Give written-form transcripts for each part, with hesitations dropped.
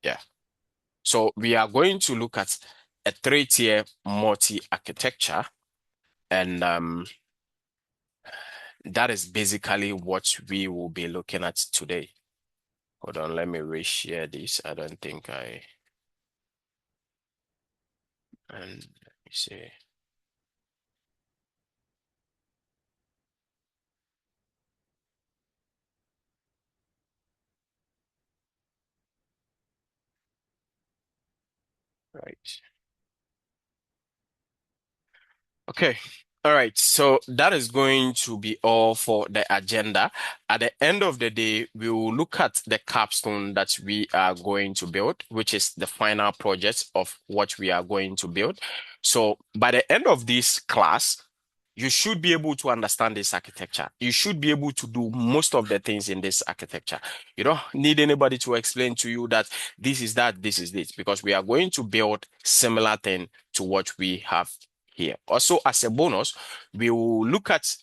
Yeah. So we are going to look at a three-tier multi-architecture, and that is basically what we will be looking at today. Hold on, let me reshare this. I don't think and let me see. Right. Okay. All right. So that is going to be all for the agenda. At the end of the day, we will look at the capstone that we are going to build, which is the final project of what we are going to build. So by the end of this class, you should be able to understand this architecture. You should be able to do most of the things in this architecture. You don't need anybody to explain to you that this is that, this is this, because we are going to build similar thing to what we have here. Also, as a bonus, we will look at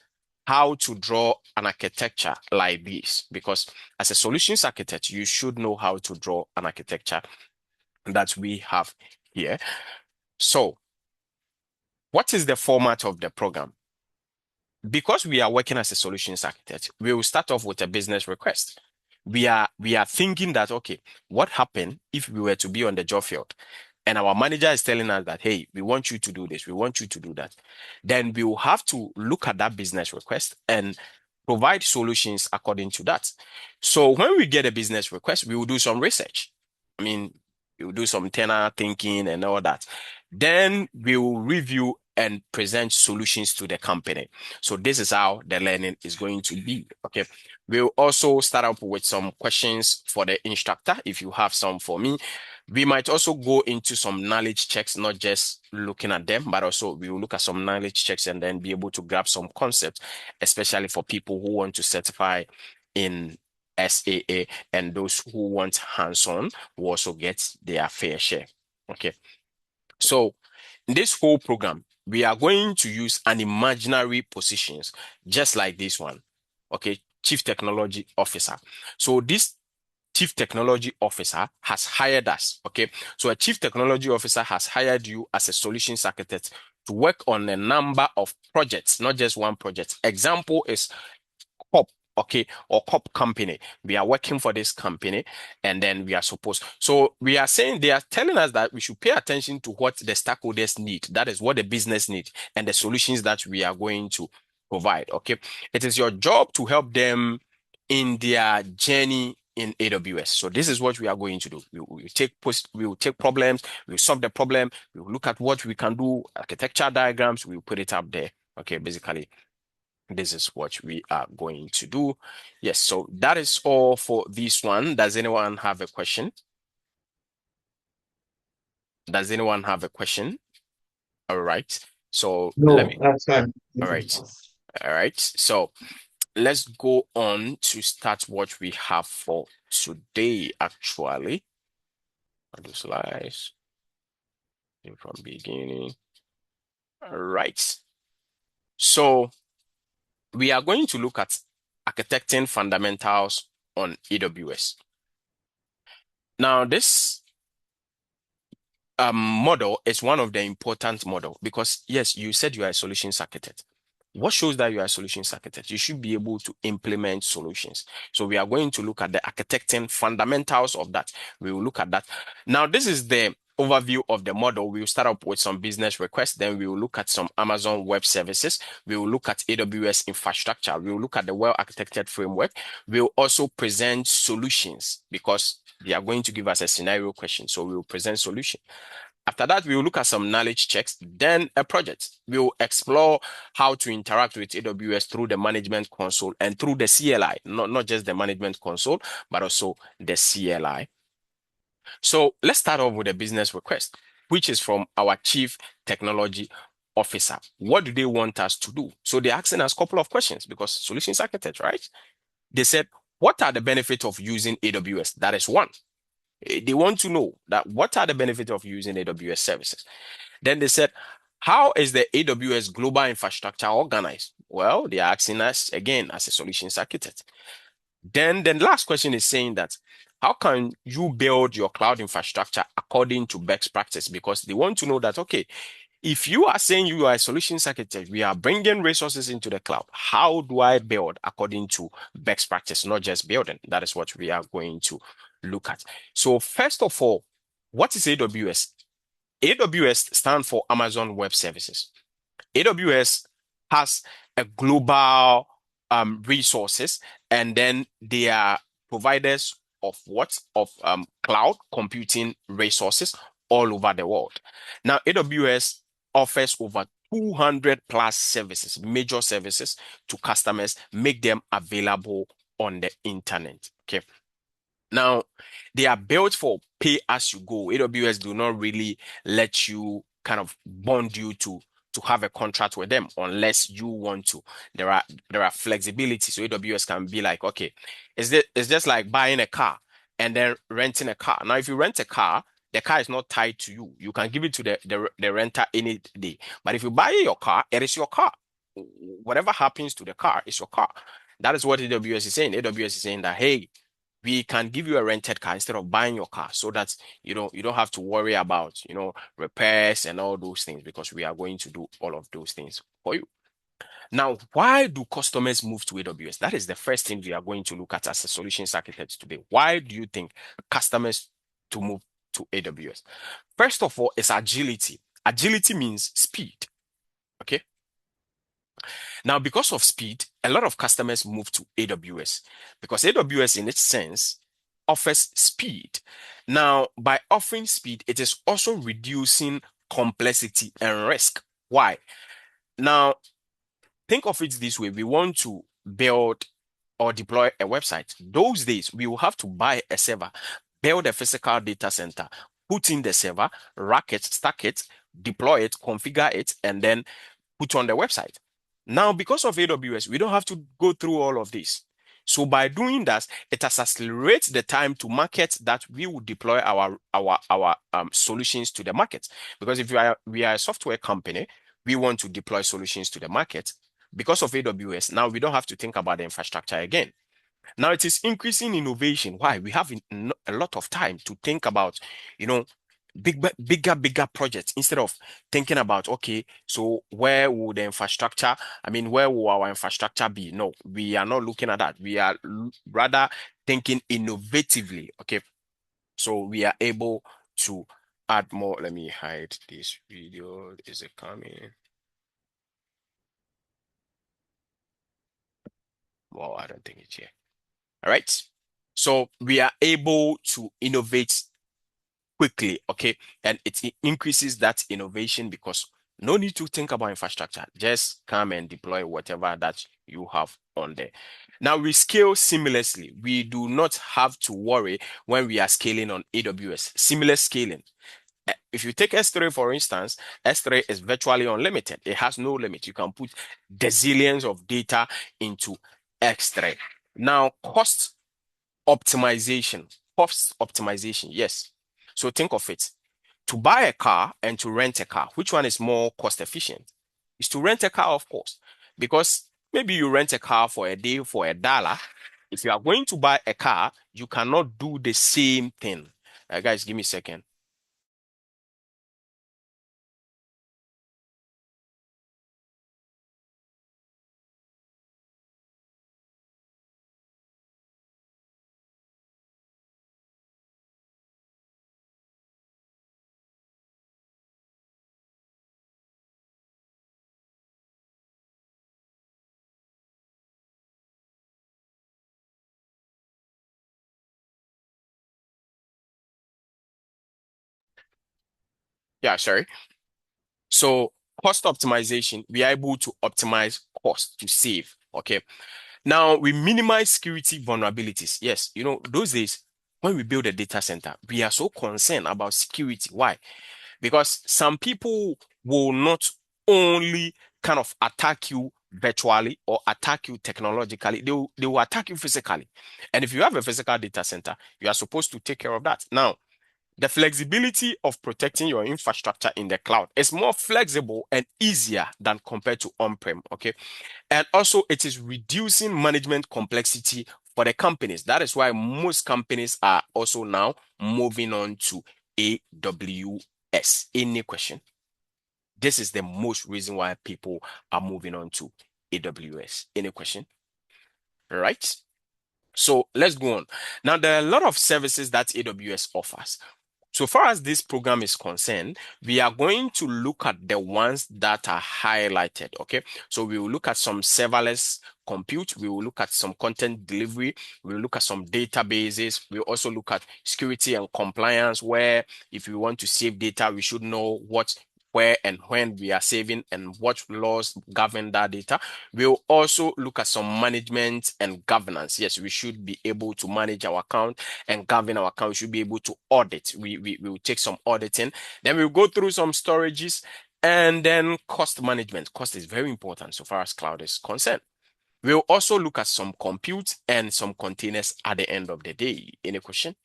how to draw an architecture like this, because as a solutions architect, you should know how to draw an architecture that we have here. So, what is the format of the program? Because we are working as a solutions architect, we will start off with a business request. We are thinking that, okay, what happened if we were to be on the job field and our manager is telling us that, hey, we want you to do this, we want you to do that. Then we will have to look at that business request and provide solutions according to that. So when we get a business request, we will do some research. I mean, we will do some internal thinking and all that. Then we will review and present solutions to the company. So this is how the learning is going to be. Okay. We'll also start up with some questions for the instructor, if you have some for me. We might also go into some knowledge checks, not just looking at them, but also we will look at some knowledge checks and then be able to grab some concepts, especially for people who want to certify in SAA, and those who want hands-on will also get their fair share. Okay. So in this whole program, we are going to use an imaginary positions, just like this one. Okay, Chief Technology Officer. So this Chief Technology Officer has hired us. Okay, so a Chief Technology Officer has hired you as a solutions architect to work on a number of projects, not just one project. Example is COP, okay, or COP company. We are working for this company, and then we are supposed. So we are saying they are telling us that we should pay attention to what the stakeholders need. That is what the business need and the solutions that we are going to provide. Okay, it is your job to help them in their journey in AWS. So this is what we are going to do. We will take problems, we will solve the problem, we will look at what we can do, architecture diagrams, we will put it up there. Okay, basically this is what we are going to do. Yes, so that is all for this one. Does anyone have a question? Does anyone have a question? All right. So let No, me, that's fine. all right. All right. So let's go on to start what we have for today, actually. I'll do slides from beginning. All right. So we are going to look at architecting fundamentals on AWS. Now, this model is one of the important model because yes, you said you are a solutions architect. What shows that you are a solutions architect? You should be able to implement solutions. So we are going to look at the architecting fundamentals of that. We will look at that. Now, this is the overview of the model. We will start up with some business requests. Then we will look at some Amazon Web Services. We will look at AWS infrastructure. We will look at the well-architected framework. We will also present solutions because they are going to give us a scenario question. So we will present solution. After that, we will look at some knowledge checks, then a project. We will explore how to interact with AWS through the management console and through the CLI, not just the management console, but also the CLI. So let's start off with a business request, which is from our Chief Technology Officer. What do they want us to do? So they're asking us a couple of questions because solutions architect, right? They said, what are the benefits of using AWS? That is one. They want to know that what are the benefits of using AWS services. Then they said, how is the AWS Global Infrastructure organized? Well, they are asking us again as a solutions architect. Then the last question is saying that, how can you build your cloud infrastructure according to best practice? Because they want to know that, okay, if you are saying you are a solutions architect, we are bringing resources into the cloud. How do I build according to best practice, not just building? That is what we are going to look at. So first of all, what is AWS? AWS stands for Amazon Web Services. AWS has a global resources, and then they are providers of what? Of cloud computing resources all over the world. Now, AWS offers over 200 plus services, major services to customers, make them available on the internet. Okay. Now, they are built for pay as you go. AWS do not really let you kind of bond you to have a contract with them unless you want to. There are flexibility. So AWS can be like, okay, it's just like buying a car and then renting a car. Now, if you rent a car, the car is not tied to you. You can give it to the renter any day. But if you buy your car, it is your car. Whatever happens to the car is your car. That is what AWS is saying. AWS is saying that, hey, we can give you a rented car instead of buying your car so that you don't have to worry about repairs and all those things, because we are going to do all of those things for you. Now, why do customers move to AWS? That is the first thing we are going to look at as a solutions architect today. Why do you think customers to move to AWS? First of all, is agility. Agility means speed. Okay. Now, because of speed, a lot of customers move to AWS because AWS, in its sense, offers speed. Now, by offering speed, it is also reducing complexity and risk. Why? Now, think of it this way. We want to build or deploy a website. Those days, we will have to buy a server, build a physical data center, put in the server, rack it, stack it, deploy it, configure it, and then put on the website. Now, because of AWS, we don't have to go through all of this. So by doing that, it has accelerated the time to market that we will deploy our solutions to the market. Because if we are a software company, we want to deploy solutions to the market. Because of AWS, now we don't have to think about the infrastructure again. Now it is increasing innovation. Why? We have a lot of time to think about, you know, bigger projects instead of thinking about, okay, so where will the infrastructure, where will our infrastructure be? No, we are not looking at that. We are rather thinking innovatively. Okay. So we are able to add more. Let me hide this video. Is it coming? Well, I don't think it's here. All right. So we are able to innovate quickly, okay? And it increases that innovation because no need to think about infrastructure. Just come and deploy whatever that you have on there. Now we scale seamlessly. We do not have to worry when we are scaling on AWS. Seamless scaling. If you take S3, for instance, S3 is virtually unlimited. It has no limit. You can put zillions of data into S3. Now, optimization. Cost optimization, yes. So think of it. To buy a car and to rent a car, which one is more cost efficient? Is to rent a car, of course, because maybe you rent a car for a day for $1. If you are going to buy a car, you cannot do the same thing. Guys, give me a second. Yeah, sorry. So cost optimization, we are able to optimize cost to save. Okay. Now we minimize security vulnerabilities. Yes, those days when we build a data center, we are so concerned about security. Why? Because some people will not only kind of attack you virtually or attack you technologically, they will attack you physically. And if you have a physical data center, you are supposed to take care of that. Now, the flexibility of protecting your infrastructure in the cloud is more flexible and easier than compared to on-prem, okay? And also, it is reducing management complexity for the companies. That is why most companies are also now moving on to AWS. Any question? This is the most reason why people are moving on to AWS. Any question? All right. So let's go on. Now, there are a lot of services that AWS offers. So far as this program is concerned, we are going to look at the ones that are highlighted, okay? So we will look at some serverless compute, we will look at some content delivery, we will look at some databases, we'll also look at security and compliance, where if we want to save data, we should know what, where, and when we are saving and what laws govern that data. We'll also look at some management and governance. Yes, we should be able to manage our account and govern our account. We should be able to audit. We will take some auditing. Then we'll go through some storages, and then cost management. Cost is very important so far as cloud is concerned. We'll also look at some compute and some containers at the end of the day. Any question?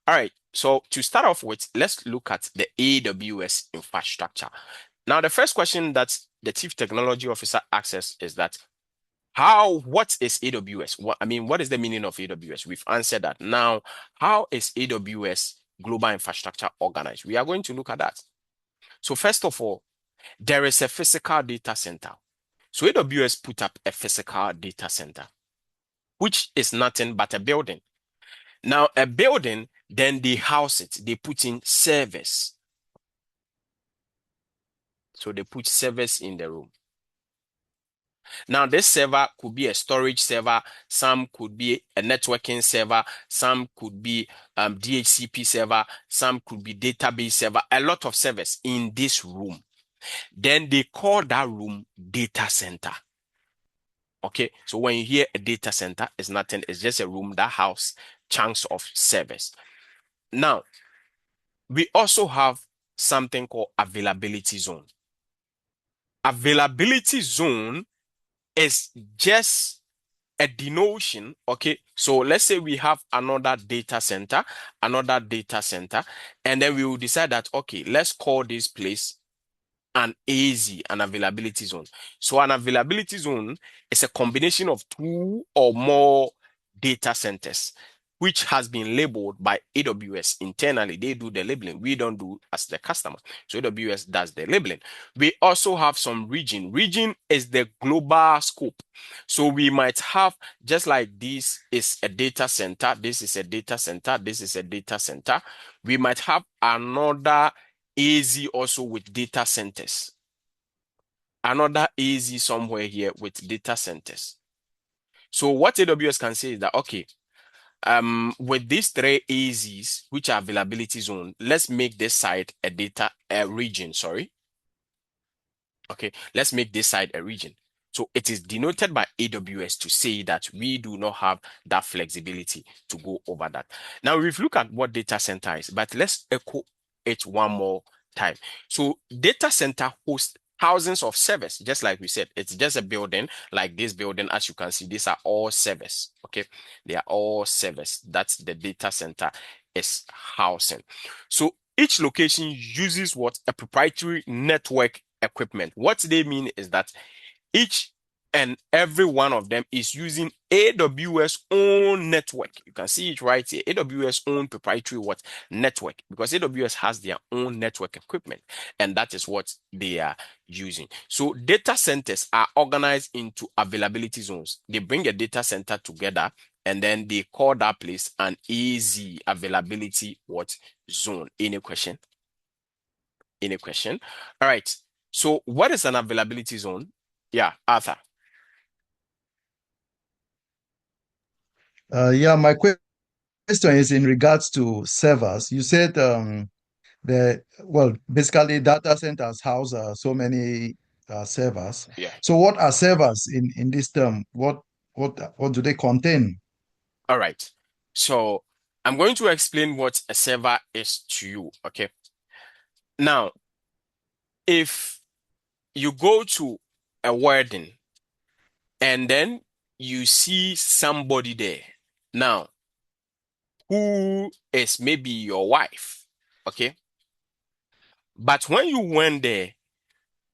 All right. So to start off with, let's look at the AWS infrastructure. Now, the first question that the Chief Technology Officer asks is that, what is AWS? What is the meaning of AWS? We've answered that. Now, how is AWS Global Infrastructure organized? We are going to look at that. So first of all, there is a physical data center. So AWS put up a physical data center, which is nothing but a building. Now, a building, then they house it. They put in servers. So they put servers in the room. Now, this server could be a storage server, some could be a networking server, some could be DHCP server, some could be database server, a lot of servers in this room. Then they call that room data center. Okay, so when you hear a data center, it's nothing, it's just a room that houses chunks of servers. Now, we also have something called availability zone. Availability zone is just a denotion, okay? So let's say we have another data center, and then we will decide that, okay, let's call this place an AZ, an availability zone. So an availability zone is a combination of two or more data centers, which has been labeled by AWS internally. They do the labeling. We don't do as the customer. So AWS does the labeling. We also have some region. Region is the global scope. So we might have, just like this is a data center, this is a data center, this is a data center. We might have another AZ also with data centers. Another AZ somewhere here with data centers. So what AWS can say is that, okay, with these three AZs, which are availability zone, let's make this side a region, sorry. Okay, let's make this side a region. So it is denoted by AWS to say that we do not have that flexibility to go over that. Now we've looked at what data center is, but let's echo it one more time. So data center hosts thousands of servers, just like we said. It's just a building like this building. As you can see, these are all servers. Okay, they are all servers. That's the data center is housing. So each location uses what? A proprietary network equipment. What they mean is that each and every one of them is using AWS own network. You can see it right here. AWS own proprietary what? Network, because AWS has their own network equipment, and that is what they are using. So data centers are organized into availability zones. They bring a data center together, and then they call that place an AZ, availability what? Zone. Any question? Any question? All right. So what is an availability zone? Yeah, Arthur. Yeah, my question is in regards to servers. You said basically data centers house so many servers. Yeah. So what are servers in this term? What do they contain? All right. So I'm going to explain what a server is to you. Okay. Now, if you go to a wedding and then you see somebody there, now, who is maybe your wife, okay? But when you went there,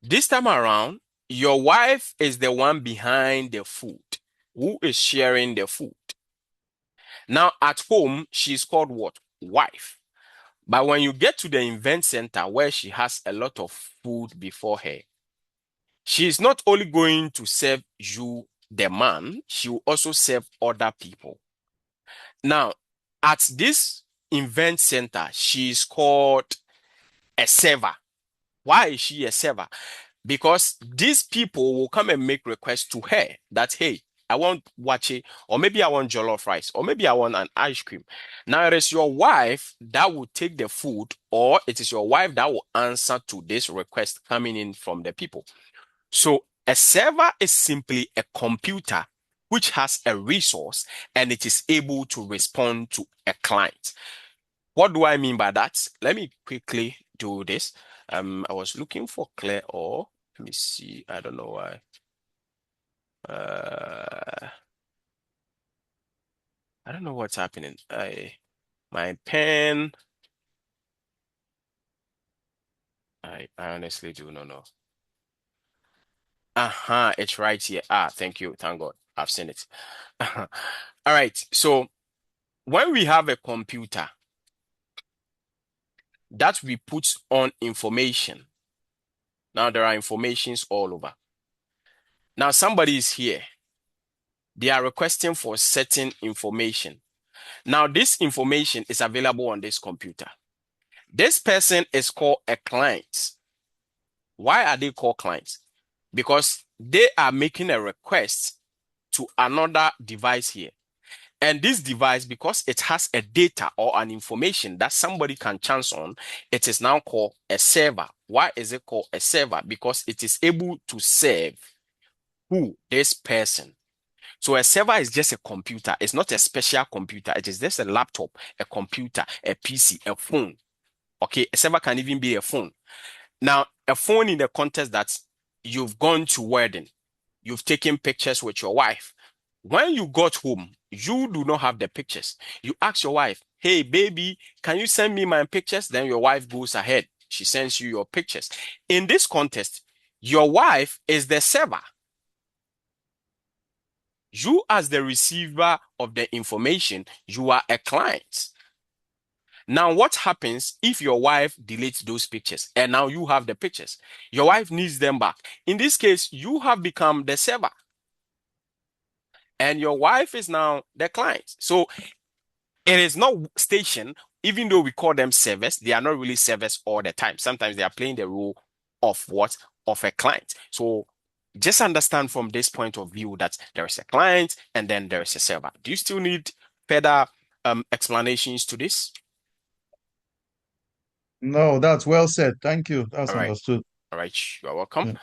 this time around, your wife is the one behind the food. Who is sharing the food? Now, at home, she's called what? Wife. But when you get to the event center where she has a lot of food before her, she is not only going to serve you, the man, she will also serve other people. Now, at this event center, she is called a server. Why is she a server? Because these people will come and make requests to her that, hey, I want wache, or maybe I want jollof rice, or maybe I want an ice cream. Now it is your wife that will take the food, or it is your wife that will answer to this request coming in from the people. So a server is simply a computer which has a resource and it is able to respond to a client. What do I mean by that? Let me quickly do this. I was looking for clear or let me see. I don't know why. I don't know what's happening. My pen. I honestly do not know. It's right here. Thank you. Thank God. I've seen it. All right. So when we have a computer that we put on information, now there are informations all over. Now somebody is here. They are requesting for certain information. Now this information is available on this computer. This person is called a client. Why are they called clients? Because they are making a request to another device here. And this device, because it has a data or an information that somebody can chance on, it is now called a server. Why is it called a server? Because it is able to serve who? This person. So a server is just a computer. It's not a special computer. It is just a laptop, a computer, a PC, a phone. Okay, a server can even be a phone. Now, a phone in the context that you've gone to wedding, you've taken pictures with your wife. When you got home, you do not have the pictures. You ask your wife, hey, baby, can you send me my pictures? Then your wife goes ahead. She sends you your pictures. In this context, your wife is the server. You, as the receiver of the information, you are a client. Now, what happens if your wife deletes those pictures and now you have the pictures? Your wife needs them back. In this case, you have become the server and your wife is now the client. So it is not station, even though we call them servers, they are not really servers all the time. Sometimes they are playing the role of what? Of a client. So just understand from this point of view that there is a client and then there is a server. Do you still need further explanations to this? No, that's well said. Thank you. That's All right. understood. All right. You're welcome. Yeah.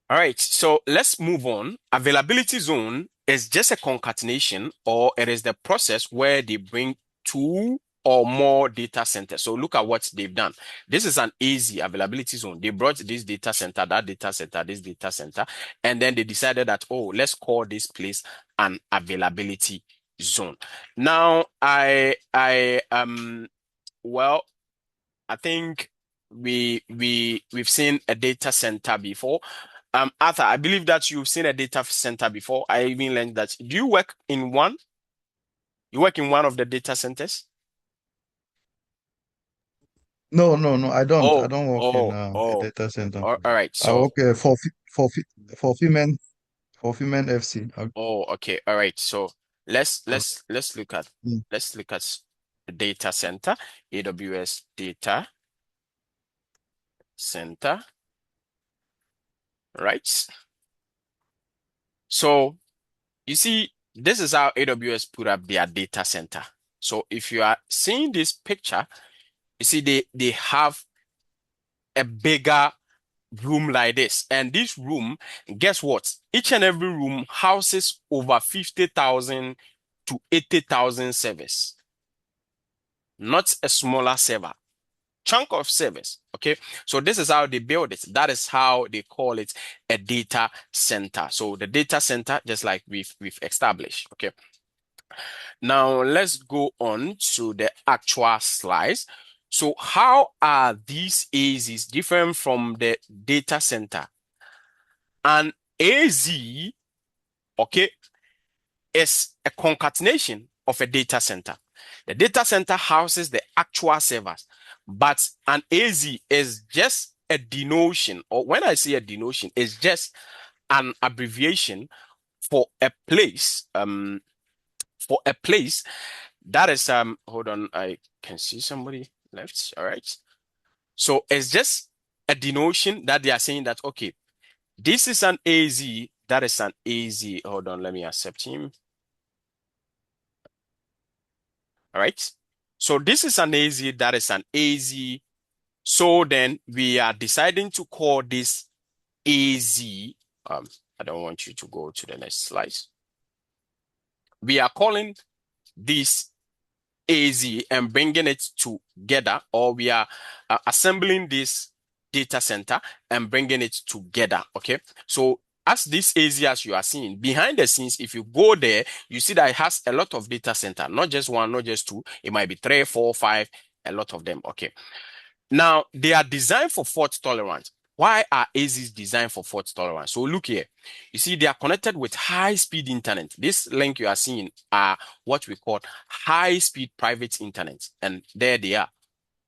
All right. So let's move on. Availability zone is just a concatenation or it is the process where they bring two or more data centers. So look at what they've done. This is an easy availability zone. They brought this data center, that data center, this data center, and then they decided that, oh, let's call this place an availability zone. Now, well, I think we've seen a data center before. Arthur, I believe that you've seen a data center before. I even learned that. Do you work in one? You work in one of the data centers? No, no, no. I don't. I Oh, don't work in oh, a oh. data center. All right. I So, work for Fulfillment FC. oh, okay. All right. So Uh, let's look at mm. the data center, AWS data center, right? So you see, this is how AWS put up their data center. So if you are seeing this picture, you see they have a bigger room like this. And this room, guess what? Each and every room houses over 50,000 to 80,000 servers, not a smaller server. Chunk of servers. Okay. So this is how they build it. That is how they call it a data center. So the data center, just like we've established. Okay. Now let's go on to the actual slides. So how are these AZs different from the data center? An AZ, okay, is a concatenation of a data center. The data center houses the actual servers, but an AZ is just a denotion, or when I say a denotion, it's just an abbreviation for a place, that is hold on, I can see somebody left. All right. So it's just a denotion that they are saying that, okay, this is an AZ, that is an AZ. Hold on, let me accept him. All right. So this is an AZ, that is an AZ. So then we are deciding to call this AZ. I don't want you to go to the next slide. We are calling this AZ and bringing it together, or we are assembling this data center and bringing it together. Okay. So as this AZ, as you are seeing behind the scenes, if you go there, you see that it has a lot of data center, not just one, not just two. It might be 3, 4, 5, a lot of them. Okay. Now they are designed for fault tolerance. Why are AZs designed for fault tolerance? So look here. You see, they are connected with high-speed internet. This link you are seeing are what we call high-speed private internet. And there they are.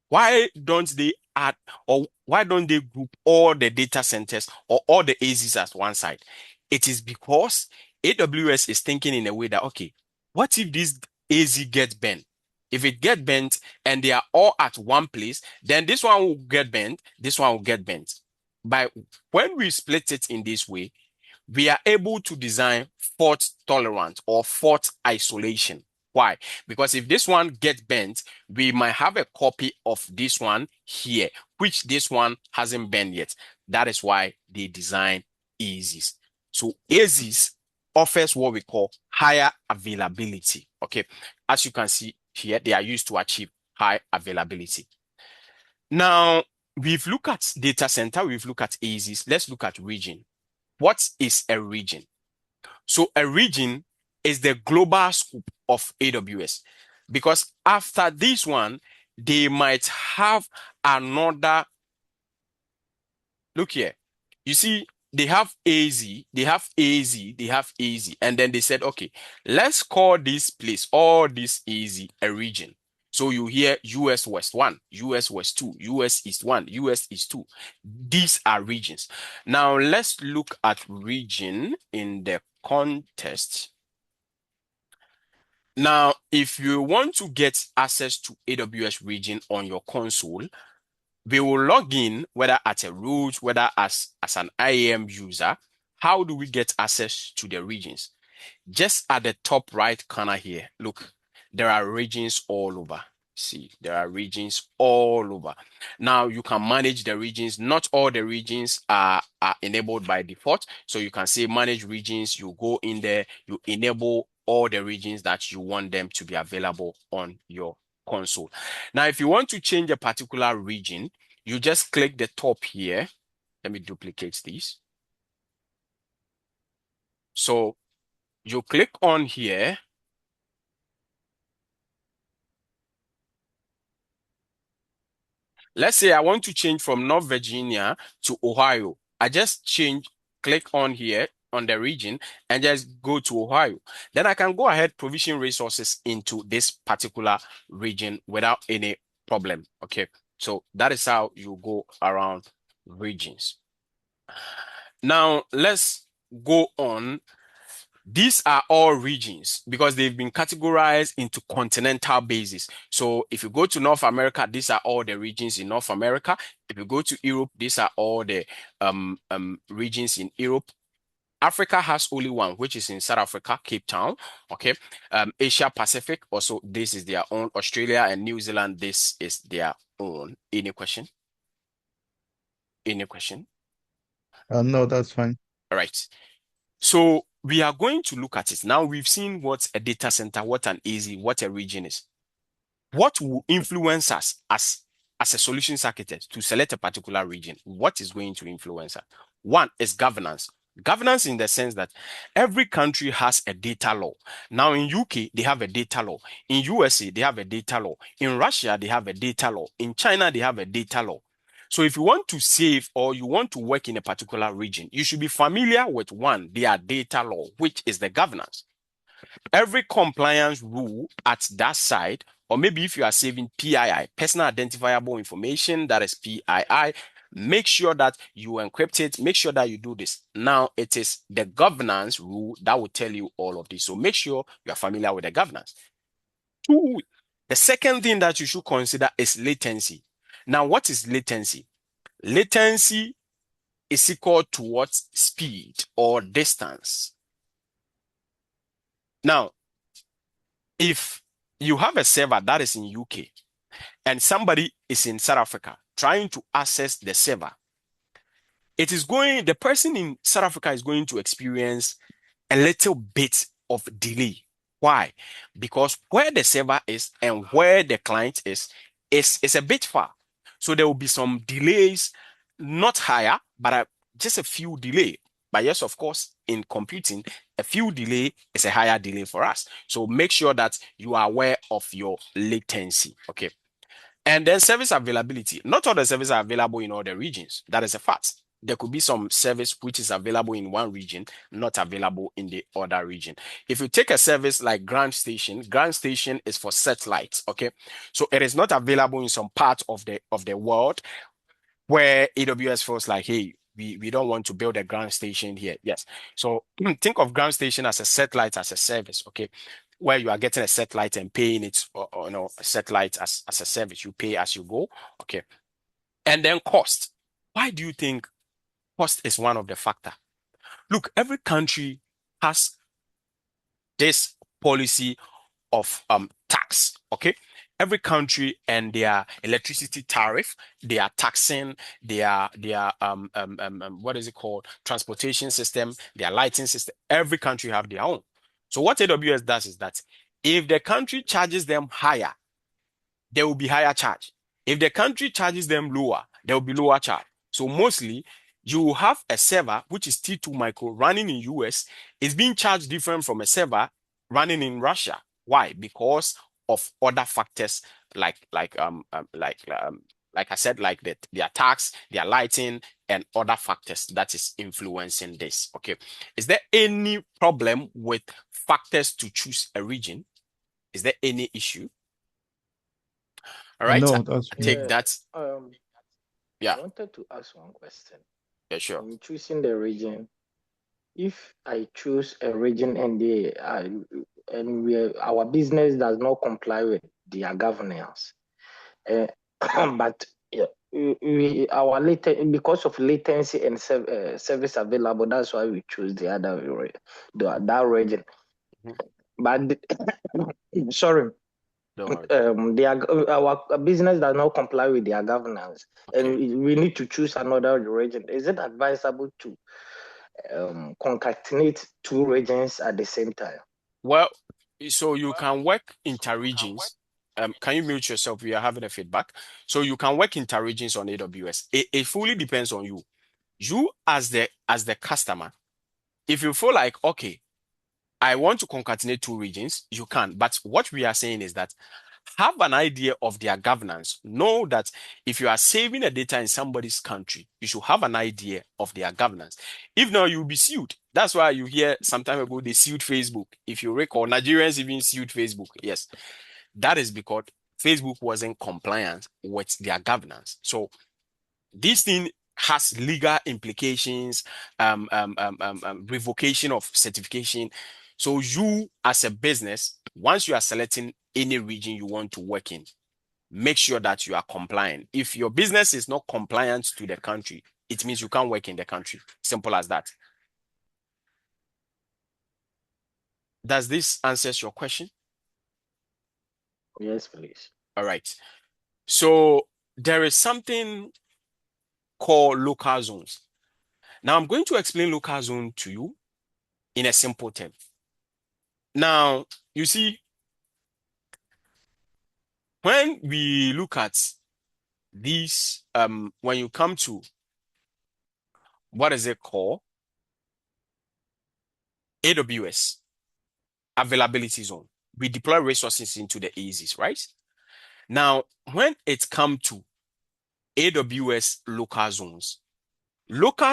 Why don't they add, or why don't they group all the data centers or all the AZs as one side? It is because AWS is thinking in a way that, okay, what if this AZ gets bent? If it gets bent and they are all at one place, then this one will get bent, this one will get bent. By when we split it in this way, we are able to design fault tolerant or fault isolation. Why? Because if this one gets bent, we might have a copy of this one here, which this one hasn't bent yet. That is why they design AZs. So AZs offers what we call higher availability. Okay. As you can see here, they are used to achieve high availability. Now, we've looked at data center, we've looked at AZs. Let's look at region. What is a region? So a region is the global scope of AWS, because after this one, they might have another. Look here. You see, they have AZ, they have AZ, they have AZ. And then they said, okay, let's call this place, all this AZ, a region. So you hear US West 1, US West 2, US East 1, US East 2. These are regions. Now let's look at region in the context. Now, if you want to get access to AWS region on your console, we will log in, whether at a root, whether as an IAM user. How do we get access to the regions? Just at the top right corner here, look, there are regions all over. See, there are regions all over. Now you can manage the regions. Not all the regions are enabled by default. So you can say manage regions. You go in there, you enable all the regions that you want them to be available on your console. Now, if you want to change a particular region, you just click the top here. Let me duplicate this. So you click on here. Let's say I want to change from North Virginia to Ohio. I just click on here on the region and just go to Ohio. Then I can go ahead, provision resources into this particular region without any problem. Okay. So that is how you go around regions. Now let's go on. These are all regions because they've been categorized into continental basis. So if you go to North America, these are all the regions in North America. If you go to Europe, these are all the regions in Europe. Africa has only one, which is in South Africa, Cape Town. Okay. Asia Pacific, also, this is their own. Australia and New Zealand, this is their own. Any question? Any question? No, that's fine. All right. So we are going to look at it. Now we've seen what a data center, what an AZ, what a region is. What will influence us as a solutions architect to select a particular region? What is going to influence us? One is governance. Governance in the sense that every country has a data law. Now in UK, they have a data law. In USA, they have a data law. In Russia, they have a data law. In China, they have a data law. So if you want to save or you want to work in a particular region, you should be familiar with one, their data law, which is the governance. Every compliance rule at that side, or maybe if you are saving PII, personal identifiable information, that is PII, make sure that you encrypt it, make sure that you do this. Now, it is the governance rule that will tell you all of this. So make sure you are familiar with the governance. Two, the second thing that you should consider is latency. Now, what is latency? Latency is equal to what? Speed or distance. Now, if you have a server that is in UK and somebody is in South Africa trying to access the server, the person in South Africa is going to experience a little bit of delay. Why? Because where the server is and where the client is a bit far. So there will be some delays, not higher, but just a few delay. But yes, of course, in computing, a few delay is a higher delay for us. So make sure that you are aware of your latency. Okay. And then service availability. Not all the services are available in all the regions. That is a fact. There could be some service which is available in one region, not available in the other region. If you take a service like Ground Station is for satellites, okay? So it is not available in some part of the world where AWS feels like, hey, we don't want to build a ground station here. Yes. So think of ground station as a satellite as a service, okay? Where you are getting a satellite and paying it, or no, a satellite as a service. You pay as you go, okay? And then cost. Why do you think cost is one of the factor? Look, every country has this policy of tax, okay? Every country and their electricity tariff, they are taxing their what is it called? Transportation system, their lighting system. Every country have their own. So what AWS does is that if the country charges them higher, there will be higher charge. If the country charges them lower, there will be lower charge. So mostly you will have a server which is T2 micro running in US is being charged different from a server running in Russia. Why? Because of other factors like I said, like their tax, their lighting, and other factors that is influencing this. Okay. Is there any problem with factors to choose a region? Is there any issue? All right. No, that's I fine. take Yeah. that. I Yeah. wanted to ask one question. Yeah, sure. In choosing the region, if I choose a region and our business does not comply with their governance, but yeah, because of latency and service available, that's why we choose that region. Mhm. But sorry, Don't worry. our business does not comply with their governance, Okay. and we need to choose another region. Is it advisable to concatenate two regions at the same time? Well, so you can work inter-regions. Can you mute yourself? We are having a feedback. So you can work inter-regions on AWS. It fully depends on you. You as the customer, if you feel like, okay, I want to concatenate two regions, you can. But what we are saying is that have an idea of their governance. Know that if you are saving the data in somebody's country, you should have an idea of their governance. If not, you'll be sued. That's why you hear some time ago they sued Facebook. If you recall, Nigerians even sued Facebook. Yes, that is because Facebook wasn't compliant with their governance. So this thing has legal implications, revocation of certification. So you, as a business, once you are selecting any region you want to work in, make sure that you are compliant. If your business is not compliant to the country, it means you can't work in the country. Simple as that. Does this answer your question? Yes, please. All right. So there is something called local zones. Now I'm going to explain local zone to you in a simple term. Now, you see, when we look at these, when you come to what is it called? AWS availability zone. We deploy resources into the AZs, right? Now, when it comes to AWS local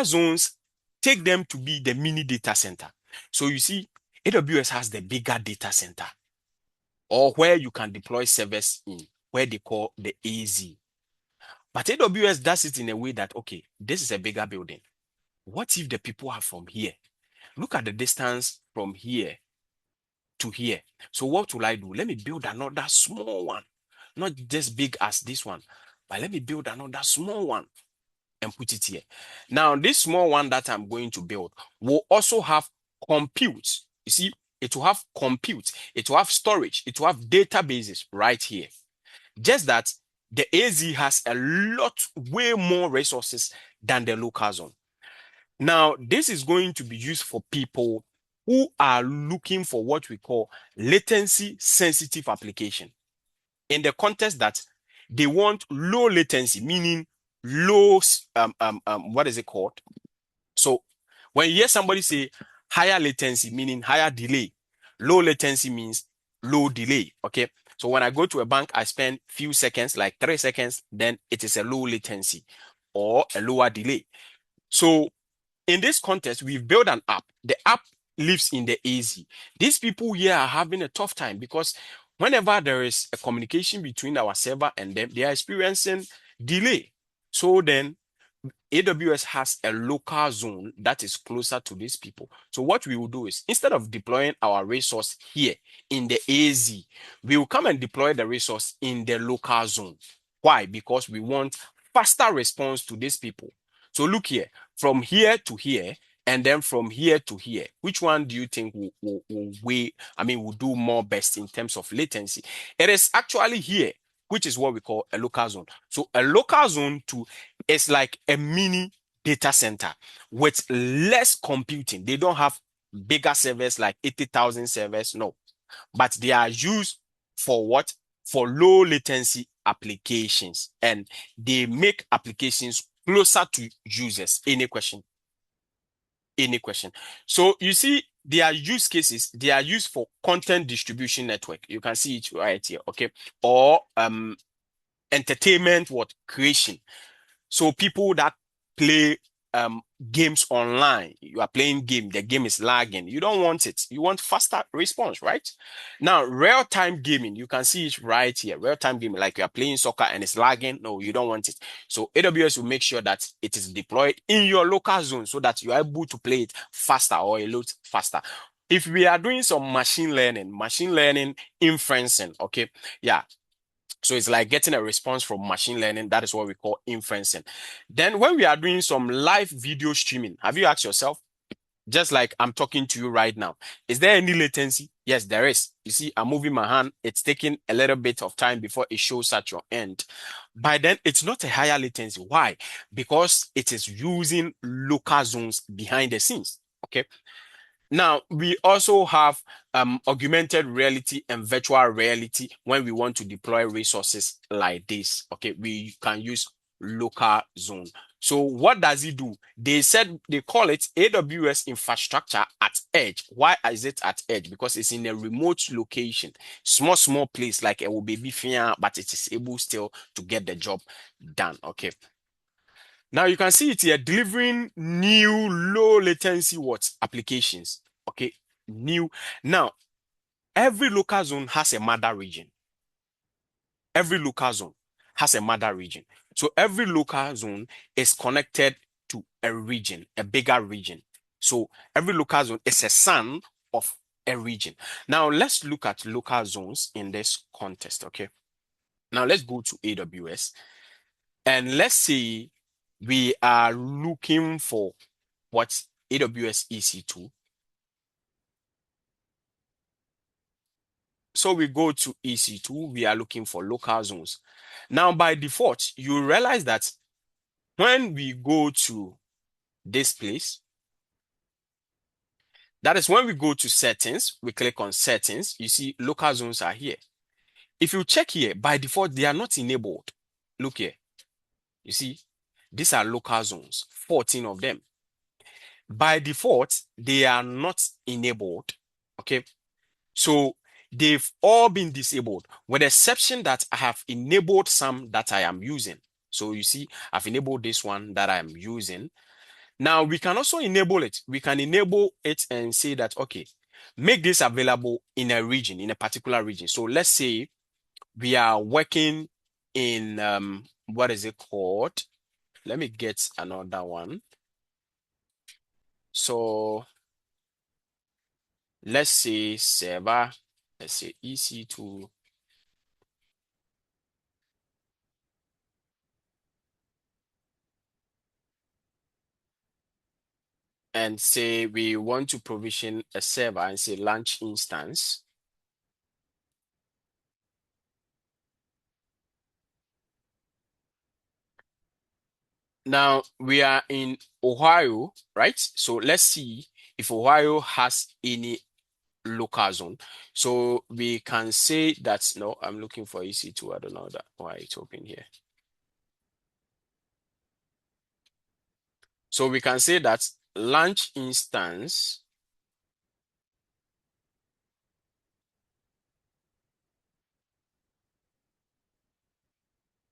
zones take them to be the mini data center. So you see, AWS has the bigger data center, or where you can deploy servers in, where they call the AZ. But AWS does it in a way that, okay, this is a bigger building. What if the people are from here? Look at the distance from here to here. So what will I do? Let me build another small one, not just big as this one, but let me build another small one and put it here. Now, this small one that I'm going to build will also have compute. You see, it will have compute, it will have storage, it will have databases right here. Just that the AZ has a lot, way more resources than the local zone. Now, this is going to be used for people who are looking for what we call latency sensitive application, in the context that they want low latency, meaning low, what is it called? So when you hear somebody say higher latency, meaning higher delay, low latency means low delay. Okay. So when I go to a bank, I spend few seconds, like 3 seconds, then it is a low latency or a lower delay. So in this context, we've built an app. The app lives in the AZ. These people here are having a tough time because whenever there is a communication between our server and them, they are experiencing delay. So then AWS has a local zone that is closer to these people. So what we will do is, instead of deploying our resource here in the AZ, we will come and deploy the resource in the local zone. Why? Because we want faster response to these people. So look here, from here to here, and then from here to here. Which one do you think will do more best in terms of latency? It is actually here, which is what we call a local zone. So a local zone is like a mini data center with less computing. They don't have bigger servers like 80,000 servers, no. But they are used for what? For low latency applications, and they make applications closer to users. Any question? Any question? So you see, their use cases, they are used for content distribution network. You can see it right here, okay? Or entertainment creation. So people that play games online, you are playing game, the game is lagging. You don't want it. You want faster response, right? Now, real-time gaming, you can see it right here. Real-time gaming, like you are playing soccer and it's lagging. No, you don't want it. So AWS will make sure that it is deployed in your local zone so that you are able to play it faster or a lot faster. If we are doing some machine learning inferencing, okay, yeah. So it's like getting a response from machine learning. That is what we call inferencing. Then when we are doing some live video streaming, have you asked yourself, just like I'm talking to you right now, is there any latency? Yes, there is. You see, I'm moving my hand. It's taking a little bit of time before it shows at your end. By then, it's not a higher latency. Why? Because it is using local zones behind the scenes. Okay. Now, we also have augmented reality and virtual reality when we want to deploy resources like this. Okay, we can use local zone. So what does it do? They said they call it AWS infrastructure at edge. Why is it at edge? Because it's in a remote location, small place like a baby fair, but it is able still to get the job done. Okay. Now you can see it here, delivering new low latency applications. Okay, new. Now, every local zone has a mother region. Every local zone has a mother region. So every local zone is connected to a region, a bigger region. So every local zone is a son of a region. Now let's look at local zones in this context. Okay. Now let's go to AWS and let's say we are looking for what AWS EC2. So we go to EC2, we are looking for local zones. Now, by default, you realize that when we go to this place, that is when we go to settings, we click on settings, you see local zones are here. If you check here, by default, they are not enabled. Look here. You see, these are local zones, 14 of them. By default, they are not enabled. Okay. So they've all been disabled, with the exception that I have enabled some that I am using. So you see, I've enabled this one that I am using. Now we can also enable it. We can enable it and say that, okay, make this available in a region, in a particular region. So let's say we are working in what is it called? Let me get another one. So let's say server, let's say EC2. And say we want to provision a server and say launch instance. Now we are in Ohio, right? So let's see if Ohio has any local zone. So we can say that, no, I'm looking for EC2. I don't know that why it's open here. So we can say that launch instance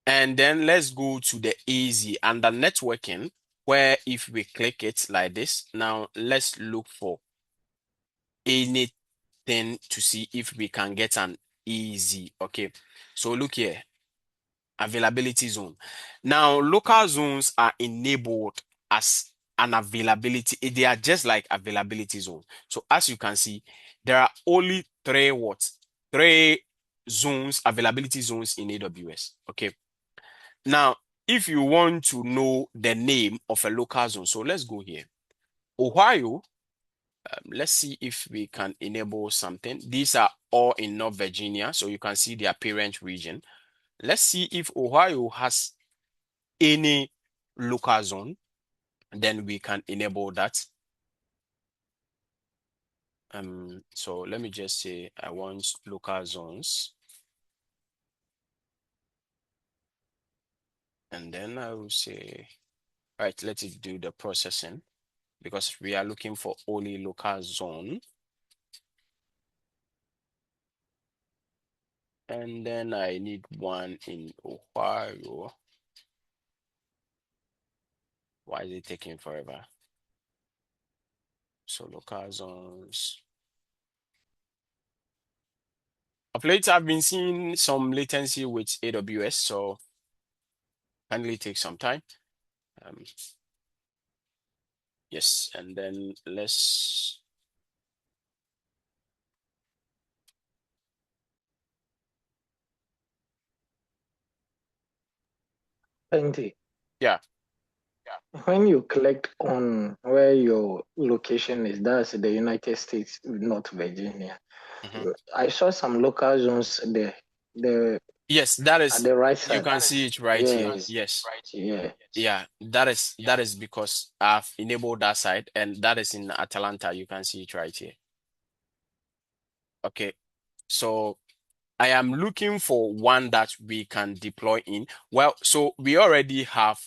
and then let's go to the easy under networking, where if we click it like this, now let's look for anything to see if we can get an easy. Okay, so look here, availability zone. Now local zones are enabled as an availability. They are just like availability zone. So as you can see, there are only three zones, availability zones in AWS. Okay, now if you want to know the name of a local zone, so let's go here, Ohio. Let's see if we can enable something. These are all in North Virginia, so you can see their parent region. Let's see if Ohio has any local zone, then we can enable that. So let me just say I want local zones. And then I will say, right, let it do the processing because we are looking for only local zone. And then I need one in Ohio. Why is it taking forever? So local zones. Of late, I've been seeing some latency with AWS, so kindly take some time. Yes, and then let's. Plenty. Yeah. When you click on where your location is, that's the United States, North Virginia. Mhm. I saw some local zones there. The Yes, that at is. the right You side. can see it right here. Yes. Yes. Yeah. Yeah, that is because I've enabled that side, and that is in Atlanta. You can see it right here. Okay, so I am looking for one that we can deploy in. Well, so we already have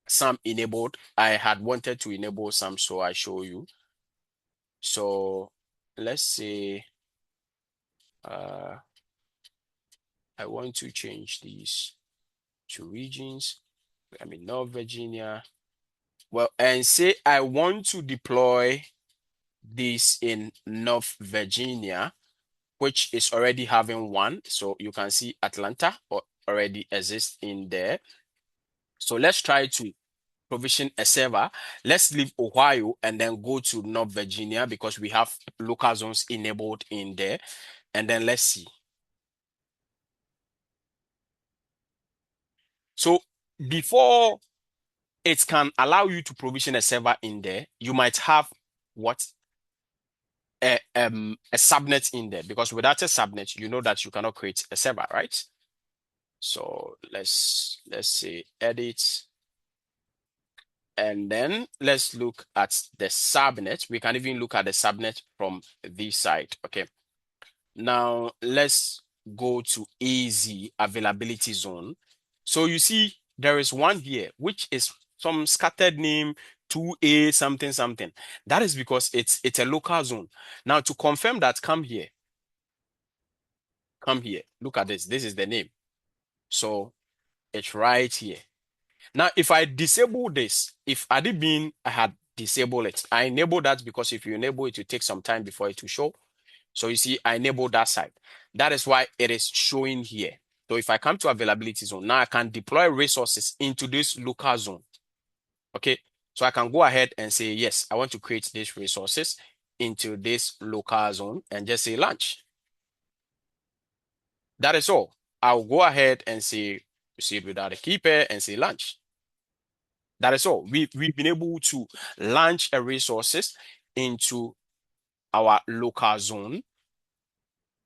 some enabled. I had wanted to enable some, so I show you. So let's say I want to change these to regions. I mean North Virginia. Well, and say I want to deploy this in North Virginia, which is already having one. So you can see Atlanta already exists in there. So let's try to provision a server. Let's leave Ohio and then go to North Virginia because we have local zones enabled in there. And then let's see. So before it can allow you to provision a server in there, you might have what? A subnet in there, because without a subnet, you know that you cannot create a server, right? So let's say edit, and then let's look at the subnet. We can even look at the subnet from this side. Okay. Now let's go to AZ availability zone. So you see there is one here, which is some scattered name 2A something something. That is because it's a local zone. Now to confirm that, come here. Come here. Look at this. This is the name. So it's right here. Now, if I disable this, if I had disable it. I enable that because if you enable it, it will take some time before it will show. So you see, I enable that side. That is why it is showing here. So if I come to availability zone, now I can deploy resources into this local zone. Okay. So I can go ahead and say, yes, I want to create these resources into this local zone and just say launch. That is all. I'll go ahead and say proceed without a key pair and say launch. That is all. We've been able to launch a resources into our local zone.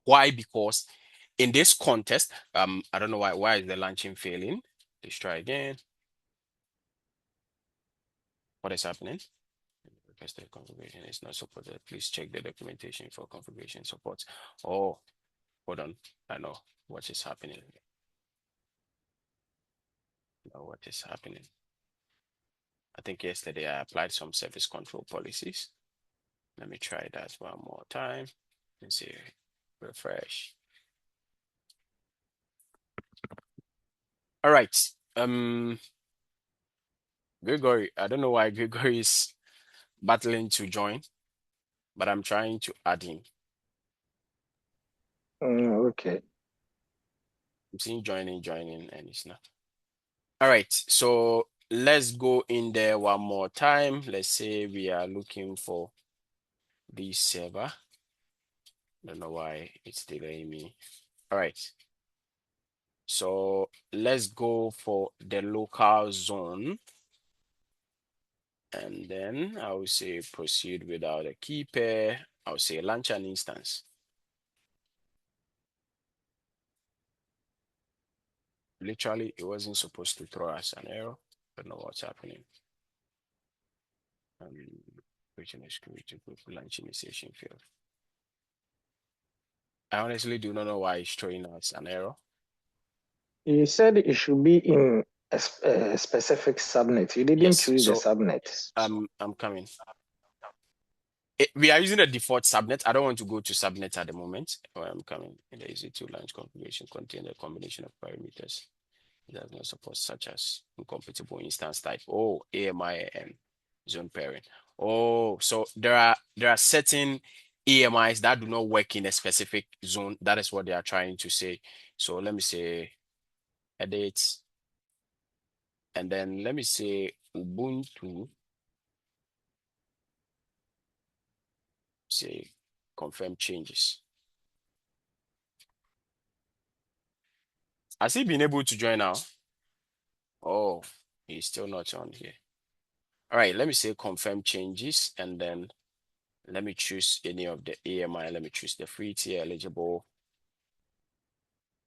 Why? Because in this context, I don't know why is the launching failing. Let's try again. What is happening? Requested configuration is not supported. Please check the documentation for configuration support. Oh, hold on. I know what is happening. I know what is happening. I think yesterday I applied some service control policies. Let me try that one more time and see. Refresh. All right. Gregory, I don't know why Gregory is battling to join, but I'm trying to add him. Okay. I'm seeing joining, and it's not. All right, so let's go in there one more time. Let's say we are looking for the server. Don't know why it's delaying me. All right. So let's go for the local zone. And then I will say proceed without a key pair. I'll say launch an instance. Literally, it wasn't supposed to throw us an error. Don't know what's happening. Creating a security group launch initiation field. I honestly do not know why it's throwing us an error. You said it should be in a specific subnet. You didn't Yes, choose the so subnet. I'm coming. We are using the default subnet. I don't want to go to subnet at the moment. I'm coming. The EC2 launch configuration contains a combination of parameters. It does not support such as incompatible instance type. Oh, AMI and zone pairing. Oh, so there are certain AMIs that do not work in a specific zone. That is what they are trying to say. So let me say edit, and then let me say Ubuntu. Say confirm changes. Has he been able to join now? Oh, he's still not on here. All right, let me say confirm changes, and then let me choose any of the AMI. Let me choose the free tier eligible.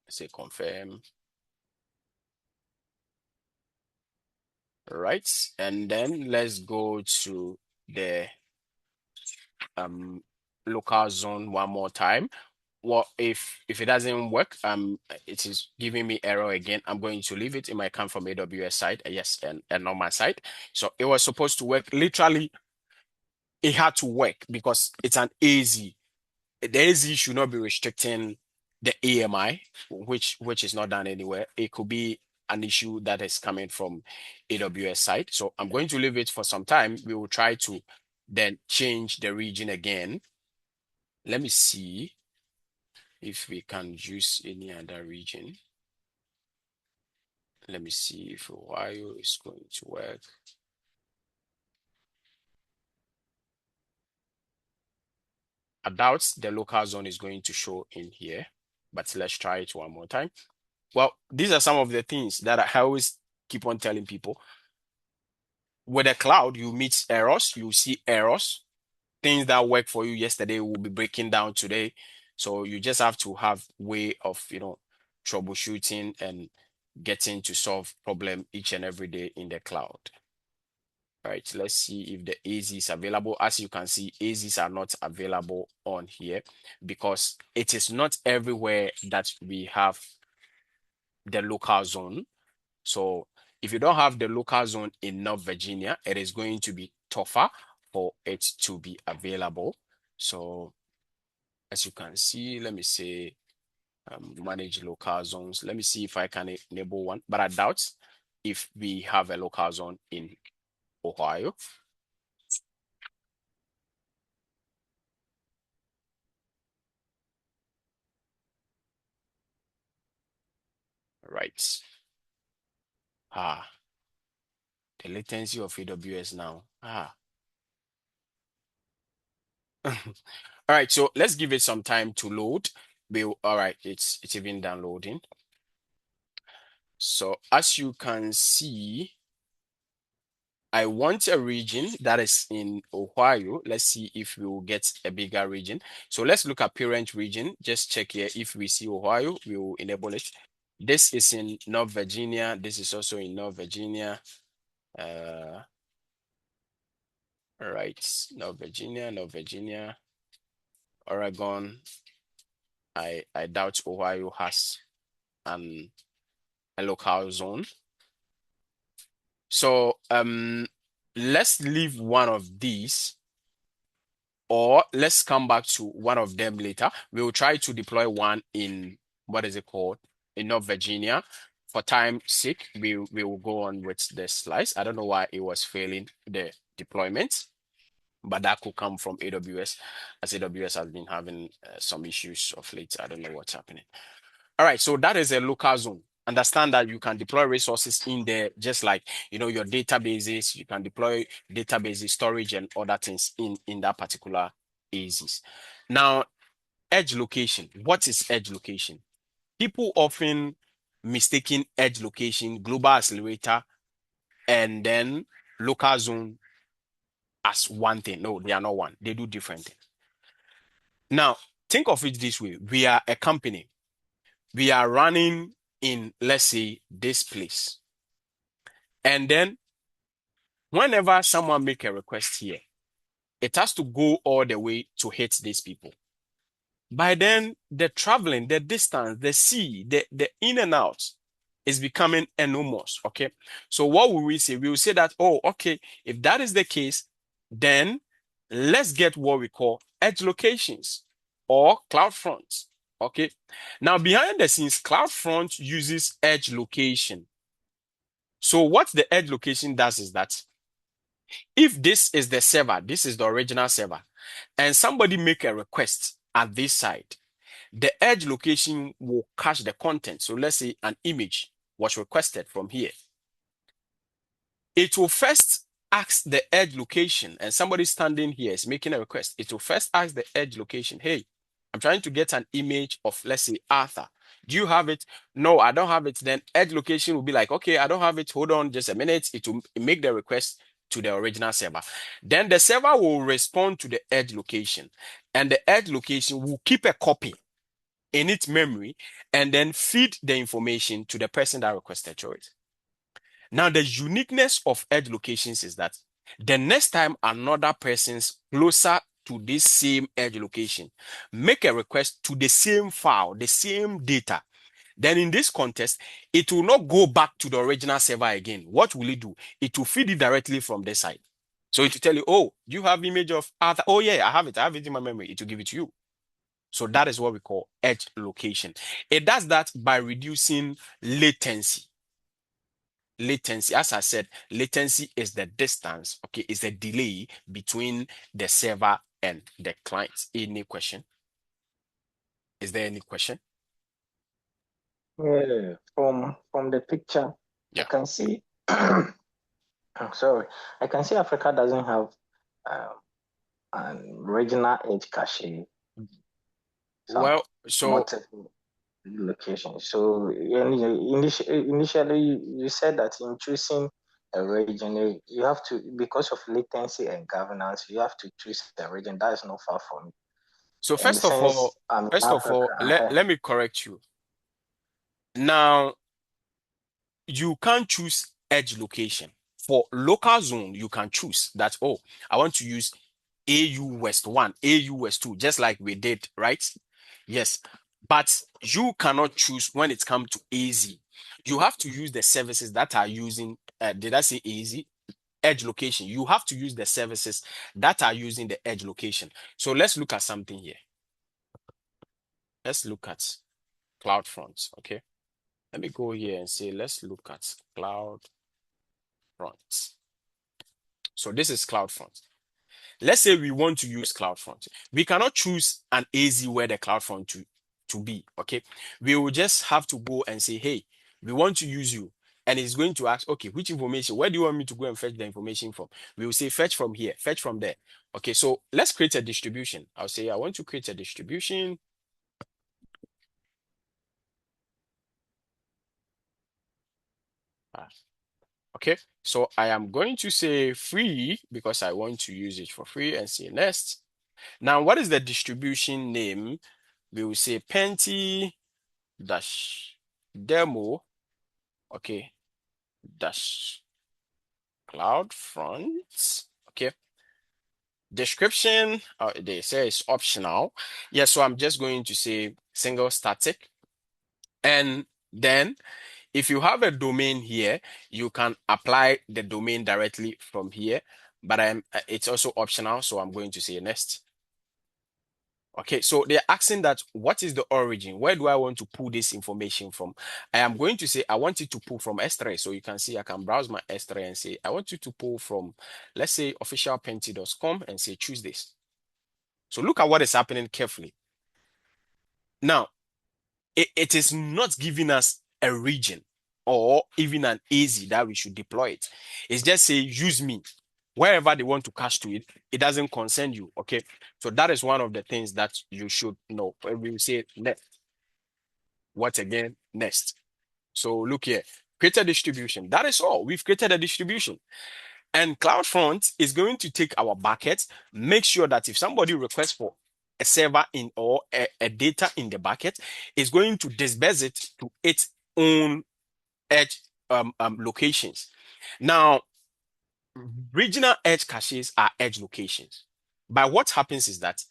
Say confirm. All right, and then let's go to the local zone one more time. Well, if it doesn't work, it is giving me error again. I'm going to leave it. It might come from AWS side, yes, and on my side. So it was supposed to work. Literally, it had to work because it's an AZ. The AZ should not be restricting the AMI, which is not done anywhere. It could be an issue that is coming from AWS side. So I'm going to leave it for some time. We will try to then change the region again. Let me see if we can use any other region. Let me see if Ohio is going to work. I doubt the local zone is going to show in here, but let's try it one more time. Well, these are some of the things that I always keep on telling people. With the cloud, you meet errors, you see errors. Things that worked for you yesterday will be breaking down today. So you just have to have way of, troubleshooting and getting to solve problem each and every day in the cloud. All right, let's see if the AZ is available. As you can see, AZs are not available on here because it is not everywhere that we have the local zone. So if you don't have the local zone in North Virginia, it is going to be tougher for it to be available. So as you can see, let me say manage local zones. Let me see if I can enable one, but I doubt if we have a local zone in Ohio. Right. The latency of AWS now. All right, so let's give it some time to load. All right, it's even downloading. So as you can see, I want a region that is in Ohio. Let's see if we will get a bigger region. So let's look at parent region. Just check here. If we see Ohio, we will enable it. This is in North Virginia. This is also in North Virginia. All right, North Virginia, Oregon. I doubt Ohio has a local zone. So let's leave one of these, or let's come back to one of them later. We will try to deploy one in, what is it called, in North Virginia. For time's sake, we will go on with the slides. I don't know why it was failing the deployment, but that could come from AWS, as AWS has been having some issues of late. I don't know what's happening. All right, so that is a local zone. Understand that you can deploy resources in there, just like your databases. You can deploy databases, storage, and other things in that particular AZs. Now, edge location. What is edge location? People often mistaking edge location, global accelerator, and then local zone as one thing. No, they are not one. They do different things. Now, think of it this way. We are a company. We are running in, let's say, this place. And then whenever someone make a request here, it has to go all the way to hit these people. By then, the traveling, the distance, the sea, the in and out is becoming enormous, okay? So what will we say? We will say that, oh, okay, if that is the case, then let's get what we call edge locations or CloudFront, okay? Now, behind the scenes, CloudFront uses edge location. So what the edge location does is that if this is the server, this is the original server, and somebody make a request at this side, the edge location will cache the content. So let's say an image was requested from here. It will first ask the edge location, and somebody standing here is making a request. It will first ask the edge location, hey, I'm trying to get an image of, let's say, Arthur. Do you have it? No, I don't have it. Then edge location will be like, okay, I don't have it. Hold on just a minute. It will make the request to the original server. Then the server will respond to the edge location, and the edge location will keep a copy in its memory and then feed the information to the person that requested to it. Now, the uniqueness of edge locations is that the next time another person's closer to this same edge location make a request to the same file, the same data, then in this context, it will not go back to the original server again. What will it do? It will feed it directly from this side. So it will tell you, oh, do you have image of Arthur? Oh yeah, I have it. I have it in my memory. It will give it to you. So that is what we call edge location. It does that by reducing latency. Latency, as I said, latency is the distance, okay, is the delay between the server and the client. Any question? Is there any question? Yeah, from the picture, Yeah. I can see. I'm sorry, I can see Africa doesn't have an regional edge cache. Well, so Multiple locations. So initially, you said that in choosing a region, you have to, because of latency and governance, you have to choose a region that is not far from you. so And first of all, since I'm in Africa, let me correct you. Now, you can't choose edge location. For local zone, you can choose that, oh, I want to use AU West 1, AU West 2, just like we did, right? Yes. But you cannot choose when it comes to AZ. You have to use the services that are using, did I say AZ? Edge location. You have to use the services that are using the edge location. So let's look at something here. Let's look at CloudFront, okay? Let me go here and say, let's look at CloudFront. So this is CloudFront. Let's say we want to use CloudFront. We cannot choose an AZ where the CloudFront to be, okay? We will just have to go and say, hey, We want to use you. And it's going to ask, okay, which information? Where do you want me to go and fetch the information from? We will say fetch from here, fetch from there. Okay, so let's create a distribution. I'll say I want to create a distribution. Okay, so I am going to say free because I want to use it for free and say next. Now, what is the distribution name? We will say Penti dash demo, okay, dash cloud front, okay. Description, they say it's optional. Yeah, so I'm just going to say single static. And then if you have a domain here, you can apply the domain directly from here, but it's also optional, so I'm going to say next. Okay, so they're asking that what is the origin? Where do I want to pull this information from? I am going to say I want it to pull from S3. So you can see I can browse my S3 and say I want you to pull from, let's say, officialpenti.com and say choose this. So look at what is happening carefully. Now, it is not giving us a region or even an AZ that we should deploy it. It's just say use me. Wherever they want to cache to it, it doesn't concern you. Okay. So that is one of the things that you should know. We will say next. What again? Next. So look here. Create a distribution. That is all. We've created a distribution. And CloudFront is going to take our buckets, make sure that if somebody requests for a server in or a data in the bucket, it's going to disperse it to its own edge locations. Now, regional edge caches are edge locations. But what happens is that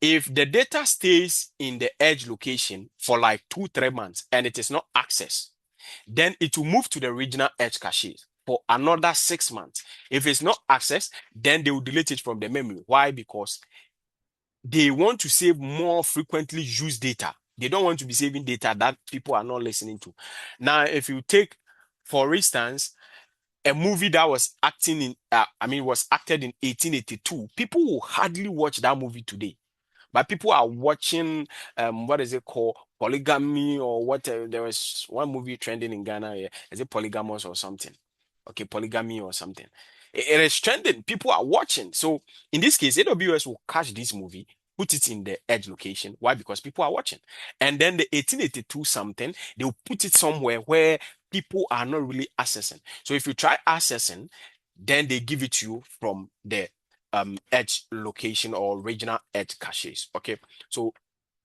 if the data stays in the edge location for like 2-3 months and it is not accessed, then it will move to the regional edge cache for another 6 months. If it's not accessed, then they will delete it from the memory. Why? Because they want to save more frequently used data. They don't want to be saving data that people are not listening to. Now, if you take, for instance, a movie that was acting in, was acted in 1882, people will hardly watch that movie today. But people are watching, what is it called? Polygamy or what? There was one movie trending in Ghana. Yeah. Is it Polygamous or something? Okay, polygamy or something. It is trending. People are watching. So in this case, AWS will catch this movie, put it in the edge location. Why? Because people are watching. And then the 1882 something, they'll put it somewhere where people are not really accessing. So if you try accessing, then they give it to you from the edge location or regional edge caches. Okay, so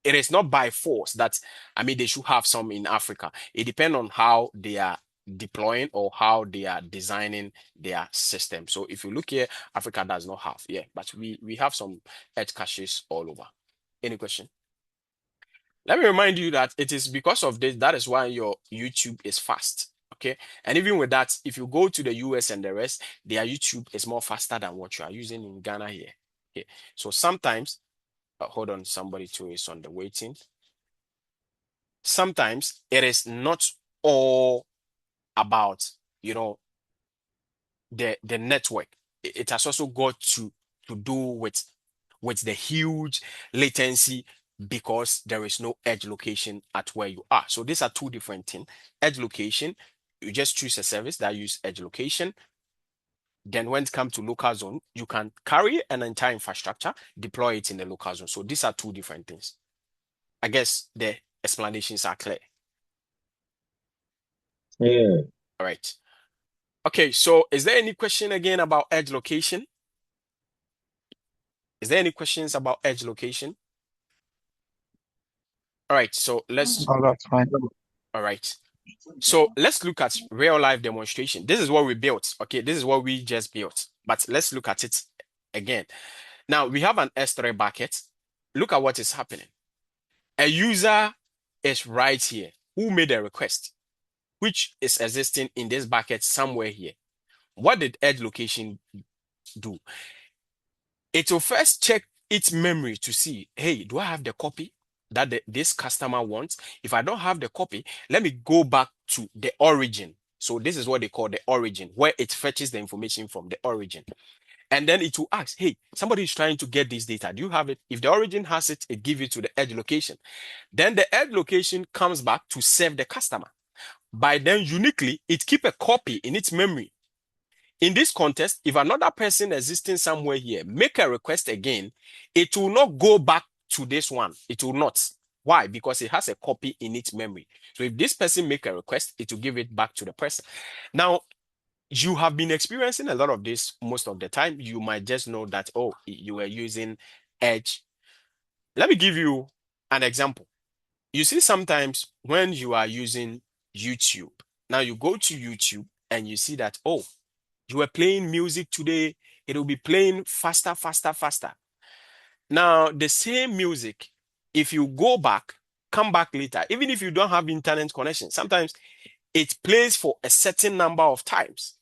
it is not by force that they should have some in Africa. It depends on how they are deploying or how they are designing their system. So if you look here, Africa does not have, yeah, but we have some edge caches all over. Any question? Let me remind you that it is because of this, that is why your YouTube is fast. Okay. And even with that, if you go to the US and the rest, their YouTube is more faster than what you are using in Ghana here. Okay. So sometimes, hold on, somebody too is on the waiting. Sometimes it is not all about, the network. It has also got to do with the huge latency because there is no edge location at where you are. So these are two different things. Edge location, you just choose a service that use edge location. Then when it comes to local zone, you can carry an entire infrastructure, deploy it in the local zone. So these are two different things. I guess the explanations are clear. Yeah. All right. Okay, so is there any question again about edge location? Is there any questions about edge location? All right, so let's. Oh, that's fine. All right. So let's look at real life demonstration. This is what we built. Okay, this is what we just built. But let's look at it again. Now we have an S3 bucket. Look at what is happening. A user is right here who made a request, which is existing in this bucket somewhere here. What did edge location do? It will first check its memory to see, hey, do I have the copy that this customer wants? If I don't have the copy, let me go back to the origin. So this is what they call the origin, where it fetches the information from the origin. And then it will ask, hey, somebody is trying to get this data. Do you have it? If the origin has it, it gives it to the edge location. Then the edge location comes back to serve the customer. By then, uniquely, it keep a copy in its memory. In this context, if another person existing somewhere here make a request again, it will not go back to this one. It will not. Why? Because it has a copy in its memory. So if this person make a request, it will give it back to the person. Now, you have been experiencing a lot of this most of the time. You might just know that, oh, you were using Edge. Let me give you an example. You see, sometimes when you are using YouTube, now you go to YouTube and you see that, oh, you were playing music today, it will be playing faster, faster, faster. Now, the same music, if you go back, come back later, even if you don't have internet connection, sometimes it plays for a certain number of times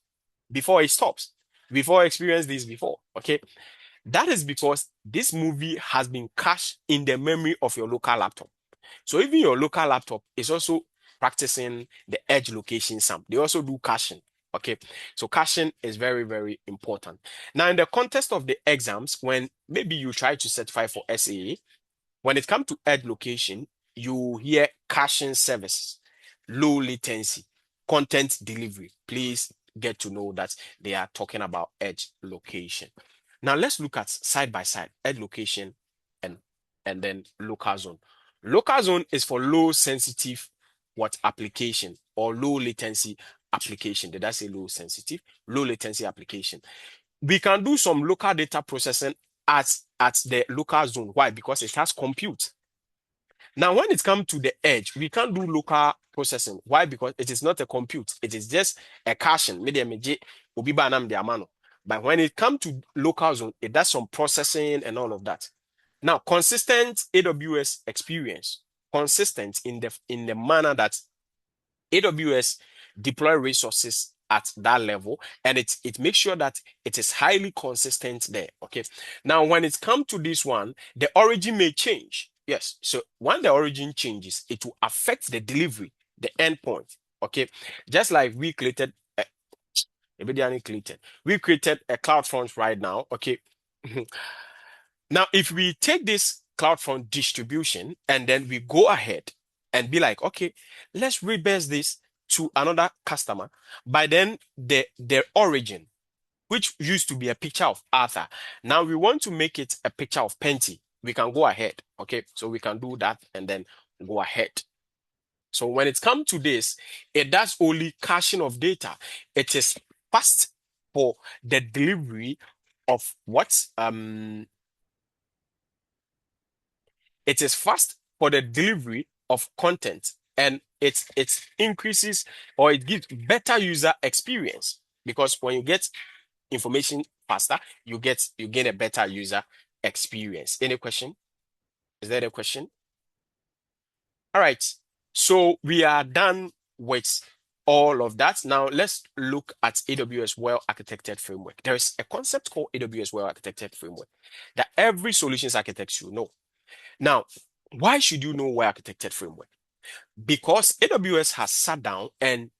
before it stops. Before I experienced this before, okay? That is because this movie has been cached in the memory of your local laptop. So even your local laptop is also practicing the edge location sum. They also do caching. Okay. So caching is very, very important. Now, in the context of the exams, when maybe you try to certify for SAA, when it comes to edge location, you hear caching services, low latency, content delivery. Please get to know that they are talking about edge location. Now let's look at side by side edge location and then local zone. Local zone is for low sensitive what application or low latency application. Did I say low sensitive? Low latency application. We can do some local data processing at the local zone. Why? Because it has compute. Now, when it comes to the edge, we can't do local processing. Why? Because it is not a compute. It is just a caching. But when it comes to local zone, it does some processing and all of that. Now, consistent AWS experience, consistent in the manner that AWS deploy resources at that level, and it makes sure that it is highly consistent there. Okay. Now, when it comes to this one, the origin may change. Yes. So when the origin changes, it will affect the delivery, the endpoint. Okay. Just like we created we created a CloudFront right now. Okay. Now, if we take this CloudFront distribution and then we go ahead and be like, okay, let's rebase this to another customer. By then, their origin, which used to be a picture of Arthur, now we want to make it a picture of Penty. We can go ahead. Okay, so we can do that and then go ahead. So when it comes to this, it does only caching of data. It is fast for the delivery of what it is fast for the delivery of content, and it increases or it gives better user experience, because when you get information faster, you gain a better user experience. Any question? Is there a question? All right. So we are done with all of that. Now let's look at AWS Well-Architected Framework. There is a concept called AWS Well-Architected Framework that every solutions architect should know. Now, why should you know Well-Architected Framework? Because AWS has sat down and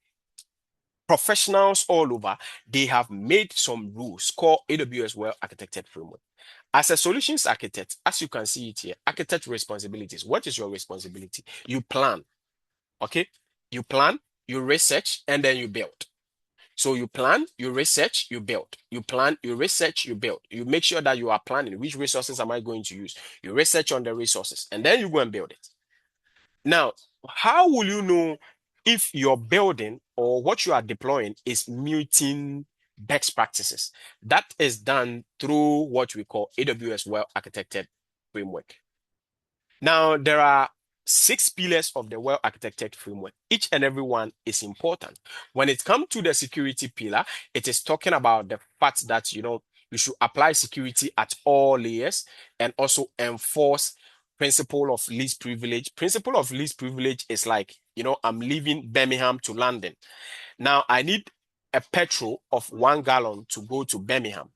professionals all over, they have made some rules called AWS Well-Architected Framework. As a solutions architect, as you can see it here, architect responsibilities. What is your responsibility? You plan, okay? You plan, you research, and then you build. So you plan, you research, you build. You plan, you research, you build. You make sure that you are planning which resources am I going to use. You research on the resources, and then you go and build it. Now, how will you know if your building or what you are deploying is meeting best practices? That is done through what we call AWS Well-Architected Framework. Now, there are 6 pillars of the well-architected framework. Each and every one is important. When it comes to the security pillar, it is talking about the fact that, you should apply security at all layers and also enforce principle of least privilege. Principle of least privilege is like, I'm leaving Birmingham to London. Now, I need a petrol of 1 gallon to go to Birmingham.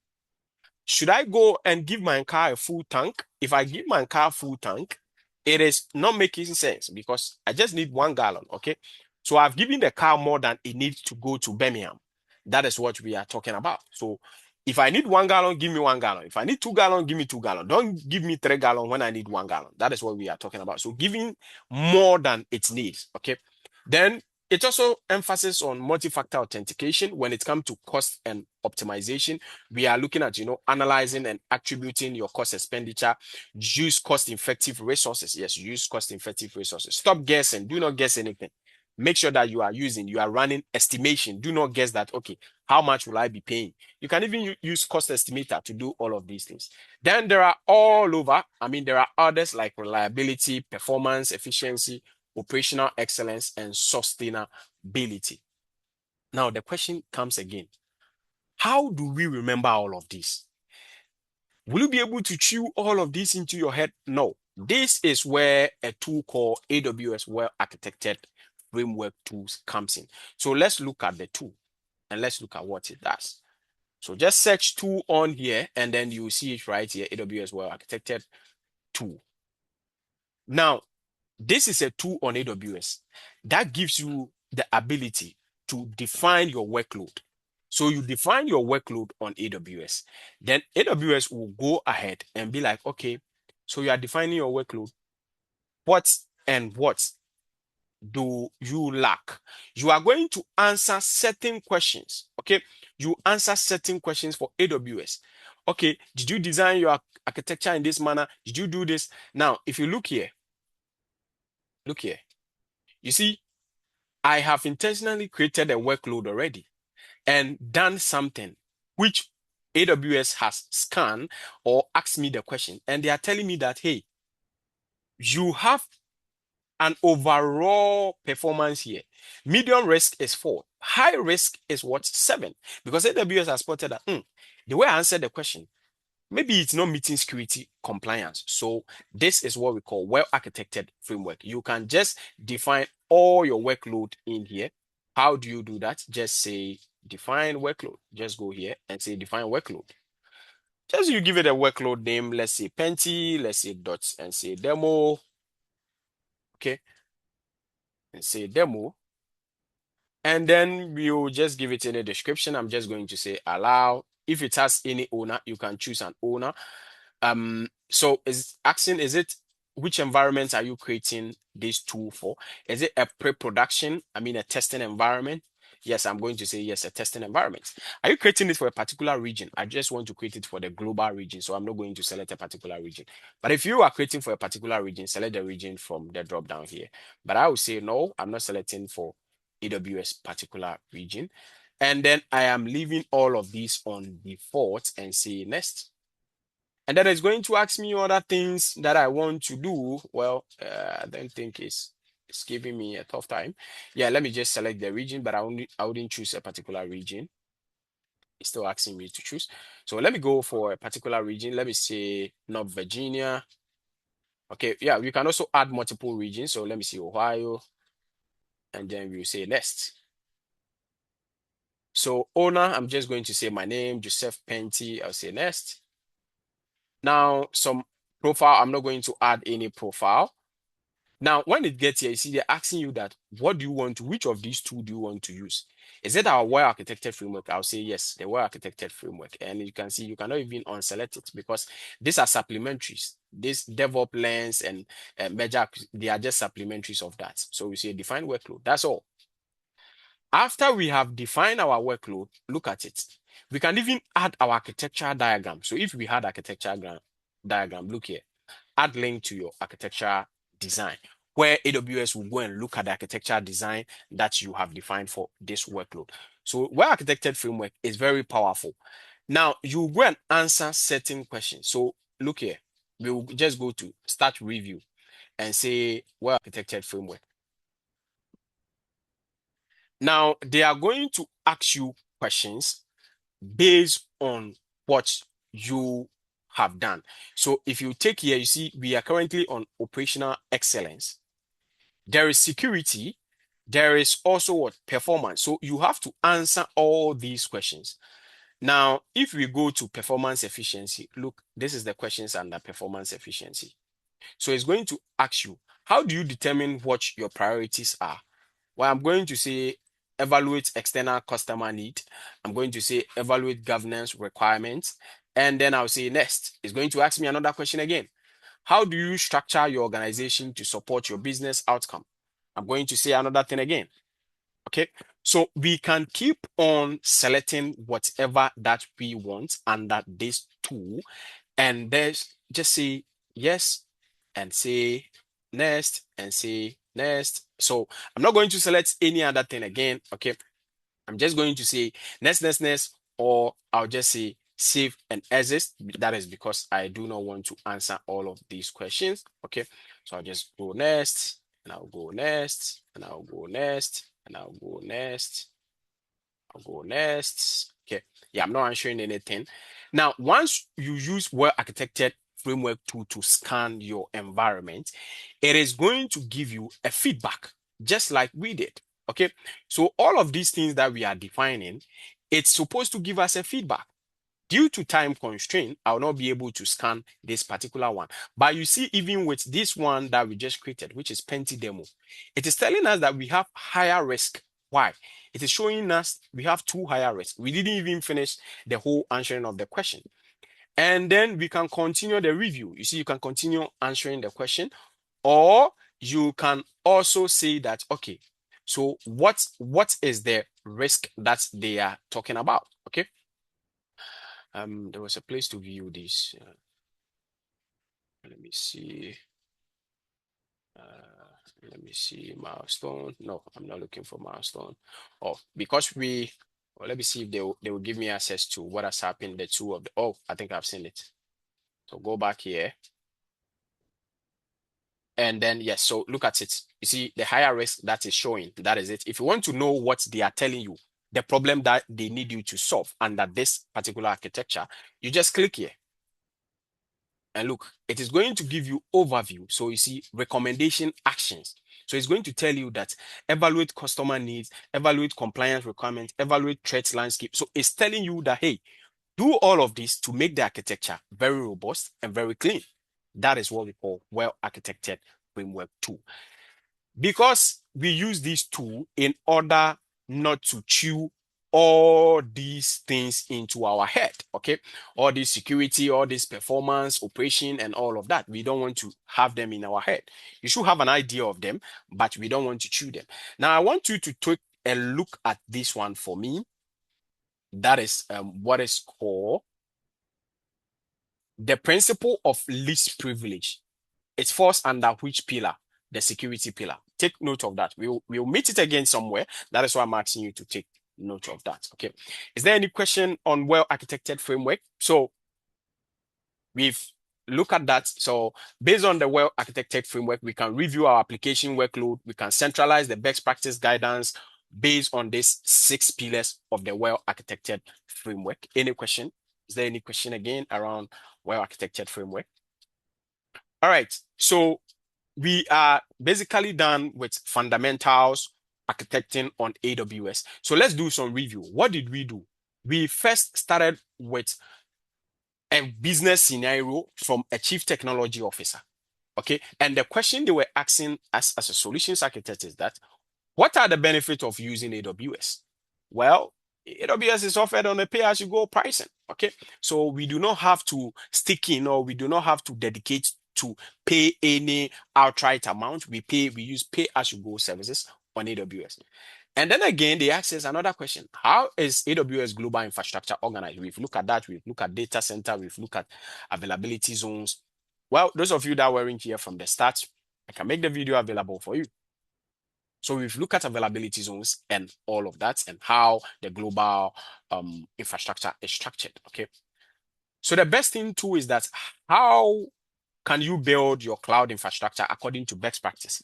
Should I go and give my car a full tank? If I give my car a full tank, it is not making sense because I just need 1 gallon, okay? So I've given the car more than it needs to go to Birmingham. That is what we are talking about. So if I need 1 gallon, give me 1 gallon. If I need 2 gallon, give me 2 gallon. Don't give me 3 gallon when I need 1 gallon. That is what we are talking about. So giving more than it needs, okay? Then It also emphasizes on multi-factor authentication. When it comes to cost and optimization, we are looking at, analyzing and attributing your cost expenditure. Use cost-effective resources. Yes, use cost-effective resources. Stop guessing. Do not guess anything. Make sure that you are running estimation. Do not guess that, okay, how much will I be paying? You can even use cost estimator to do all of these things. Then there are all over. I mean, there are others like reliability, performance, efficiency, operational excellence, and sustainability. Now, the question comes again. How do we remember all of this? Will you be able to chew all of this into your head? No. This is where a tool called AWS Well-Architected Framework tools comes in. So let's look at the tool and let's look at what it does. So just search tool on here and then you will see it right here, AWS Well-Architected tool. Now, this is a tool on AWS that gives you the ability to define your workload. So you define your workload on AWS. Then AWS will go ahead and be like, okay, so you are defining your workload. What and what do you lack? You are going to answer certain questions. Okay. You answer certain questions for AWS. Okay. Did you design your architecture in this manner? Did you do this? Now, if you look here, you see, I have intentionally created a workload already and done something which AWS has scanned or asked me the question. And they are telling me that, hey, you have an overall performance here. Medium risk is 4. High risk is what? 7. Because AWS has spotted that the way I answered the question, maybe it's not meeting security compliance. So this is what we call well-architected framework. You can just define all your workload in here. How do you do that? Just say define workload. Just go here and say define workload. Just you give it a workload name. Let's say Penti, let's say dots and say demo. Okay. And say demo. And then we'll just give it in a description. I'm just going to say allow. If it has any owner, you can choose an owner. So is asking, is it which environments are you creating this tool for? Is it a pre-production? I mean, a testing environment? Yes, I'm going to say yes, a testing environment. Are you creating it for a particular region? I just want to create it for the global region, so I'm not going to select a particular region. But if you are creating for a particular region, select the region from the drop down here. But I will say no, I'm not selecting for AWS particular region. And then I am leaving all of these on default and say next. And then it's going to ask me other things that I want to do. Well, I don't think it's giving me a tough time. Yeah, let me just select the region, but I wouldn't choose a particular region. It's still asking me to choose. So let me go for a particular region. Let me say North Virginia. Okay, yeah, we can also add multiple regions. So let me see Ohio. And then we'll say next. So owner, I'm just going to say my name, Joseph Penty. I'll say next. Now, some profile, I'm not going to add any profile. Now, when it gets here, you see they're asking you that, what do you want to, which of these two do you want to use? Is it our well-architected framework? I'll say yes, the well-architected framework. And you can see you cannot even unselect it because these are supplementaries. This DevOps Lens and Merger, they are just supplementaries of that. So we say define workload. That's all. After we have defined our workload, look at it. We can even add our architecture diagram. So if we had architecture diagram, look here, add link to your architecture design, where AWS will go and look at the architecture design that you have defined for this workload. So well-architected framework is very powerful. Now you go and answer certain questions. So look here, we will just go to start review and say well-architected framework. Now, they are going to ask you questions based on what you have done. So if you take here, you see, we are currently on operational excellence. There is security. There is also what? Performance. So you have to answer all these questions. Now, if we go to performance efficiency, look, this is the questions under performance efficiency. So it's going to ask you, how do you determine what your priorities are? Well, I'm going to say evaluate external customer need. I'm going to say evaluate governance requirements. And then I'll say next. It's going to ask me another question again. How do you structure your organization to support your business outcome? I'm going to say another thing again. Okay, so we can keep on selecting whatever that we want under this tool, and there's just say yes and say next and say next. So I'm not going to select any other thing again. Okay, I'm just going to say next, or I'll just say save and exit. That is because I do not want to answer all of these questions. Okay, so I'll just go next, and I'll go next, and I'll go next, and I'll go next. I'll go next. Okay, yeah, I'm not answering anything. Now, once you use well-architected framework tool to scan your environment, it is going to give you a feedback, just like we did. Okay, so all of these things that we are defining, it's supposed to give us a feedback. Due to time constraint, I'll not be able to scan this particular one. But you see, even with this one that we just created, which is Penti Demo, it is telling us that we have higher risk. Why? It is showing us we have two higher risk. We didn't even finish the whole answering of the question. And then we can continue the review. You see, you can continue answering the question, or you can also say that, okay, so what is the risk that they are talking about? Okay. There was a place to view this. Let me see. Let me see milestone. No, I'm not looking for milestone. Oh, because well, let me see if they will give me access to what has happened. The two of the. Oh, I think I've seen it. So go back here. And then, yes, so look at it. You see the higher risk that is showing. That is it. If you want to know what they are telling you, the problem that they need you to solve under this particular architecture, you just click here. And look, it is going to give you overview. So you see recommendation actions. So it's going to tell you that evaluate customer needs, evaluate compliance requirements, evaluate threat landscape. So it's telling you that, hey, do all of this to make the architecture very robust and very clean. That is what we call well-architected framework tool. Because we use this tool in order not to chew all these things into our head, okay? All this security, all this performance, operation, and all of that. We don't want to have them in our head. You should have an idea of them, but we don't want to chew them. Now, I want you to take a look at this one for me. That is what is called the principle of least privilege. It falls under which pillar? The security pillar. Take note of that. We'll meet it again somewhere. That is why I'm asking you to take note of that. Okay. Is there any question on well-architected framework? So we've looked at that. So based on the well-architected framework, we can review our application workload. We can centralize the best practice guidance based on these 6 pillars of the well-architected framework. Any question? Is there any question again around well-architected framework? All right. So we are basically done with fundamentals architecting on AWS. So let's do some review. What did we do? We first started with a business scenario from a chief technology officer. Okay. And the question they were asking us as a solutions architect is that, what are the benefits of using AWS? Well, AWS is offered on a pay-as-you-go pricing. Okay. So we do not have to stick in, or we do not have to dedicate to pay any outright amount. We use pay-as-you-go services on AWS. And then again, they ask us another question. How is AWS Global Infrastructure organized? We've looked at that. We've looked at data center. We've looked at availability zones. Well, those of you that weren't here from the start, I can make the video available for you. So we've looked at availability zones and all of that, and how the global infrastructure is structured. Okay. So the best thing too is that, how can you build your cloud infrastructure according to best practice?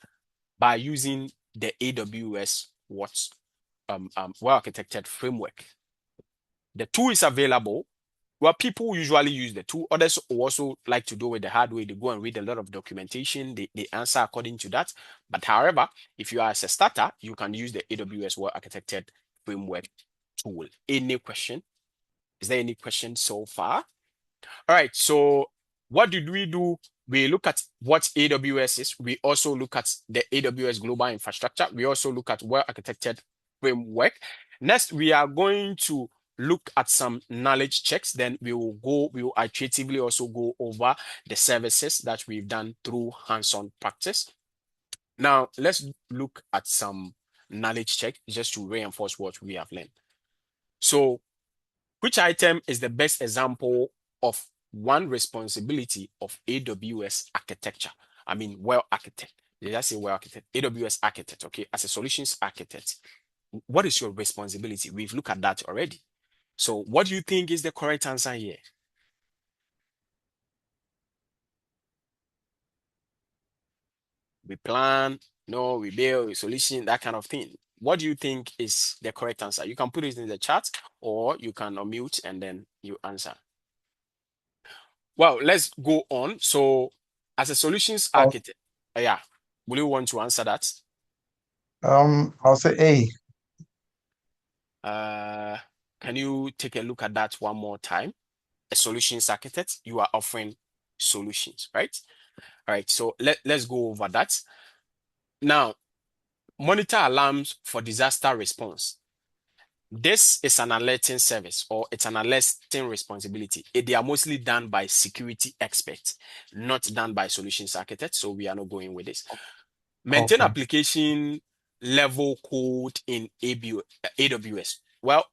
By using the AWS well-architected framework. The tool is available. Well, people usually use the tool. Others also like to do it the hard way. They go and read a lot of documentation. They answer according to that. But however, if you are as a starter, you can use the AWS well-architected framework tool. Any question? Is there any question so far? All right. So what did we do? We look at what AWS is. We also look at the AWS Global Infrastructure. We also look at well-architected framework. Next, we are going to look at some knowledge checks. Then we will iteratively also go over the services that we've done through hands-on practice. Now, let's look at some knowledge check just to reinforce what we have learned. So, which item is the best example of one responsibility of AWS architecture? I mean, well architect. Did I say well architect? AWS architect, okay, as a solutions architect. What is your responsibility? We've looked at that already. So, what do you think is the correct answer here? We plan, no, we build a solution, that kind of thing. What do you think is the correct answer? You can put it in the chat or you can unmute and then you answer. Well, let's go on. So, as a solutions I'll, architect, yeah, will you want to answer that? I'll say A. Can you take a look at that one more time? A solutions architect, you are offering solutions, right? All right, so let's go over that. Now, monitor alarms for disaster response. This is an alerting service or it's an alerting responsibility. They are mostly done by security experts, not done by solutions architects. So we are not going with this. Maintain Okay. application level code in AWS. Well,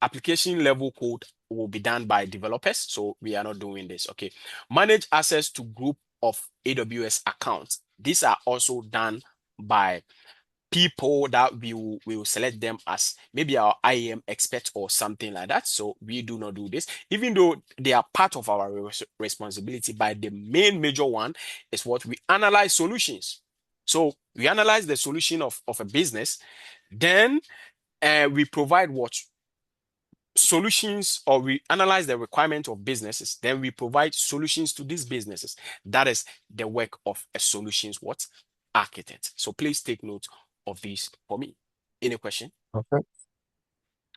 application level code will be done by developers. So we are not doing this. Okay. Manage access to group of AWS accounts. These are also done by people that we will select them as maybe our IAM expert or something like that. So we do not do this, even though they are part of our responsibility. But the main major one is what we analyze solutions. So we analyze the solution of a business, then we provide what solutions, or we analyze the requirement of businesses, then we provide solutions to these businesses. That is the work of a solutions what architect. So please take note of this for me. Any question? Okay.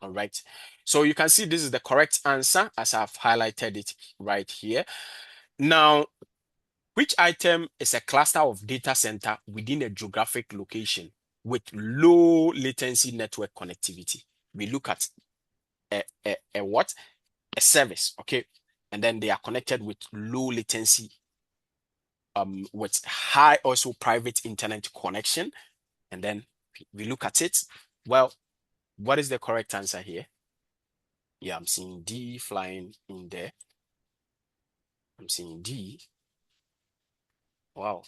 All right. So you can see this is the correct answer as I've highlighted it right here. Now, which item is a cluster of data center within a geographic location with low latency network connectivity? We look at a what? A service, okay? And then they are connected with low latency, with high also private internet connection. And then we look at it. Well, what is the correct answer here? Yeah, I'm seeing D flying in there. I'm seeing D. Wow.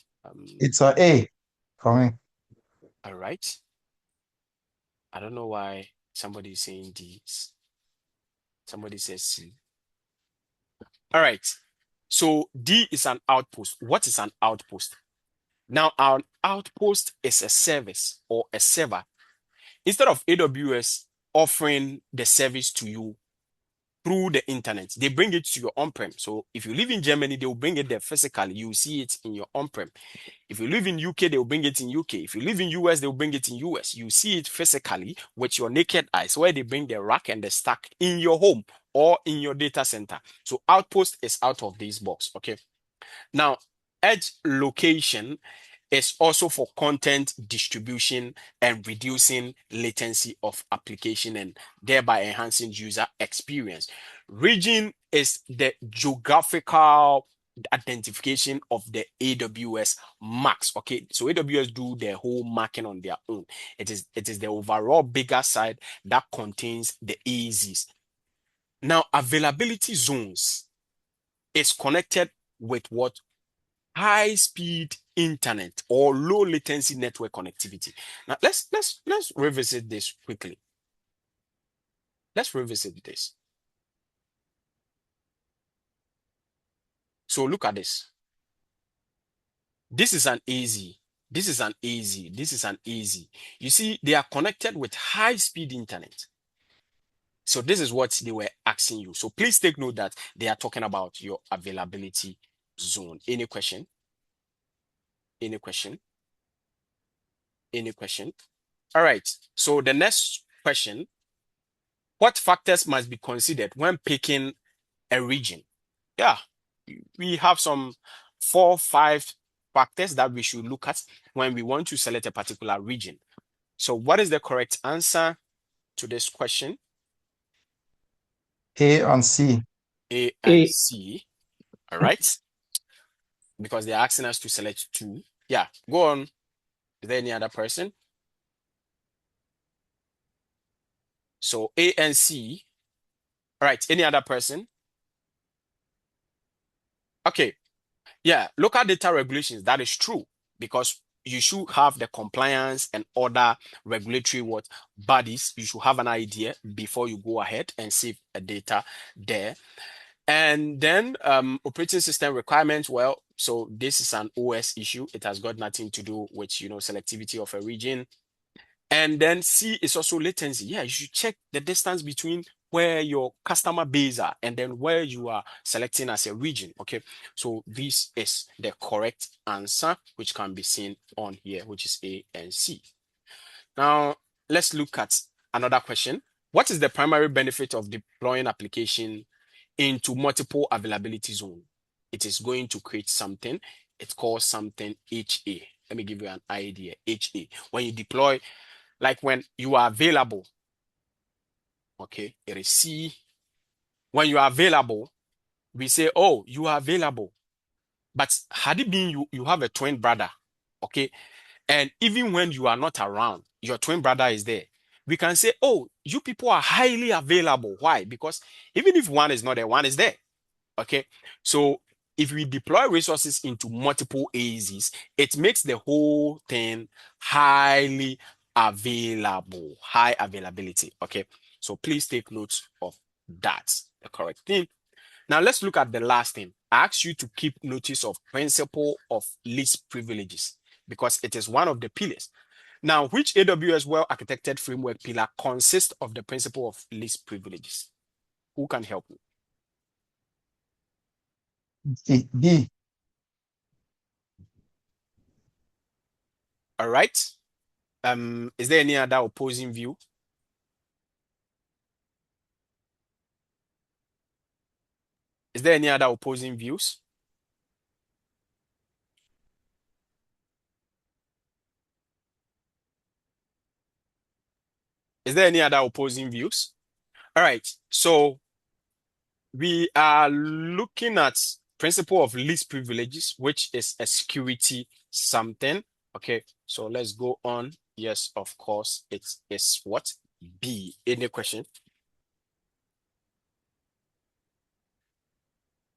It's a A for me. All right. I don't know why somebody is saying D. Somebody says C. All right. So D is an outpost. What is an outpost? Now, an outpost is a service or a server. Instead of AWS offering the service to you through the internet, they bring it to your on-prem. So if you live in Germany, they will bring it there physically. You see it in your on-prem. If you live in UK, they will bring it in UK. If you live in US, they will bring it in US. You see it physically with your naked eyes, where they bring the rack and the stack in your home or in your data center. So outpost is out of this box. Okay. Now, edge location is also for content distribution and reducing latency of application and thereby enhancing user experience. Region is the geographical identification of the AWS marks. Okay, so AWS do their whole marking on their own. It is the overall bigger side that contains the AZs. Now, availability zones is connected with what? High speed internet or low latency network connectivity. Now let's revisit this quickly. Let's revisit this. So look at this. This is an AZ. This is an AZ. This is an AZ. You see, they are connected with high speed internet. So this is what they were asking you. So please take note that they are talking about your availability zone. Any question? Any question? Any question? All right. So the next question: what factors must be considered when picking a region? Yeah, we have some 4, 5 factors that we should look at when we want to select a particular region. So what is the correct answer to this question? A and C. A and A. C. All right. Because they're asking us to select two. Yeah, go on. Is there any other person? So A and C. All right. Any other person? Okay. Yeah. Local data regulations. That is true because you should have the compliance and other regulatory what bodies. You should have an idea before you go ahead and save a data there. And then operating system requirements. Well, so this is an OS issue. It has got nothing to do with, selectivity of a region. And then C is also latency. Yeah, you should check the distance between where your customer base are and then where you are selecting as a region. Okay, so this is the correct answer, which can be seen on here, which is A and C. Now, let's look at another question. What is the primary benefit of deploying application into multiple availability zone? It is going to create something. It calls something HA. Let me give you an idea. HA. When you deploy, like when you are available, okay, it is C. When you are available, we say, oh, you are available. But had it been you have a twin brother, okay, and even when you are not around, your twin brother is there. We can say, oh, you people are highly available. Why? Because even if one is not there, one is there. Okay. So if we deploy resources into multiple AZs, it makes the whole thing highly available, high availability. Okay. So please take note of that, the correct thing. Now let's look at the last thing. I ask you to keep notice of principle of least privileges because it is one of the pillars. Now, which AWS well-architected framework pillar consists of the principle of least privileges? Who can help me? B. All right. Is there any other opposing view? Is there any other opposing views? Is there any other opposing views? All right. So we are looking at principle of least privileges, which is a security something. Okay. So let's go on. Yes, of course. It is what? B. Any question?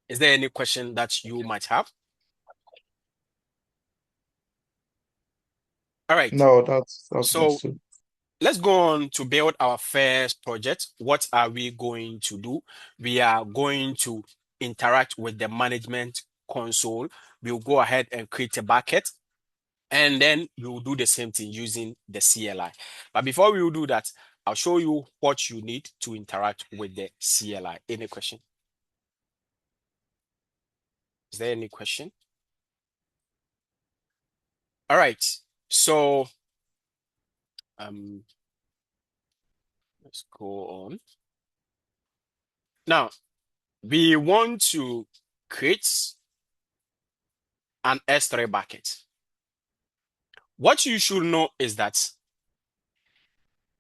Is there any question that you might have? All right. No, that's So understood. let's go on to build our first project. What are we going to do? We are going to interact with the management console. We'll go ahead and create a bucket, and then we'll do the same thing using the CLI. But before we will do that, I'll show you what you need to interact with the CLI. Any question? Is there any question? All right. So let's go on. Now, we want to create an S3 bucket. What you should know is that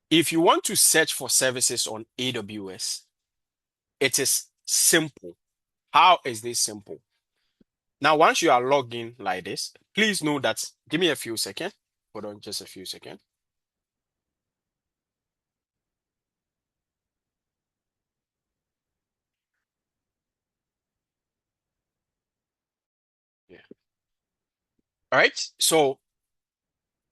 if you want to search for services on AWS, it is simple. How is this simple? Now, once you are logged in like this, please know that, give me a few seconds. Hold on just a few seconds. Yeah. All right. So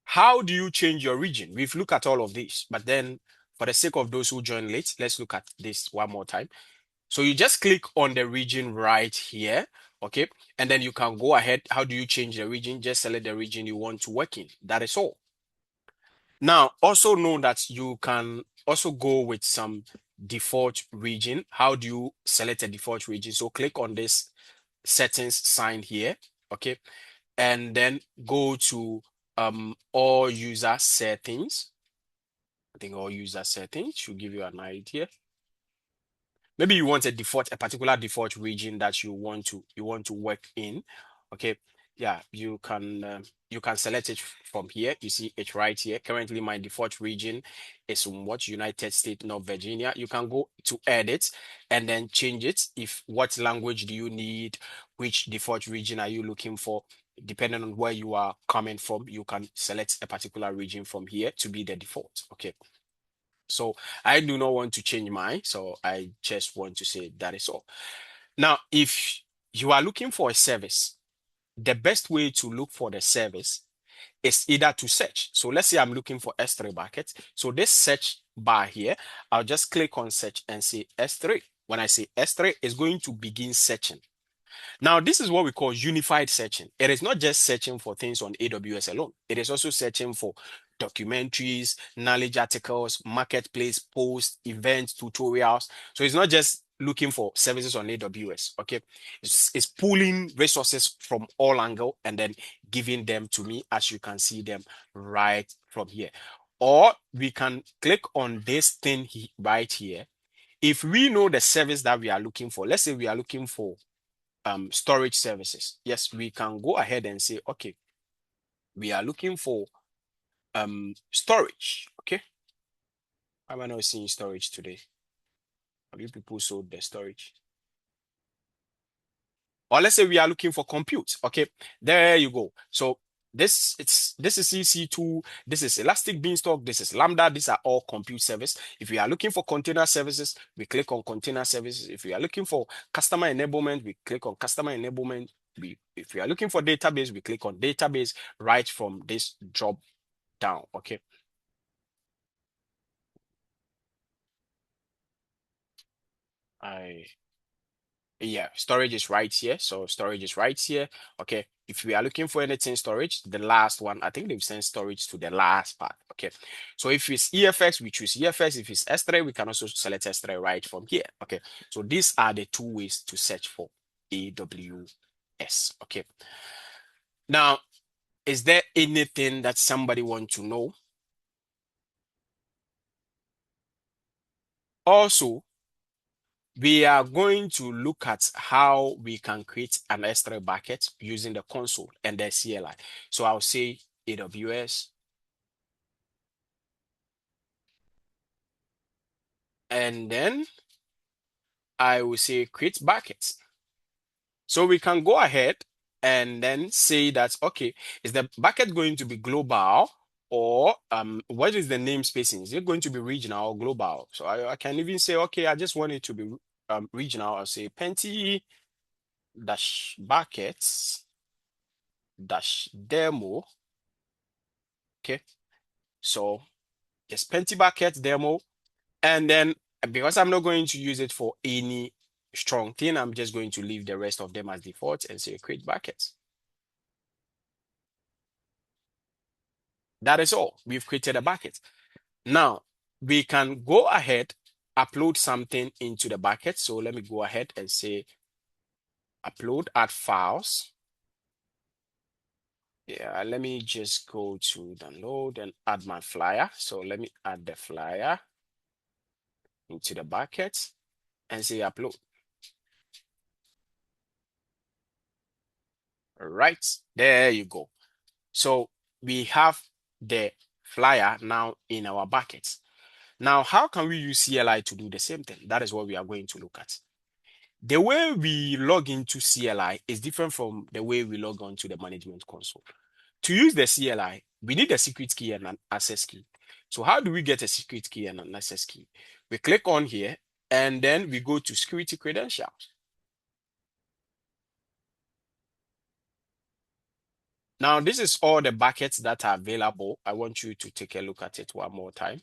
how do you change your region? We've looked at all of this, but then for the sake of those who join late, let's look at this one more time. So you just click on the region right here, okay? And then you can go ahead. How do you change the region? Just select the region you want to work in. That is all. Now, also know that you can also go with some default region. How do you select a default region? So click on this settings sign here, okay? And then go to all user settings. I think all user settings should give you an idea. Maybe you want a particular default region that you want to work in. Okay, yeah, you can select it from here. You see it right here. Currently, my default region is in what United States, North Virginia. You can go to edit and then change it. If what language do you need? Which default region are you looking for? Depending on where you are coming from, you can select a particular region from here to be the default. Okay. So I do not want to change mine. So I just want to say that is all. Now, if you are looking for a service, the best way to look for the service is either to search. So let's say I'm looking for S3 buckets. So this search bar here, I'll just click on search and say S3. When I say S3, it's going to begin searching. Now, this is what we call unified searching. It is not just searching for things on AWS alone. It is also searching for documentaries, knowledge articles, marketplace posts, events, tutorials. So it's not just looking for services on AWS. Okay. It's pulling resources from all angles and then giving them to me, as you can see them right from here. Or we can click on this thing right here. If we know the service that we are looking for, let's say we are looking for storage services. Yes, we can go ahead and say, okay, we are looking for storage. Okay. Why am I not seeing storage today? Have you people sold the storage? Or let's say we are looking for compute. Okay, there you go. So this is EC2, this is Elastic Beanstalk, this is Lambda, these are all compute service. If we are looking for container services, we click on container services. If we are looking for customer enablement, we click on customer enablement. If we are looking for database, we click on database right from this drop down. Okay. Yeah, storage is right here. So storage is right here. Okay. If we are looking for anything storage, the last one, I think they've sent storage to the last part. Okay. So if it's EFX, we choose EFX. If it's S3, we can also select S3 right from here. Okay. So these are the two ways to search for AWS. Okay. Now, is there anything that somebody wants to know? Also, we are going to look at how we can create an S3 bucket using the console and the CLI. So I'll say AWS, and then I will say create buckets. So we can go ahead and then say that, okay, is the bucket going to be global, or what is the namespacing? Is it going to be regional or global? So I can even say, okay, I just want it to be regional. I'll say Penti dash buckets dash demo. Okay. So just Penti bucket demo. And then because I'm not going to use it for any strong thing, I'm just going to leave the rest of them as default and say create buckets. That is all. We've created a bucket. Now we can go ahead, upload something into the bucket. So let me go ahead and say upload, add files. Yeah, let me just go to download and add my flyer. So let me add the flyer into the bucket and say upload. Right, there you go. So we have the flyer now in our buckets. Now, how can we use CLI to do the same thing? That is what we are going to look at. The way we log into CLI is different from the way we log on to the management console. To use the CLI, we need a secret key and an access key. So how do we get a secret key and an access key? We click on here and then we go to security credentials. Now, this is all the buckets that are available. I want you to take a look at it one more time.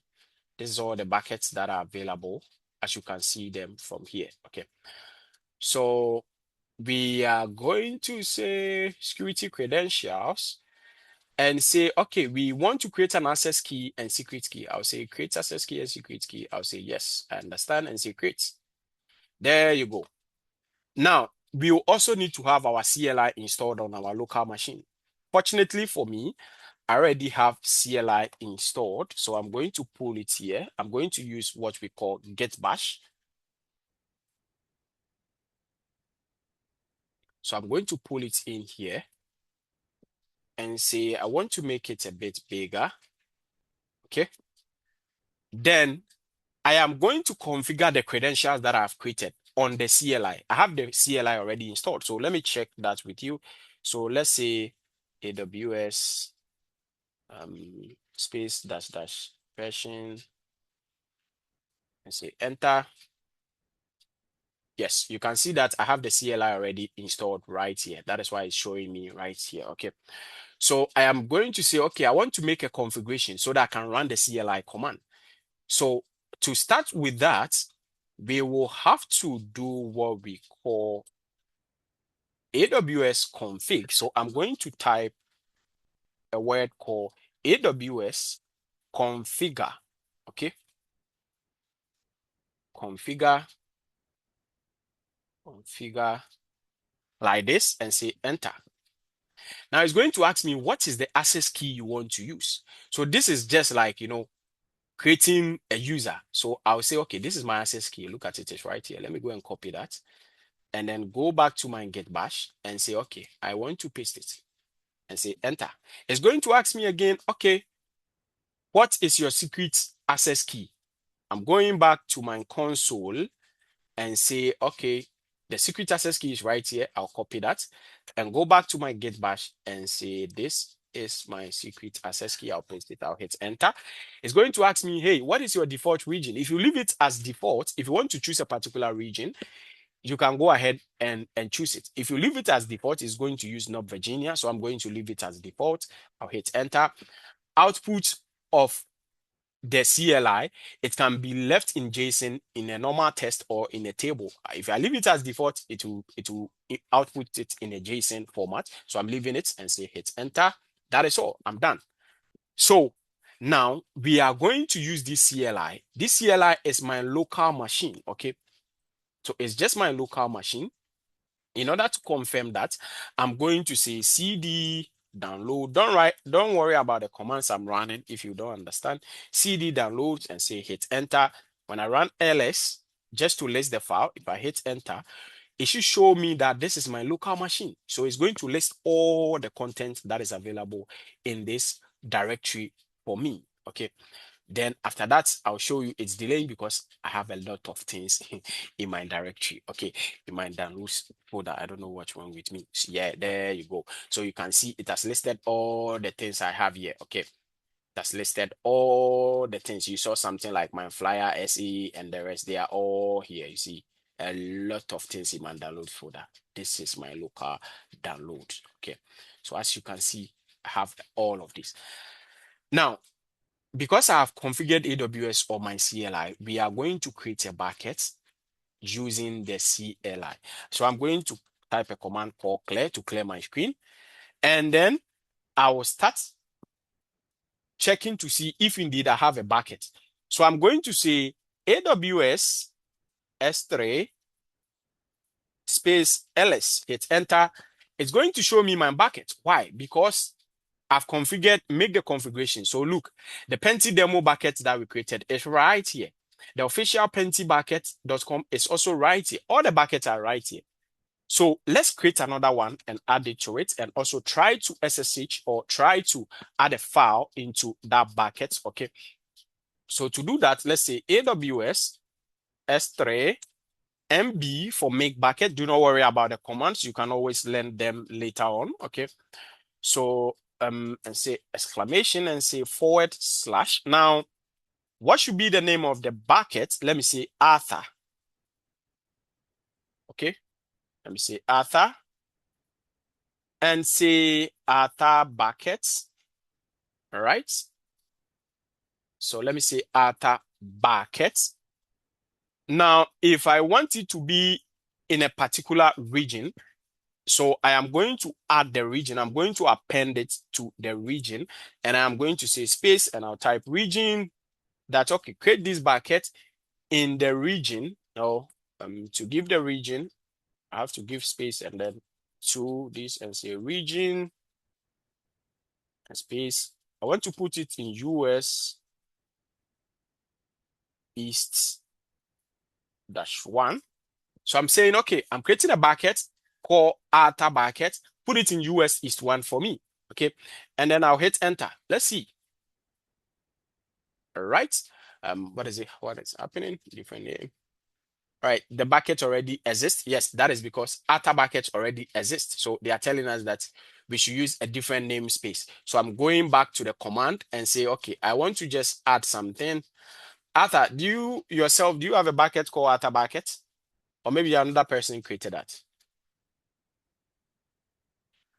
This is all the buckets that are available, as you can see them from here. Okay. So we are going to say security credentials and say, okay, we want to create an access key and secret key. I'll say create access key and secret key. I'll say, yes, I understand, and say create. There you go. Now, we will also need to have our CLI installed on our local machine. Fortunately for me, I already have CLI installed, so I'm going to pull it here. I'm going to use what we call get bash. So I'm going to pull it in here and say, I want to make it a bit bigger. Okay. Then I am going to configure the credentials that I've created on the CLI. I have the CLI already installed. So let me check that with you. So let's say AWS space dash dash version and say enter. Yes, you can see that I have the CLI already installed right here. That is why it's showing me right here. Okay. So I am going to say, okay, I want to make a configuration so that I can run the CLI command. So to start with that, we will have to do what we call AWS config. So I'm going to type a word called AWS configure. Okay. Configure like this and say enter. Now it's going to ask me what is the access key you want to use. So this is just like, creating a user. So I'll say, okay, this is my access key. Look at it, it's right here. Let me go and copy that and then go back to my get bash and say, okay, I want to paste it and say enter. It's going to ask me again, okay, what is your secret access key? I'm going back to my console and say, okay, the secret access key is right here. I'll copy that and go back to my get bash and say, this is my secret access key. I'll paste it. I'll hit enter. It's going to ask me, hey, what is your default region? If you leave it as default, if you want to choose a particular region, you can go ahead and choose it. If you leave it as default, it's going to use North Virginia. So I'm going to leave it as default. I'll hit enter. Output of the CLI, it can be left in JSON in a normal text or in a table. If I leave it as default, it will output it in a JSON format. So I'm leaving it and say hit enter. That is all. I'm done. So now we are going to use this CLI. This CLI is my local machine. Okay. So it's just my local machine. In order to confirm that, I'm going to say cd download. Don't worry about the commands I'm running if you don't understand. Cd download and say hit enter. When I run ls, just to list the file, if I hit enter, it should show me that this is my local machine. So it's going to list all the content that is available in this directory for me. Okay. Then after that, I'll show you it's delaying because I have a lot of things in my directory. Okay, in my downloads folder. I don't know which one with me. So yeah, there you go. So you can see it has listed all the things I have here. Okay, that's listed all the things. You saw something like my flyer, SE, and the rest. They are all here. You see a lot of things in my download folder. This is my local download. Okay, so as you can see, I have all of this. Now, because I have configured AWS or my CLI, we are going to create a bucket using the CLI. So I'm going to type a command called clear to clear my screen. And then I will start checking to see if indeed I have a bucket. So I'm going to say AWS S3 space ls, hit enter. It's going to show me my bucket. Why? Because I've configured, make the configuration. So look, the Penti demo bucket that we created is right here. The official pentibucket.com is also right here. All the buckets are right here. So let's create another one and add it to it and also try to SSH or try to add a file into that bucket. Okay. So to do that, let's say AWS S3 MB for make bucket. Do not worry about the commands. You can always learn them later on. Okay. So and say exclamation and say /. Now, what should be the name of the bucket? Let me say Arthur. Okay. Let me say Arthur and say Arthur buckets. All right. So let me say Arthur buckets. Now, if I want it to be in a particular region, so I am going to add the region. I'm going to append it to the region and I'm going to say space and I'll type region. That's okay. Create this bucket in the region. Now, to give the region, I have to give space and then to this and say region and space. I want to put it in US East -1. So I'm saying, okay, I'm creating a bucket called Arthur bucket. Put it in US East 1 for me. Okay. And then I'll hit enter. Let's see. All right. What is it? What is happening? Different name. All right, the bucket already exists. Yes, that is because Arthur bucket already exists. So they are telling us that we should use a different namespace. So I'm going back to the command and say, okay, I want to just add something. Arthur, do you have a bucket called Arthur bucket? Or maybe another person created that.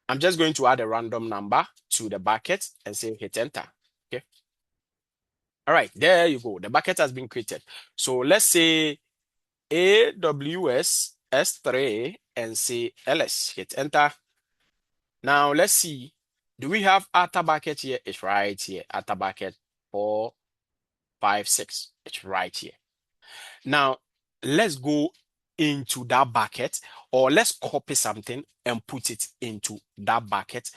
I'm just going to add a random number to the bucket and say hit enter. Okay. All right, there you go. The bucket has been created. So let's say AWS S3 and say ls. Hit enter. Now let's see. Do we have Arthur bucket here? It's right here. Arthur bucket 456. It's right here. Now let's go into that bucket, or let's copy something and put it into that bucket.